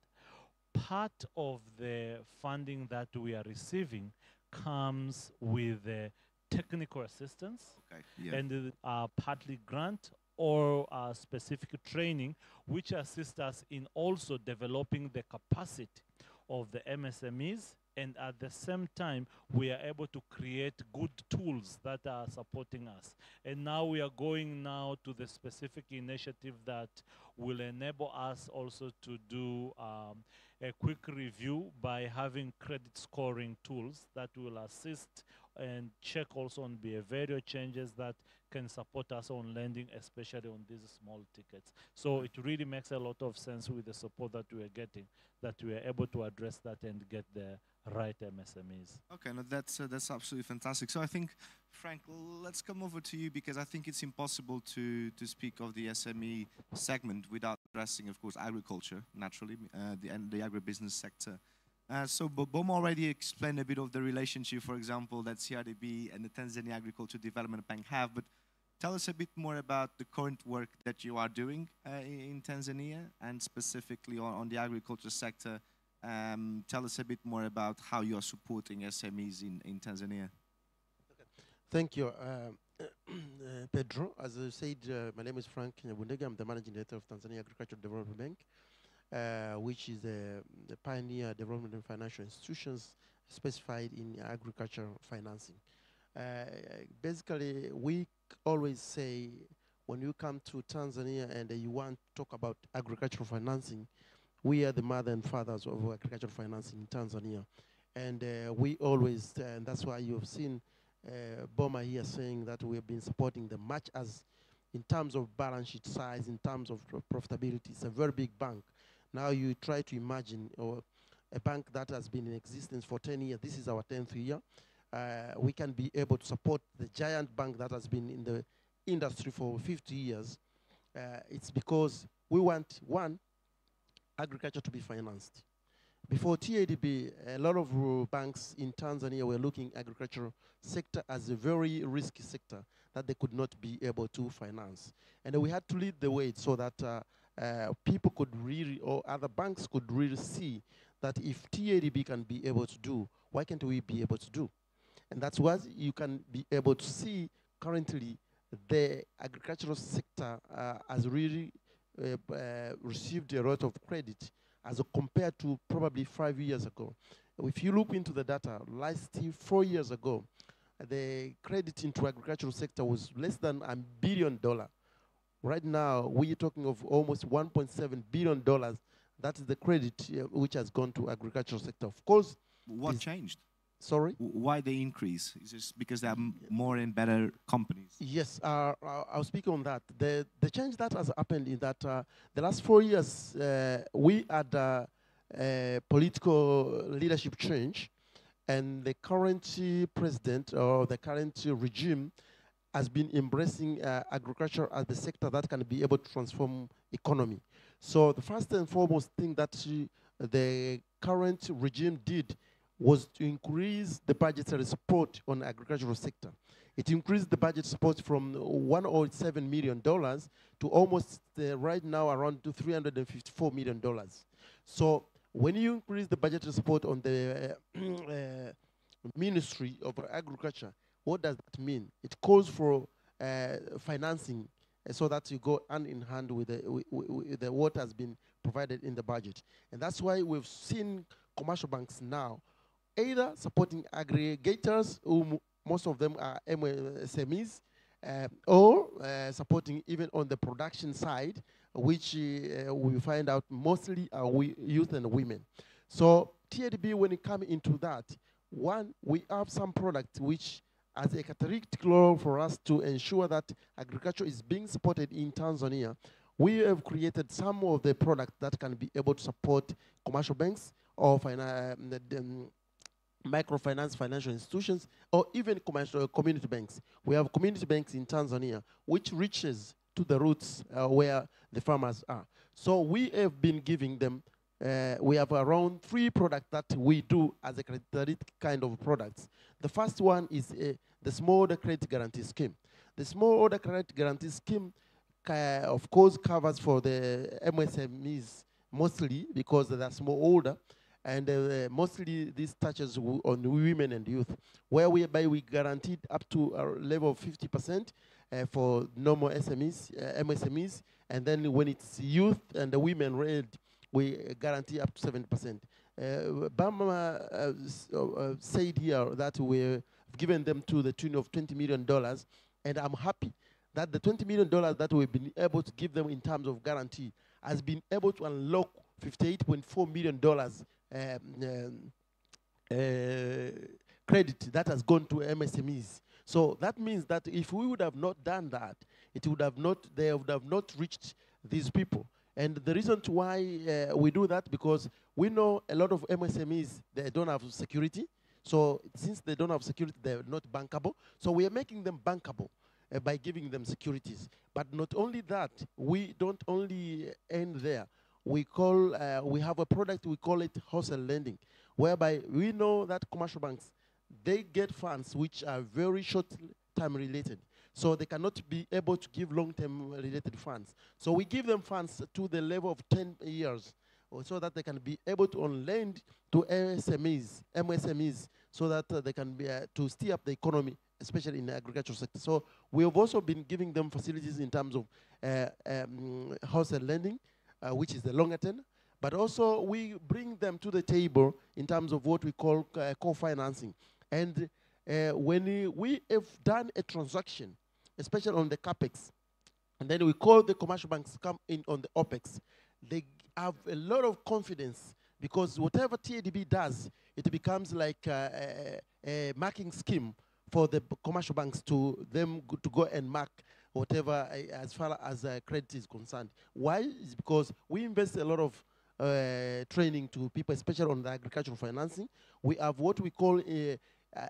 part of the funding that we are receiving comes with technical assistance, and partly grant or specific training, which assist us in also developing the capacity of the MSMEs, and at the same time, we are able to create good tools that are supporting us. And now we are going now to the specific initiative that will enable us also to do a quick review by having credit scoring tools that will assist and check also on behavioral changes that can support us on lending, especially on these small tickets. So it really makes a lot of sense with the support that we are getting, that we are able to address that and get the right MSMEs. Okay, no, that's absolutely fantastic. So I think, Frank, let's come over to you, because I think it's impossible to speak of the SME segment without addressing, of course, agriculture, naturally, and the agribusiness sector. So Bom already explained a bit of the relationship, for example, that CRDB and the Tanzania Agriculture Development Bank have, but tell us a bit more about the current work that you are doing in Tanzania, and specifically on the agriculture sector. Tell us a bit more about how you are supporting SMEs in Tanzania. Thank you, Pedro. As I said, my name is Frank Nyabundege. I'm the Managing Director of Tanzania Agricultural Development Bank, which is the pioneer development and financial institutions specified in agricultural financing. Basically, we always say when you come to Tanzania and you want to talk about agricultural financing, we are the mother and fathers of agricultural financing in Tanzania. And we always, and that's why you've seen Boma here saying that we have been supporting them much as in terms of balance sheet size, in terms of profitability. It's a very big bank. Now you try to imagine a bank that has been in existence for 10 years. This is our 10th year. We can be able to support the giant bank that has been in the industry for 50 years. It's because we want, one, agriculture to be financed. Before TADB, a lot of banks in Tanzania were looking at agricultural sector as a very risky sector that they could not be able to finance. And we had to lead the way so that people could really, or other banks could really see that if TADB can be able to do, why can't we be able to do? And that's what you can be able to see currently. The agricultural sector has really received a lot of credit as compared to probably 5 years ago. If you look into the data, last 4 years ago, the credit into agricultural sector was less than $1 billion. Right now, we're talking of almost $1.7 billion. That is the credit which has gone to agricultural sector. Of course, what changed? Sorry? Why the increase? Is this because there are more and better companies? Yes, I'll speak on that. The change that has happened is that the last 4 years, we had a political leadership change, and the current president or the current regime has been embracing agriculture as the sector that can be able to transform economy. So the first and foremost thing that the current regime did was to increase the budgetary support on the agricultural sector. It increased the budget support from $107 million to almost right now around $354 million. So when you increase the budgetary support on the Ministry of Agriculture, what does that mean? It calls for financing so that you go hand in hand with what has been provided in the budget. And that's why we've seen commercial banks now either supporting aggregators, who most of them are SMEs, or supporting even on the production side, which we find out mostly are youth and women. So TADB, when it comes into that, one, we have some products which as a catalytic law for us to ensure that agriculture is being supported in Tanzania. We have created some of the products that can be able to support commercial banks or microfinance financial institutions, or even commercial community banks. We have community banks in Tanzania, which reaches to the roots where the farmers are. So we have been giving them, we have around 3 products that we do as a credit kind of products. The first one is the Small Order Credit Guarantee Scheme. The Small Order Credit Guarantee Scheme, of course, covers for the MSMEs mostly because they're small order, and mostly this touches on women and youth, whereby we guaranteed up to a level of 50% for normal SMEs, MSMEs, and then when it's youth and the women read, we guarantee up to 7%. Bama said here that we've given them to the tune of $20 million, and I'm happy that the $20 million that we've been able to give them in terms of guarantee has been able to unlock $58.4 million credit that has gone to MSMEs. So that means that if we would have not done that, it would have not, they would have not reached these people. And the reason why we do that, because we know a lot of MSMEs, they don't have security. So since they don't have security, they're not bankable. So we are making them bankable by giving them securities. But not only that, we don't only end there. We have a product, we call it wholesale lending, whereby we know that commercial banks, they get funds which are very short-term related. So they cannot be able to give long-term related funds. So we give them funds to the level of 10 years so that they can be able to lend to MSMEs, so that they can be to steer up the economy, especially in the agricultural sector. So we have also been giving them facilities in terms of wholesale lending, which is the longer term, but also we bring them to the table in terms of what we call co-financing. And when we have done a transaction, especially on the CAPEX, and then we call the commercial banks come in on the OPEX, they have a lot of confidence, because whatever TADB does, it becomes like a marking scheme for the commercial banks to go and mark whatever as far as credit is concerned. Why? It's because we invest a lot of training to people, especially on the agricultural financing. We have what we call a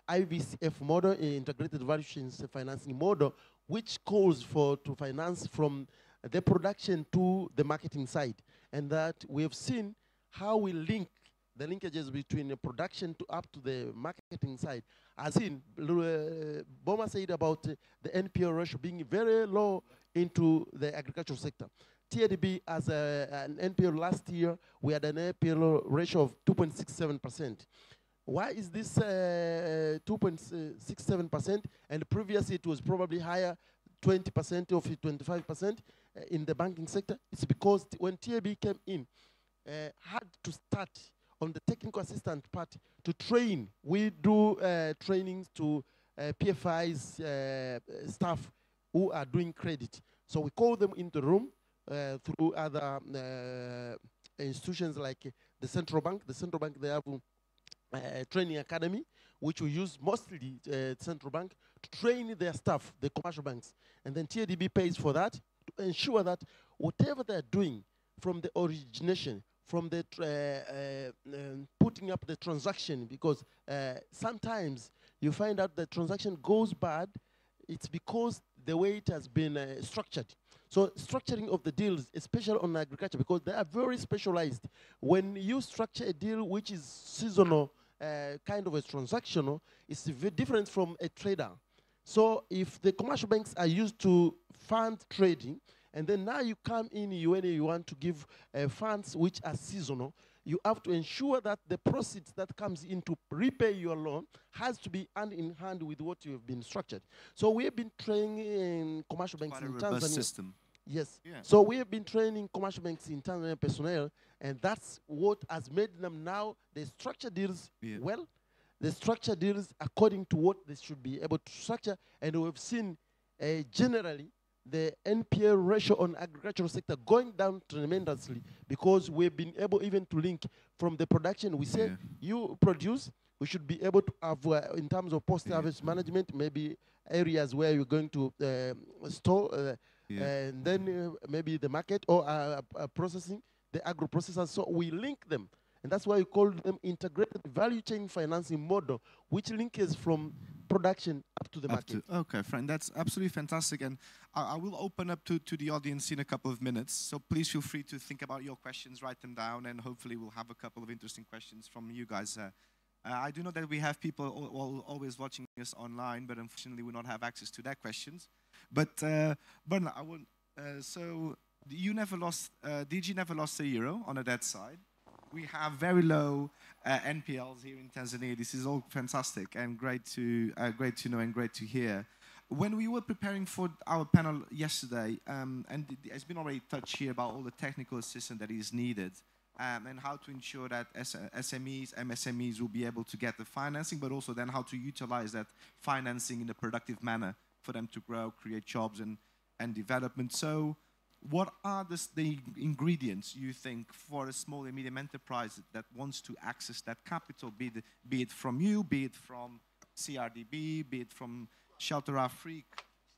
IVCF model, integrated value chains financing model, which calls for to finance from the production to the marketing side. And that we have seen how we link the linkages between the production to up to the marketing side. As in, Boma said about the NPL ratio being very low into the agricultural sector. TADB has an NPL last year, we had an NPL ratio of 2.67%. Why is this 2.67%? And previously it was probably higher, 20% or 25% in the banking sector. It's because when TAB came in, had to start on the technical assistant part to train. We do trainings to PFI's staff who are doing credit. So we call them into the room through other institutions like the central bank. The central bank, they have a training academy, which we use mostly central bank to train their staff, the commercial banks. And then TADB pays for that to ensure that whatever they're doing from the origination, from the putting up the transaction, because sometimes you find out the transaction goes bad, it's because the way it has been structured. So structuring of the deals, especially on agriculture, because they are very specialized. When you structure a deal which is seasonal, kind of a transactional, it's very different from a trader. So if the commercial banks are used to fund trading, and then now you come in when you want to give funds which are seasonal, you have to ensure that the proceeds that comes in to repay your loan has to be hand in hand with what you have been structured. So we have been training commercial banks Quite a in robust Tanzania. system. Yes. Yeah. So we have been training commercial banks in Tanzania personnel, and that's what has made them now, they structure deals well. They structure deals according to what they should be able to structure, and we've seen generally the NPL ratio on agricultural sector going down tremendously because we've been able even to link from the production. We say you produce, we should be able to have, in terms of post-harvest management, maybe areas where you're going to store, and then maybe the market or processing, the agro-processors. So we link them. And that's why we call them integrated value chain financing model, which links from production up to the market. Okay, friend, that's absolutely fantastic. And I will open up to the audience in a couple of minutes. So please feel free to think about your questions, write them down, and hopefully we'll have a couple of interesting questions from you guys. I do know that we have people always watching us online, but unfortunately we don't have access to their questions. But Bernard, I want, so you never lost, DG never lost a euro on the debt side. We have very low NPLs here in Tanzania. This is all fantastic and great to know and great to hear. When we were preparing for our panel yesterday, and it's been already touched here about all the technical assistance that is needed, and how to ensure that SMEs, MSMEs will be able to get the financing, but also then how to utilize that financing in a productive manner for them to grow, create jobs and development. So what are the ingredients you think for a small and medium enterprise that wants to access that capital, be it from you, be it from CRDB, be it from Shelter Afrique?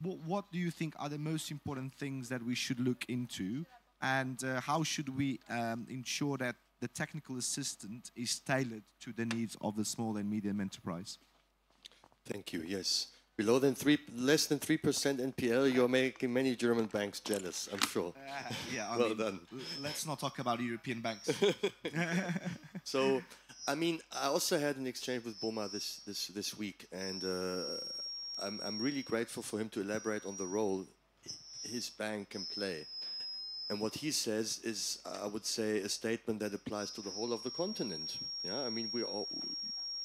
What do you think are the most important things that we should look into, and how should we ensure that the technical assistance is tailored to the needs of the small and medium enterprise? Thank you. Yes. Less than 3% NPL, you're making many German banks jealous, I'm sure. Yeah, well done. Let's not talk about European banks. So, I mean, I also had an exchange with Boma this week, and I'm really grateful for him to elaborate on the role his bank can play. And what he says is, I would say, a statement that applies to the whole of the continent. Yeah, I mean,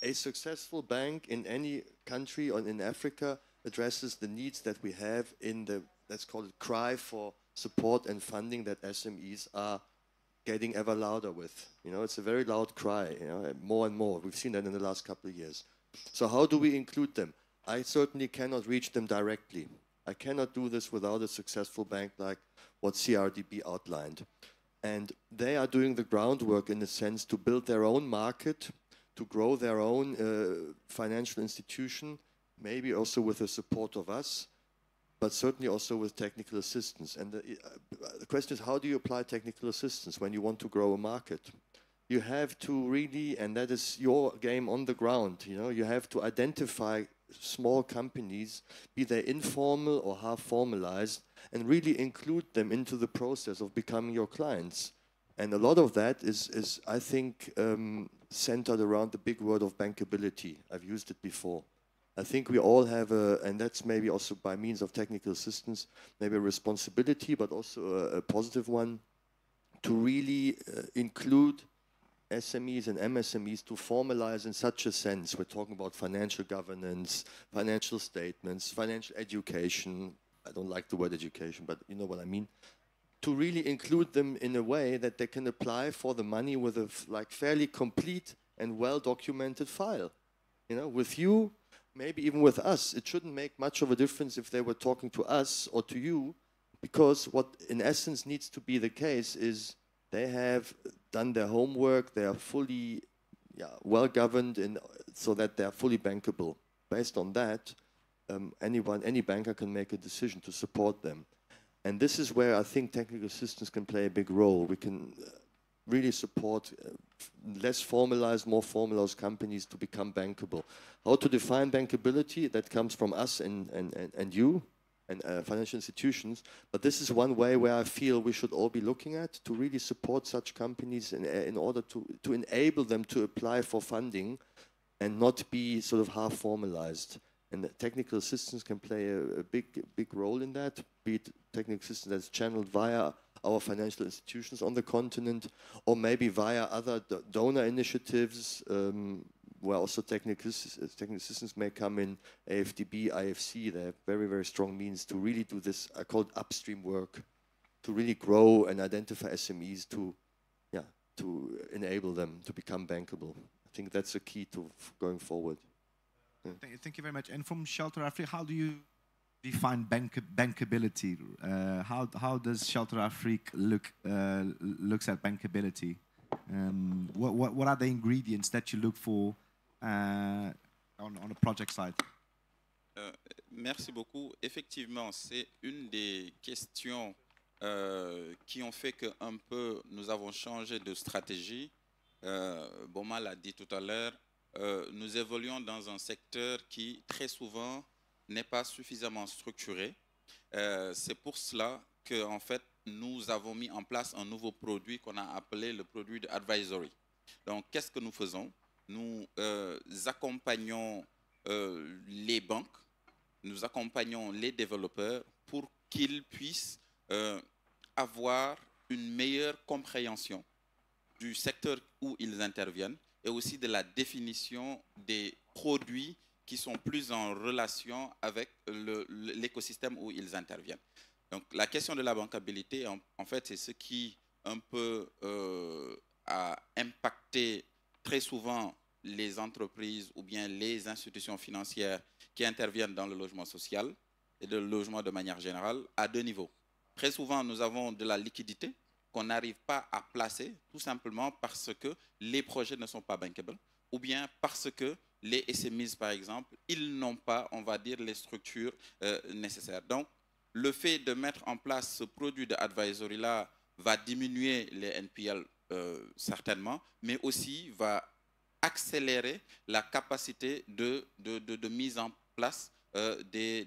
a successful bank in any country or in Africa addresses the needs that we have in the, let's call it, cry for support and funding that SMEs are getting ever louder with. You know, it's a very loud cry, you know, more and more. We've seen that in the last couple of years. So how do we include them? I certainly cannot reach them directly. I cannot do this without a successful bank like what CRDB outlined. And they are doing the groundwork, in a sense, to build their own market, to grow their own financial institution, maybe also with the support of us, but certainly also with technical assistance. And the question is, how do you apply technical assistance when you want to grow a market? You have to really, and that is your game on the ground, you know, you have to identify small companies, be they informal or half formalized, and really include them into the process of becoming your clients. And a lot of that is I think, centered around the big word of bankability. I've used it before. I think we all have and that's maybe also by means of technical assistance, maybe a responsibility, but also a positive one, to really include SMEs and MSMEs to formalize in such a sense. We're talking about financial governance, financial statements, financial education. I don't like the word education, but you know what I mean. To really include them in a way that they can apply for the money with a fairly complete and well-documented file. You know, with you, maybe even with us, it shouldn't make much of a difference if they were talking to us or to you, because what in essence needs to be the case is they have done their homework, they are fully well-governed, so that they are fully bankable. Based on that, any banker can make a decision to support them. And this is where I think technical assistance can play a big role. We can really support less formalized, more formalized companies to become bankable. How to define bankability? That comes from us and you and financial institutions. But this is one way where I feel we should all be looking at to really support such companies in order to enable them to apply for funding and not be sort of half formalized. And technical assistance can play a big role in that, be it technical assistance that's channeled via our financial institutions on the continent, or maybe via other donor initiatives, where also technical assistance may come in, AFDB, IFC. They have very, very strong means to really do this, I call it upstream work, to really grow and identify SMEs to enable them to become bankable. I think that's a key to going forward. Yeah. Thank you very much. And from Shelter Africa, how do you define bankability? How does Shelter Africa looks at bankability? What are the ingredients that you look for on a project side? Merci beaucoup. Effectivement, c'est une des questions qui ont fait que un peu nous avons changé de stratégie. Boma l'a dit tout à l'heure, nous évoluons dans un secteur qui très souvent n'est pas suffisamment structuré. C'est pour cela que en fait nous avons mis en place un nouveau produit qu'on a appelé le produit de advisory. Donc qu'est-ce que nous faisons? Nous accompagnons les banques, nous accompagnons les développeurs pour qu'ils puissent avoir une meilleure compréhension du secteur où ils interviennent et aussi de la définition des produits qui sont plus en relation avec l'écosystème où ils interviennent. Donc la question de la bancabilité, en fait, c'est ce qui un peu a impacté très souvent les entreprises ou bien les institutions financières qui interviennent dans le logement social et le logement de manière générale à deux niveaux. Très souvent, nous avons de la liquidité qu'on n'arrive pas à placer tout simplement parce que les projets ne sont pas bankable ou bien parce que les SMEs, par exemple, ils n'ont pas, on va dire, les structures nécessaires. Donc, le fait de mettre en place ce produit de advisory-là va diminuer les NPL certainement, mais aussi va accélérer la capacité de mise en place des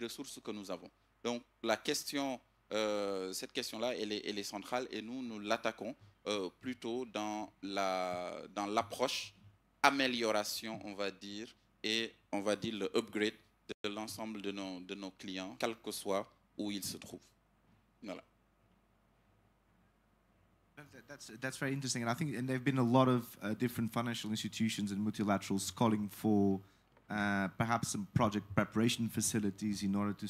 ressources que nous avons. Donc, cette question-là, elle est centrale et nous l'attaquons plutôt dans l'approche amélioration, on va dire, et on va dire le upgrade de l'ensemble de nos clients, quel que soit où ils se trouvent. Voilà. That's very interesting, and I think there have been a lot of different financial institutions and multilaterals calling for perhaps some project preparation facilities in order to,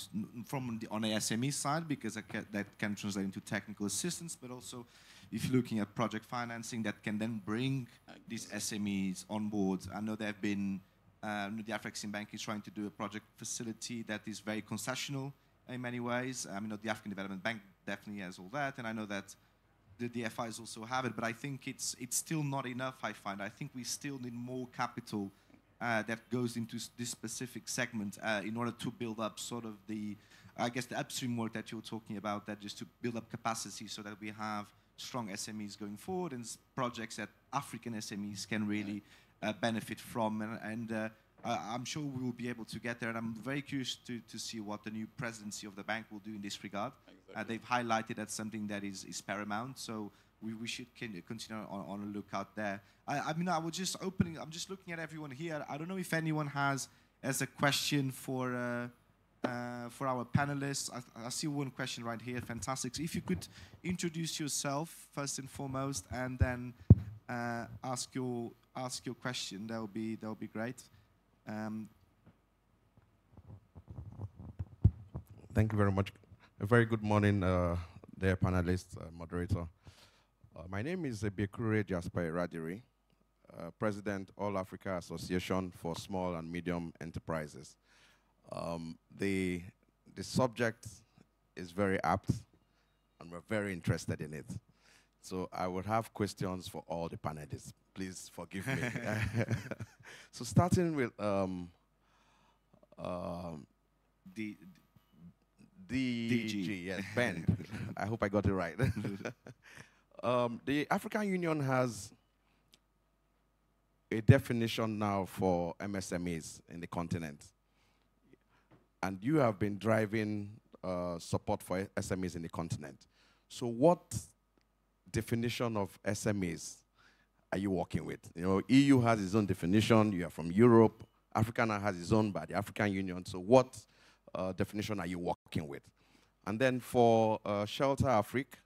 on the SME side, because that can translate into technical assistance, but also if you're looking at project financing, that can then bring these SMEs on board. I know there have been, the African Bank is trying to do a project facility that is very concessional in many ways. I mean, the African Development Bank definitely has all that, and I know that the DFIs also have it, but I think it's still not enough, I find. I think we still need more capital that goes into this specific segment in order to build up sort of the upstream work that you're talking about, that just to build up capacity so that we have strong SMEs going forward and projects that African SMEs can really benefit from. And I'm sure we will be able to get there. And I'm very curious to see what the new presidency of the bank will do in this regard. Exactly. They've highlighted that something that is paramount. So we should continue on a lookout there. I'm just looking at everyone here. I don't know if anyone has a question for our panelists. I see one question right here. Fantastic. So if you could introduce yourself first and foremost, and then ask your question, that would be great. Thank you very much. A very good morning, dear panelists, moderator. My name is Bekure Jasper Radiri, President, All Africa Association for Small and Medium Enterprises. The subject is very apt, and we're very interested in it. So I would have questions for all the panelists. Please forgive me. So starting with DG, yes, Ben. I hope I got it right. The African Union has a definition now for MSMEs in the continent. And you have been driving support for SMEs in the continent. So what definition of SMEs are you working with? You know, EU has its own definition. You are from Europe. Africa now has its own by the African Union. So what definition are you working with? And then for Shelter Africa,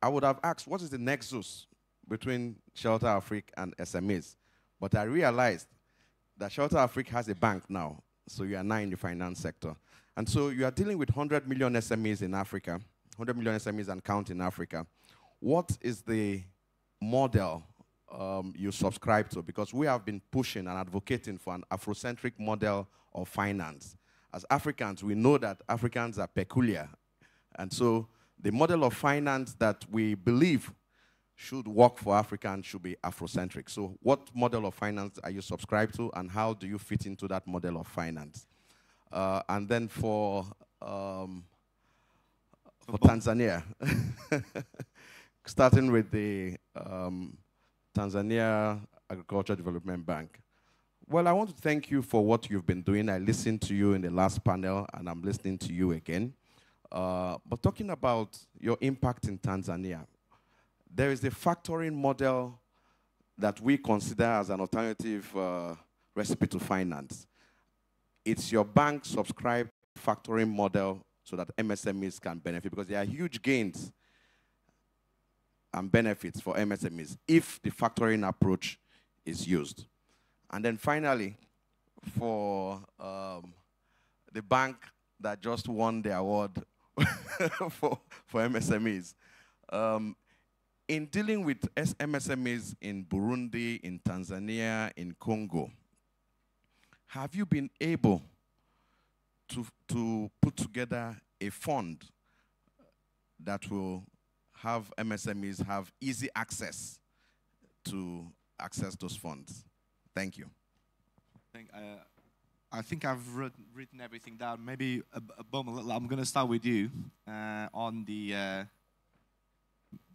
I would have asked, what is the nexus between Shelter Africa and SMEs? But I realized that Shelter Africa has a bank now, so you are now in the finance sector. And so you are dealing with 100 million SMEs in Africa, 100 million SMEs and count in Africa. What is the model you subscribe to? Because we have been pushing and advocating for an Afrocentric model of finance. As Africans, we know that Africans are peculiar. And so the model of finance that we believe should work for Africans should be Afrocentric. So what model of finance are you subscribed to, and how do you fit into that model of finance? And then for Tanzania, starting with the Tanzania Agriculture Development Bank. Well, I want to thank you for what you've been doing. I listened to you in the last panel, and I'm listening to you again. But talking about your impact in Tanzania, there is a factoring model that we consider as an alternative recipe to finance. It's your bank subscribed factoring model so that MSMEs can benefit, because there are huge gains and benefits for MSMEs if the factoring approach is used. And then finally, for the bank that just won the award for MSMEs, in dealing with MSMEs in Burundi, in Tanzania, in Congo, have you been able to put together a fund that will have MSMEs have easy access to access those funds? Thank you. I think I've written everything down. Maybe I'm going to start with you on the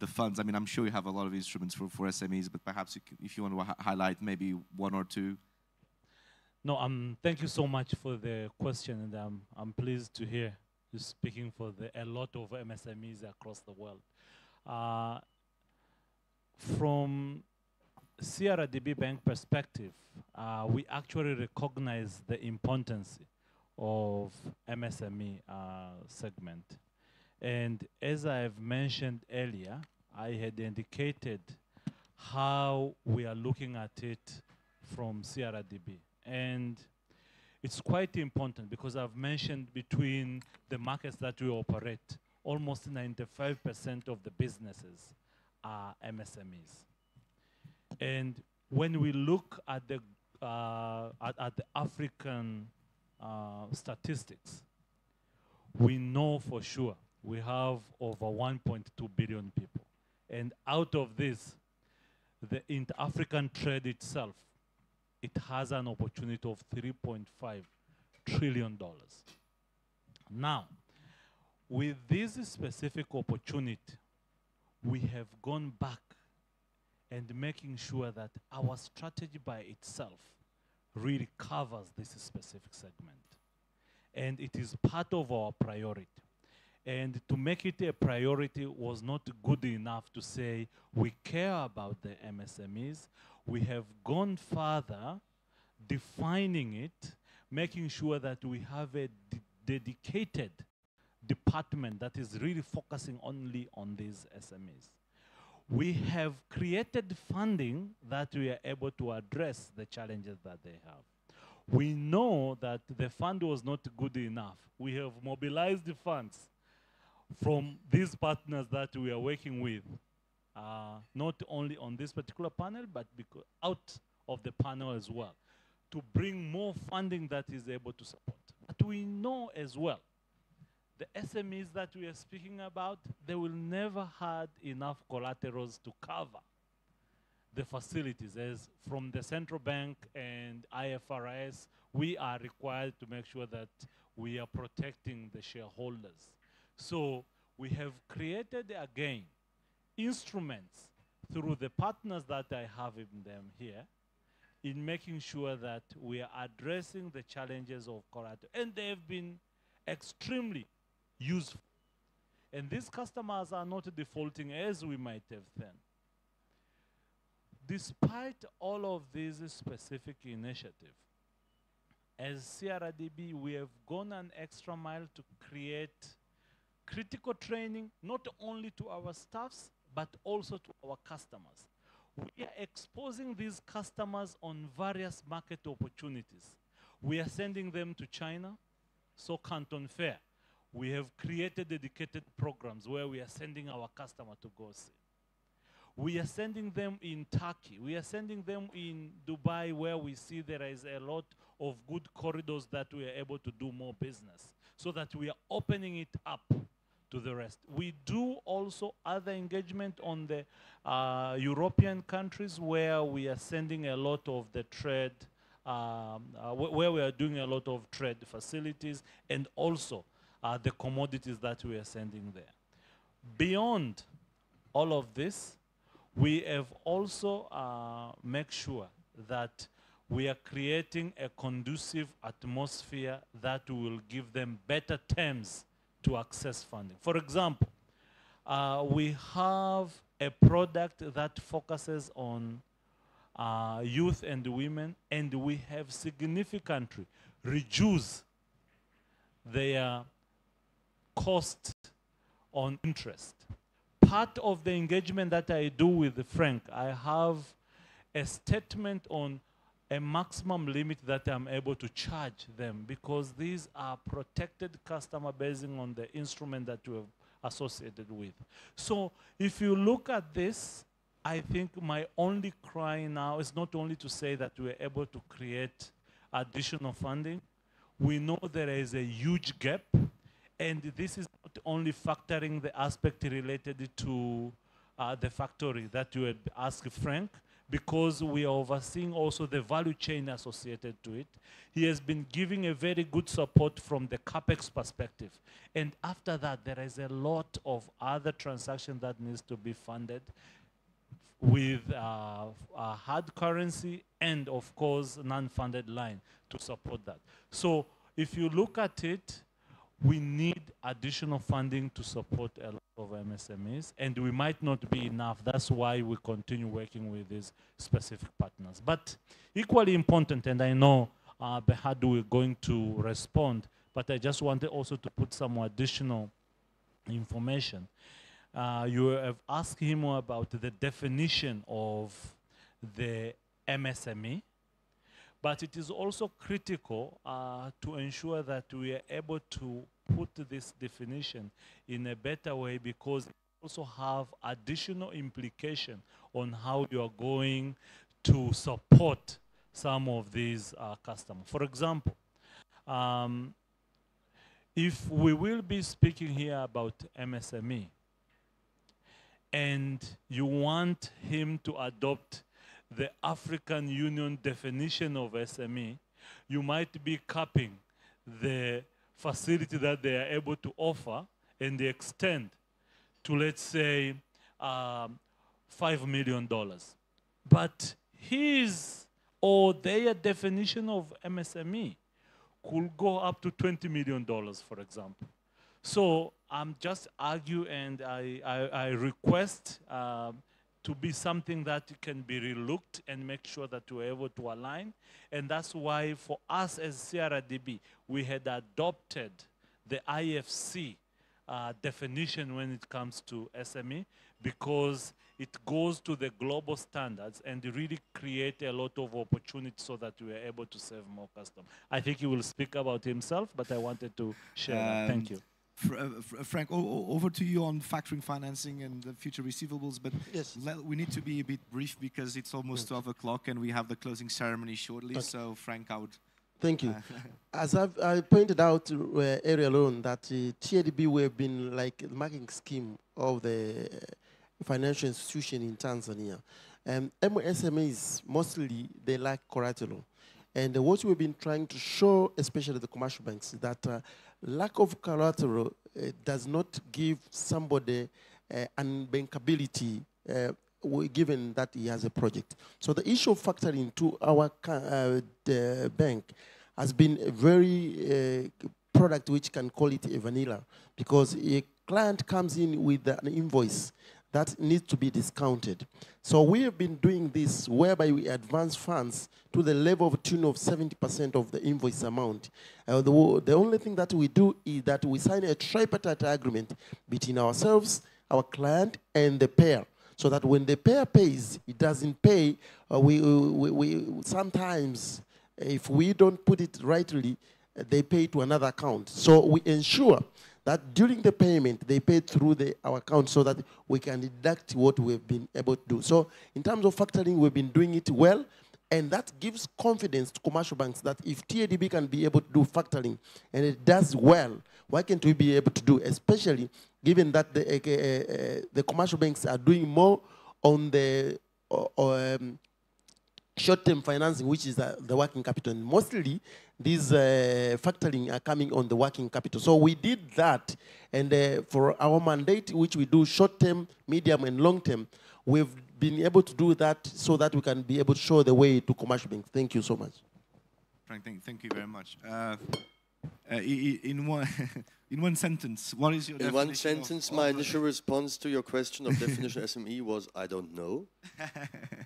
funds. I mean, I'm sure you have a lot of instruments for SMEs, but perhaps if you want to highlight maybe one or two. No, thank you so much for the question, and I'm pleased to hear you speaking for a lot of MSMEs across the world. From CRDB Bank perspective, we actually recognize the importance of MSME segment. And as I've mentioned earlier, I had indicated how we are looking at it from CRDB. And it's quite important because I've mentioned between the markets that we operate, almost 95% of the businesses are MSMEs. And when we look at the African statistics, we know for sure we have over 1.2 billion people. And out of this, the inter-African trade itself, it has an opportunity of $3.5 trillion. Now, with this specific opportunity, we have gone back and making sure that our strategy by itself really covers this specific segment. And it is part of our priority. And to make it a priority was not good enough to say we care about the MSMEs. We have gone further, defining it, making sure that we have a dedicated department that is really focusing only on these SMEs. We have created funding that we are able to address the challenges that they have. We know that the fund was not good enough. We have mobilized the funds from these partners that we are working with, not only on this particular panel, but out of the panel as well, to bring more funding that is able to support. But we know as well, the SMEs that we are speaking about, they will never have enough collaterals to cover the facilities. As from the central bank and IFRS, we are required to make sure that we are protecting the shareholders. So we have created, again, instruments through the partners that I have in them here in making sure that we are addressing the challenges of collateral. And they have been extremely useful. And these customers are not defaulting as we might have then. Despite all of these specific initiatives, as CRDB, we have gone an extra mile to create critical training, not only to our staffs, but also to our customers. We are exposing these customers on various market opportunities. We are sending them to China, so Canton Fair. We have created dedicated programs where we are sending our customer to go see. We are sending them in Turkey. We are sending them in Dubai, where we see there is a lot of good corridors that we are able to do more business, so that we are opening it up to the rest. We do also other engagement on the European countries, where we are sending a lot of the trade, where we are doing a lot of trade facilities, and also the commodities that we are sending there. Beyond all of this, we have also make sure that we are creating a conducive atmosphere that will give them better terms to access funding. For example, we have a product that focuses on youth and women, and we have significantly reduced their cost on interest. Part of the engagement that I do with Frank, I have a statement on a maximum limit that I'm able to charge them, because these are protected customer based on the instrument that you have associated with. So if you look at this, I think my only cry now is not only to say that we're able to create additional funding. We know there is a huge gap, and this is not only factoring the aspect related to the factory that you had asked Frank, because we are overseeing also the value chain associated to it. He has been giving a very good support from the CapEx perspective. And after that, there is a lot of other transactions that needs to be funded with hard currency and, of course, non-funded line to support that. So if you look at it, we need additional funding to support a lot of MSMEs, and we might not be enough. That's why we continue working with these specific partners. But equally important, and I know Behadu is going to respond, but I just wanted also to put some additional information. You have asked him about the definition of the MSME, but it is also critical to ensure that we are able to put this definition in a better way, because it also have additional implication on how you are going to support some of these customers. For example, if we will be speaking here about MSME, and you want him to adopt the African Union definition of SME, you might be capping the facility that they are able to offer and they extend to, let's say, $5 million. But his or their definition of MSME could go up to $20 million, for example. So I'm just argue, and I request to be something that can be relooked and make sure that we're able to align. And that's why for us as CRDB, we had adopted the IFC definition when it comes to SME, because it goes to the global standards and really create a lot of opportunities so that we are able to serve more customers. I think he will speak about himself, but I wanted to share that. Thank you. Frank, over to you on factoring financing and the future receivables, but yes, we need to be a bit brief because it's almost 12 o'clock and we have the closing ceremony shortly. Okay. So, Frank, I would... Thank you. As I pointed out earlier on, that TADB we have been like the marketing scheme of the financial institution in Tanzania. MSMEs, mostly, they lack collateral. And what we've been trying to show, especially the commercial banks, that lack of collateral does not give somebody unbankability given that he has a project. So the issue of factoring into our the bank has been a very product which can call it a vanilla, because a client comes in with an invoice that needs to be discounted. So we have been doing this whereby we advance funds to the level of tune of 70% of the invoice amount. The only thing that we do is that we sign a tripartite agreement between ourselves, our client, and the payer, so that when the payer pays, it doesn't pay. We sometimes, if we don't put it rightly, they pay to another account. So we ensure that during the payment, they pay through our account so that we can deduct what we've been able to do. So in terms of factoring, we've been doing it well, and that gives confidence to commercial banks that if TADB can be able to do factoring, and it does well, why can't we be able to do, especially given that the commercial banks are doing more on the short-term financing, which is the working capital. And mostly, these factoring are coming on the working capital. So we did that, and for our mandate, which we do short-term, medium, and long-term, we've been able to do that so that we can be able to show the way to commercial banks. Thank you so much. Frank, thank you very much. In one sentence, what is your definition? In one sentence, my initial response to your question of definition of SME was, I don't know.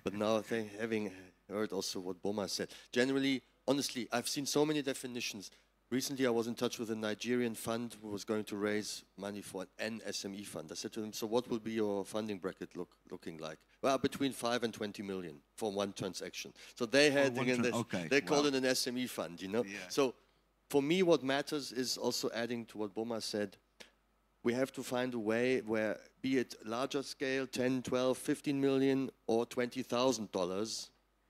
But now, having heard also what Boma said, generally, honestly, I've seen so many definitions. Recently, I was in touch with a Nigerian fund who was going to raise money for an SME fund. I said to them, so what will be your funding bracket looking like? Well, between 5 and 20 million for one transaction. So they had, they called it an SME fund, you know? Yeah. So for me, what matters is also adding to what Boma said, we have to find a way where, be it larger scale, 10, 12, 15 million, or $20,000,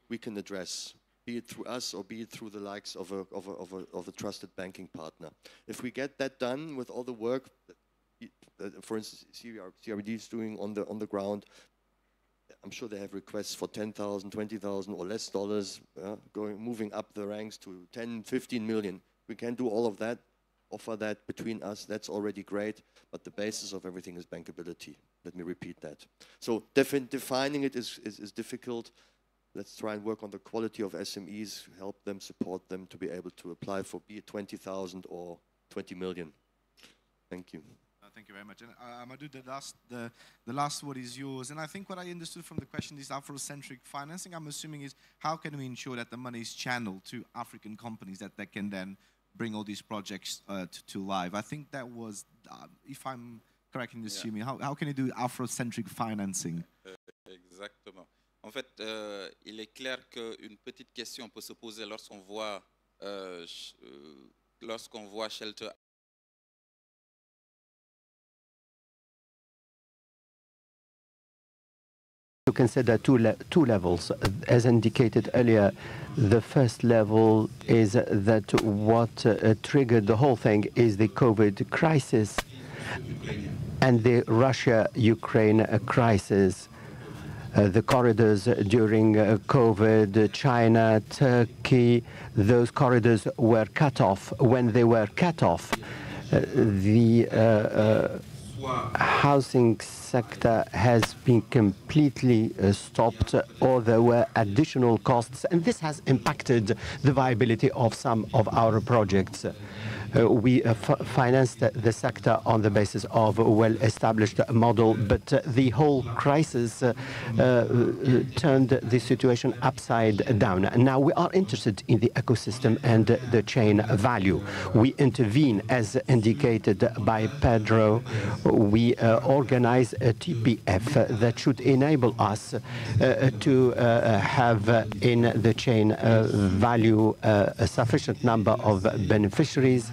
we can address, be it through us or be it through the likes of a trusted banking partner. If we get that done with all the work, for instance, CRBD is doing on the ground, I'm sure they have requests for 10,000, 20,000 or less dollars, moving up the ranks to 10, 15 million. We can do all of that, offer that between us, that's already great, but the basis of everything is bankability. Let me repeat that. So defining it is difficult. Let's try and work on the quality of SMEs, help them, support them to be able to apply for be it 20,000 or 20 million. Thank you. Thank you very much. And Amadou, the last word is yours. And I think what I understood from the question is Afrocentric financing. I'm assuming is how can we ensure that the money is channeled to African companies that can then bring all these projects to life. I think that was, if I'm correct in assuming, how can you do Afrocentric financing? Exactement. En fait, il est clair qu'une petite question peut se poser lorsqu'on voit Shelter. You consider two levels. As indicated earlier, the first level is that what triggered the whole thing is the COVID crisis and the Russia-Ukraine crisis. The corridors during COVID, China, Turkey, those corridors were cut off. When they were cut off, the housing sector has been completely stopped, or there were additional costs, and this has impacted the viability of some of our projects. We financed the sector on the basis of a well-established model, but the whole crisis turned the situation upside down. Now we are interested in the ecosystem and the chain value. We intervene, as indicated by Pedro. We organize a TPF that should enable us to have in the chain value a sufficient number of beneficiaries,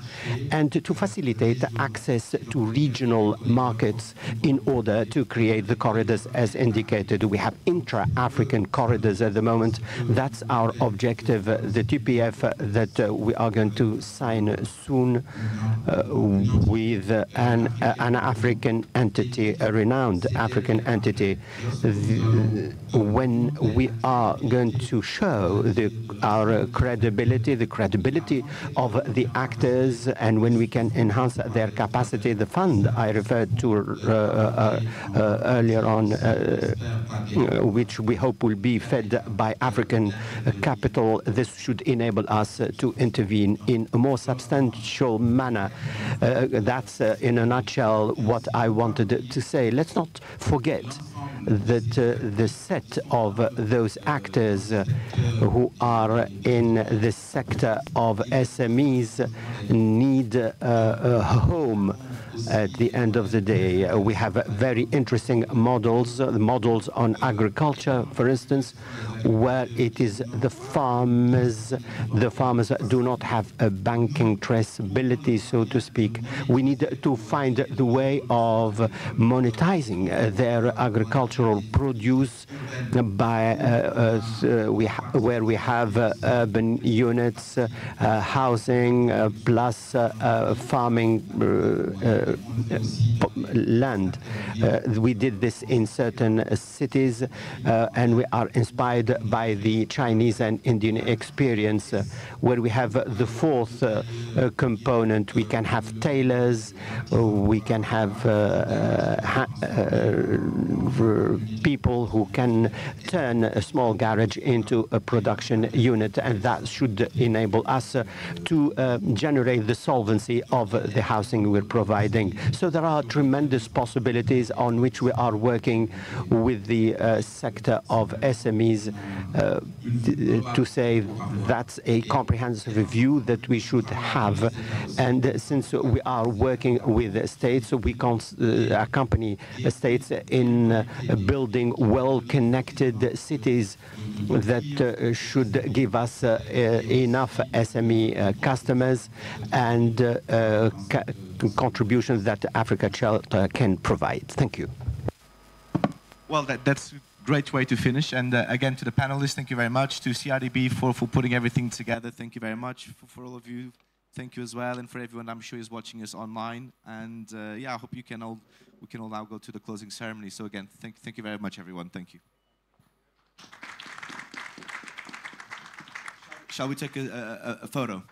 and to facilitate access to regional markets in order to create the corridors as indicated. We have intra-African corridors at the moment. That's our objective. The TPF that we are going to sign soon with an African entity, a renowned African entity. When we are going to show our credibility, the credibility of the actors, and when we can enhance their capacity, the fund I referred to earlier on, which we hope will be fed by African capital, this should enable us to intervene in a more substantial manner. That's in a nutshell what I wanted to say. let's not forget that the set of those actors who are in the sector of SMEs need a home at the end of the day. We have very interesting models on agriculture, for instance, where it is the farmers do not have a banking traceability, so to speak. We need to find the way of monetizing their agricultural produce by where we have urban units, housing, plus farming land. We did this in certain cities, and we are inspired by the Chinese and Indian experience, where we have the fourth component. We can have tailors, we can have people who can turn a small garage into a production unit, and that should enable us to generate the solvency of the housing we're providing. So there are tremendous possibilities on which we are working with the sector of SMEs to say that's a comprehensive view that we should have. And since we are working with states, we can accompany states in building well-connected cities that should give us enough SME customers and contributions that Africa Shelter can provide. Thank you. Well, that's a great way to finish. And again, to the panelists, thank you very much. To CRDB for putting everything together, thank you very much. For all of you, thank you as well. And for everyone I'm sure is watching us online. And yeah, I hope we can all now go to the closing ceremony. So again, thank you very much, everyone. Thank you. Shall we take a photo?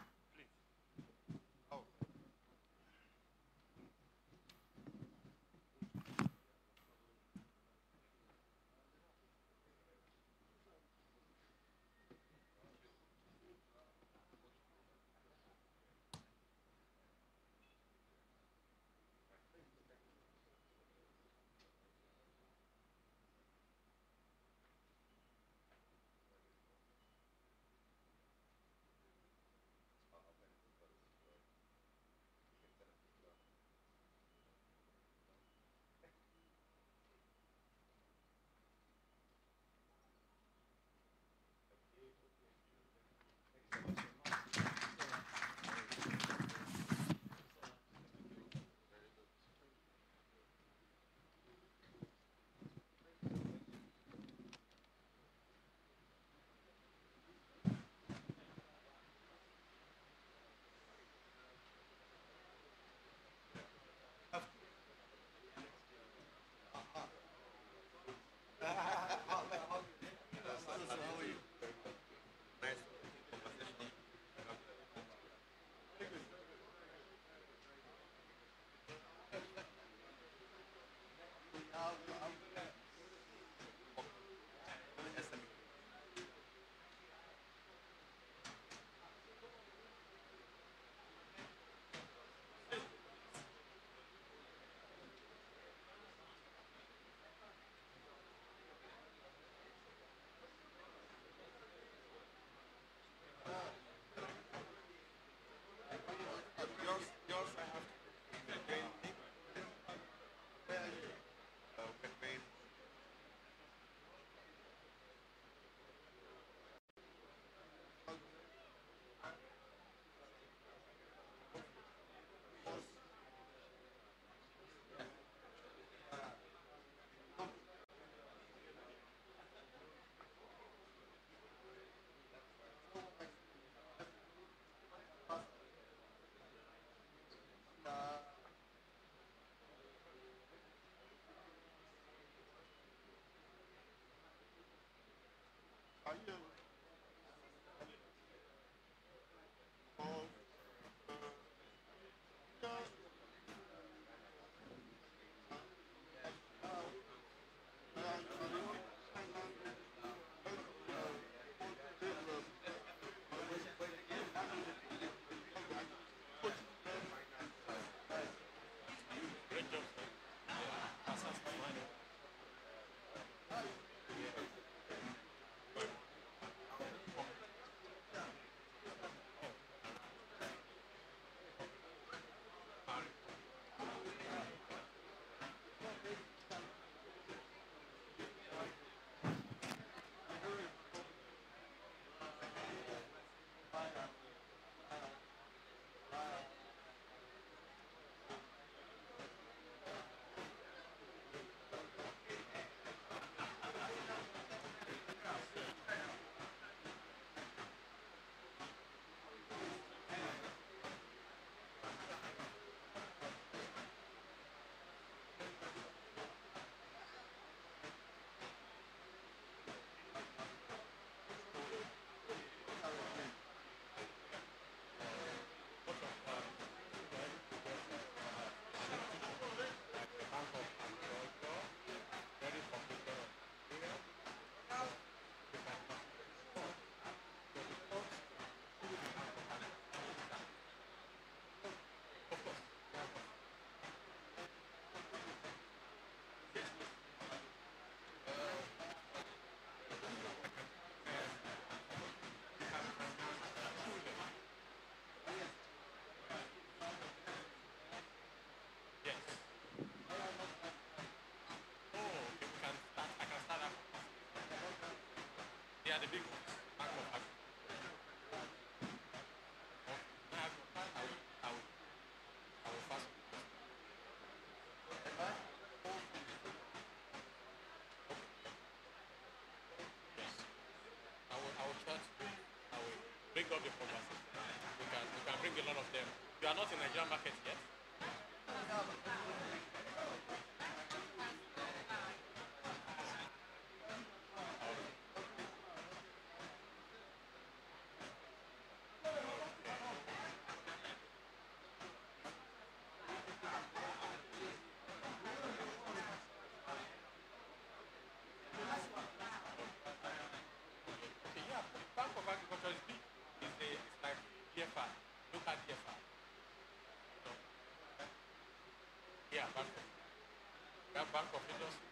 They are the big ones. Bank of Africa. I will fast. Yes. I will try to bring up the conversation. We can bring a lot of them. You are not in the Nigerian market yet. Okay, yeah, Bank of Agriculture is big. It's like DFR, local DFR. So, yeah, Bank of Industry.